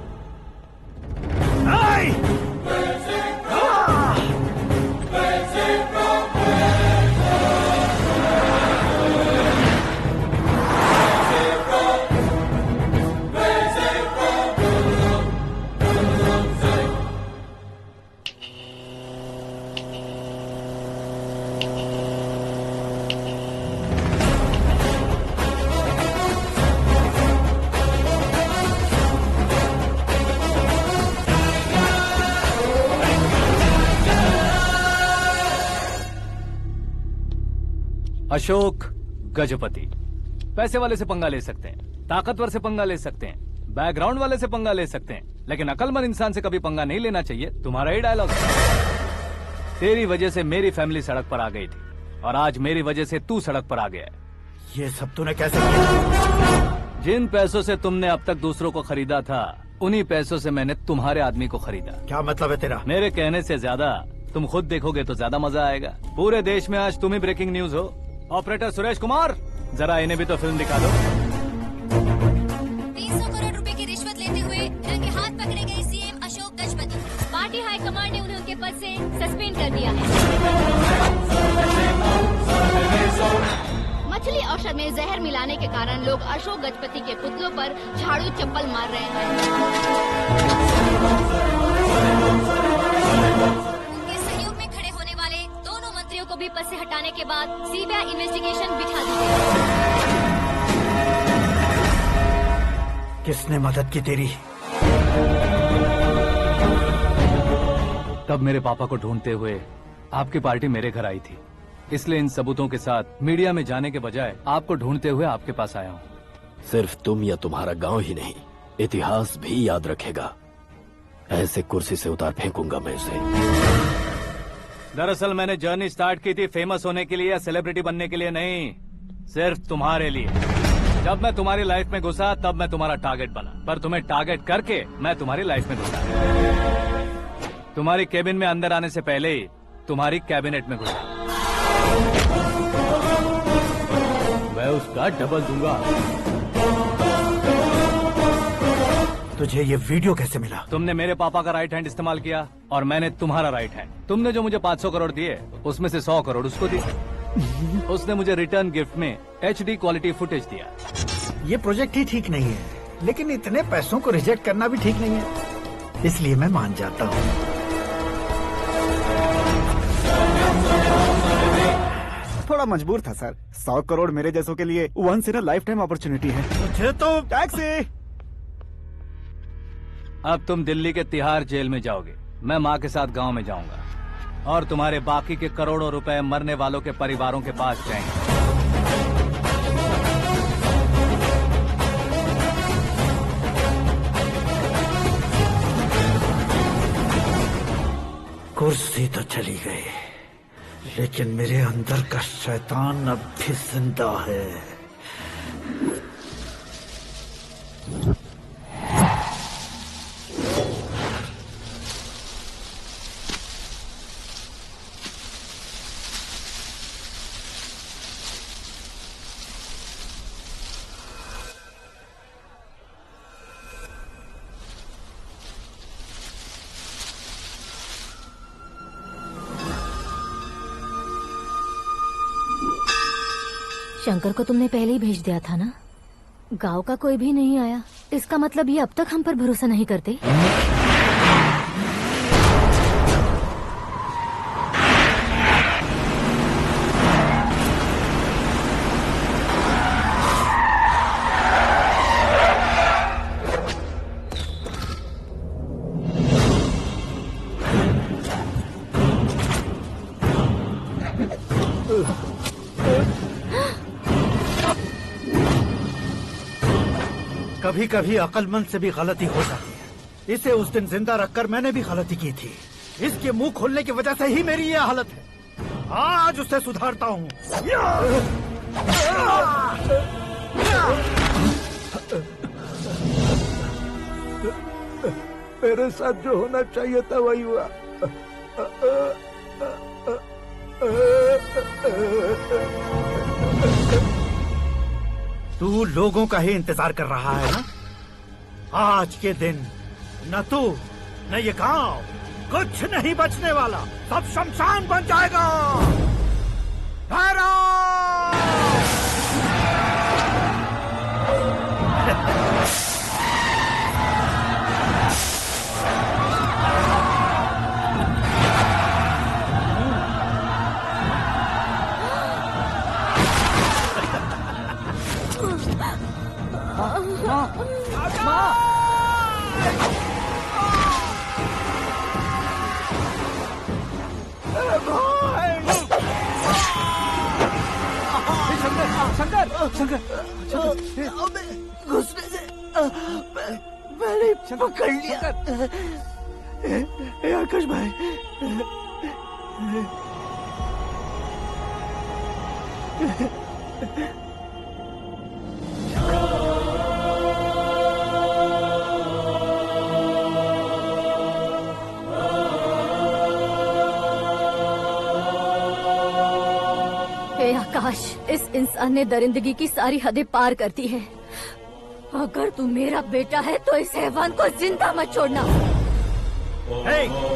Ashok Gajapati. पैसे वाले से पंगा ले सकते हैं, ताकतवर से पंगा ले सकते हैं, बैकग्राउंड वाले से पंगा ले सकते हैं, लेकिन अकलमंद इंसान से कभी पंगा नहीं लेना चाहिए। तुम्हारा ही डायलॉग। तेरी वजह से मेरी फैमिली सड़क पर आ गई थी और आज मेरी वजह से तू सड़क पर आ गया है। ये सब तूने कैसे किया? जिन पैसों से तुमने अब तक दूसरों को खरीदा था, उन्हीं पैसों से मैंने तुम्हारे आदमी को खरीदा। क्या मतलब है तेरा? मेरे कहने से ज्यादा तुम खुद देखोगे तो ज्यादा मजा आएगा। पूरे देश में आज तुम ही ब्रेकिंग न्यूज हो। ऑपरेटर सुरेश कुमार, जरा इन्हें भी तो फिल्म दिखा दो। 300 करोड़ रुपए की रिश्वत लेते हुए रंगे हाथ पकड़े गए CM Ashok Gajapati. Party high command ने उन्हें उनके पद से सस्पेंड कर दिया है। मछली औषध में जहर मिलाने के कारण लोग अशोक गजपति के पुतलों पर झाड़ू चप्पल मार रहे हैं। उनके सहयोग में खड़े होने वाले दोनों मंत्रियों को भी पद से हटाने के बाद सीबीआई इन्वेस्टिगेशन बिठा दी गई। किसने मदद की तेरी? तब मेरे पापा को ढूंढते हुए आपकी पार्टी मेरे घर आई थी, इसलिए इन सबूतों के साथ मीडिया में जाने के बजाय आपको ढूंढते हुए आपके पास आया हूँ। सिर्फ तुम या तुम्हारा गांव ही नहीं, इतिहास भी याद रखेगा। ऐसे कुर्सी से उतार फेंकूंगा मैं उसे। दरअसल मैंने जर्नी स्टार्ट की थी फेमस होने के लिए या सेलिब्रिटी बनने के लिए नहीं, सिर्फ तुम्हारे लिए। जब मैं तुम्हारी लाइफ में घुसा तब मैं तुम्हारा टारगेट बना, पर तुम्हें टारगेट करके मैं तुम्हारी लाइफ में घुसा। तुम्हारी केबिन में अंदर आने से पहले ही तुम्हारी कैबिनेट में घुसा। मैं उसका डबल दूंगा। तुझे ये वीडियो कैसे मिला? तुमने मेरे पापा का राइट हैंड इस्तेमाल किया और मैंने तुम्हारा राइट हैंड। तुमने जो मुझे 500 करोड़ दिए, उसमें से 100 करोड़ उसको दी। उसने मुझे रिटर्न गिफ्ट में HD क्वालिटी फुटेज दिया। ये प्रोजेक्ट ही ठीक नहीं है, लेकिन इतने पैसों को रिजेक्ट करना भी ठीक नहीं है, इसलिए मैं मान जाता हूँ। थोड़ा मजबूर था सर। 100 करोड़ मेरे जैसों के लिए once in a life time opportunity है। मुझे तो टैक्सी। अब तुम दिल्ली के तिहाड़ जेल में जाओगे, मैं माँ के साथ गांव में जाऊंगा और तुम्हारे बाकी के करोड़ों रुपए मरने वालों के परिवारों के पास जाएंगे। कुर्सी तो चली गई, लेकिन मेरे अंदर का शैतान अब भी जिंदा है। शंकर को तुमने पहले ही भेज दिया था ना? गांव का कोई भी नहीं आया, इसका मतलब ये अब तक हम पर भरोसा नहीं करते। कभी कभी अक्लमंद से भी गलती हो जाती है। इसे उस दिन जिंदा रखकर मैंने भी गलती की थी। इसके मुंह खोलने की वजह से ही मेरी ये हालत है। आज उसे सुधारता हूँ। मेरे साथ जो होना चाहिए था वही हुआ। तू लोगों का ही इंतजार कर रहा है ना? आज के दिन न तू न ये गांव कुछ नहीं बचने वाला, सब शमशान बन जाएगा। घुसने से मैंने पकड़ लिया। आकाश भाई, हे आकाश, इस इंसान ने दरिंदगी की सारी हदें पार कर दी है। अगर तू मेरा बेटा है तो इस हैवान को जिंदा मत छोड़ना।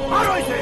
मारो इसे।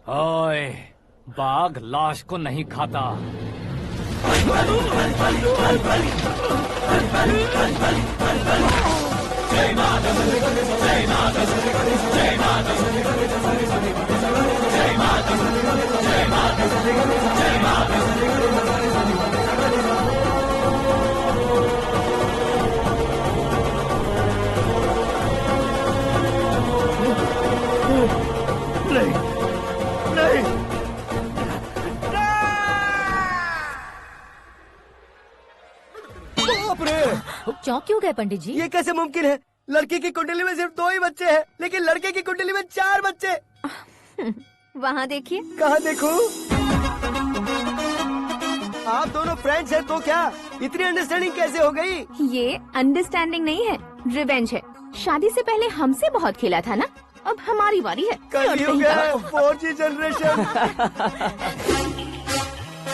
ओए, बाघ लाश को नहीं खाता। नहीं, नहीं, बाप रे! चौंक क्यों गए पंडित जी? ये कैसे मुमकिन है? लड़की की कुंडली में सिर्फ 2 ही बच्चे हैं, लेकिन लड़के की कुंडली में 4 बच्चे। वहाँ देखिए। कहाँ देखूं? आप दोनों फ्रेंड्स हैं तो क्या? इतनी अंडरस्टैंडिंग कैसे हो गई? ये अंडरस्टैंडिंग नहीं है, रिवेंज है। शादी से पहले हमसे बहुत खेला था ना, अब हमारी बारी है। कल ही हो गया 4G जनरेशन।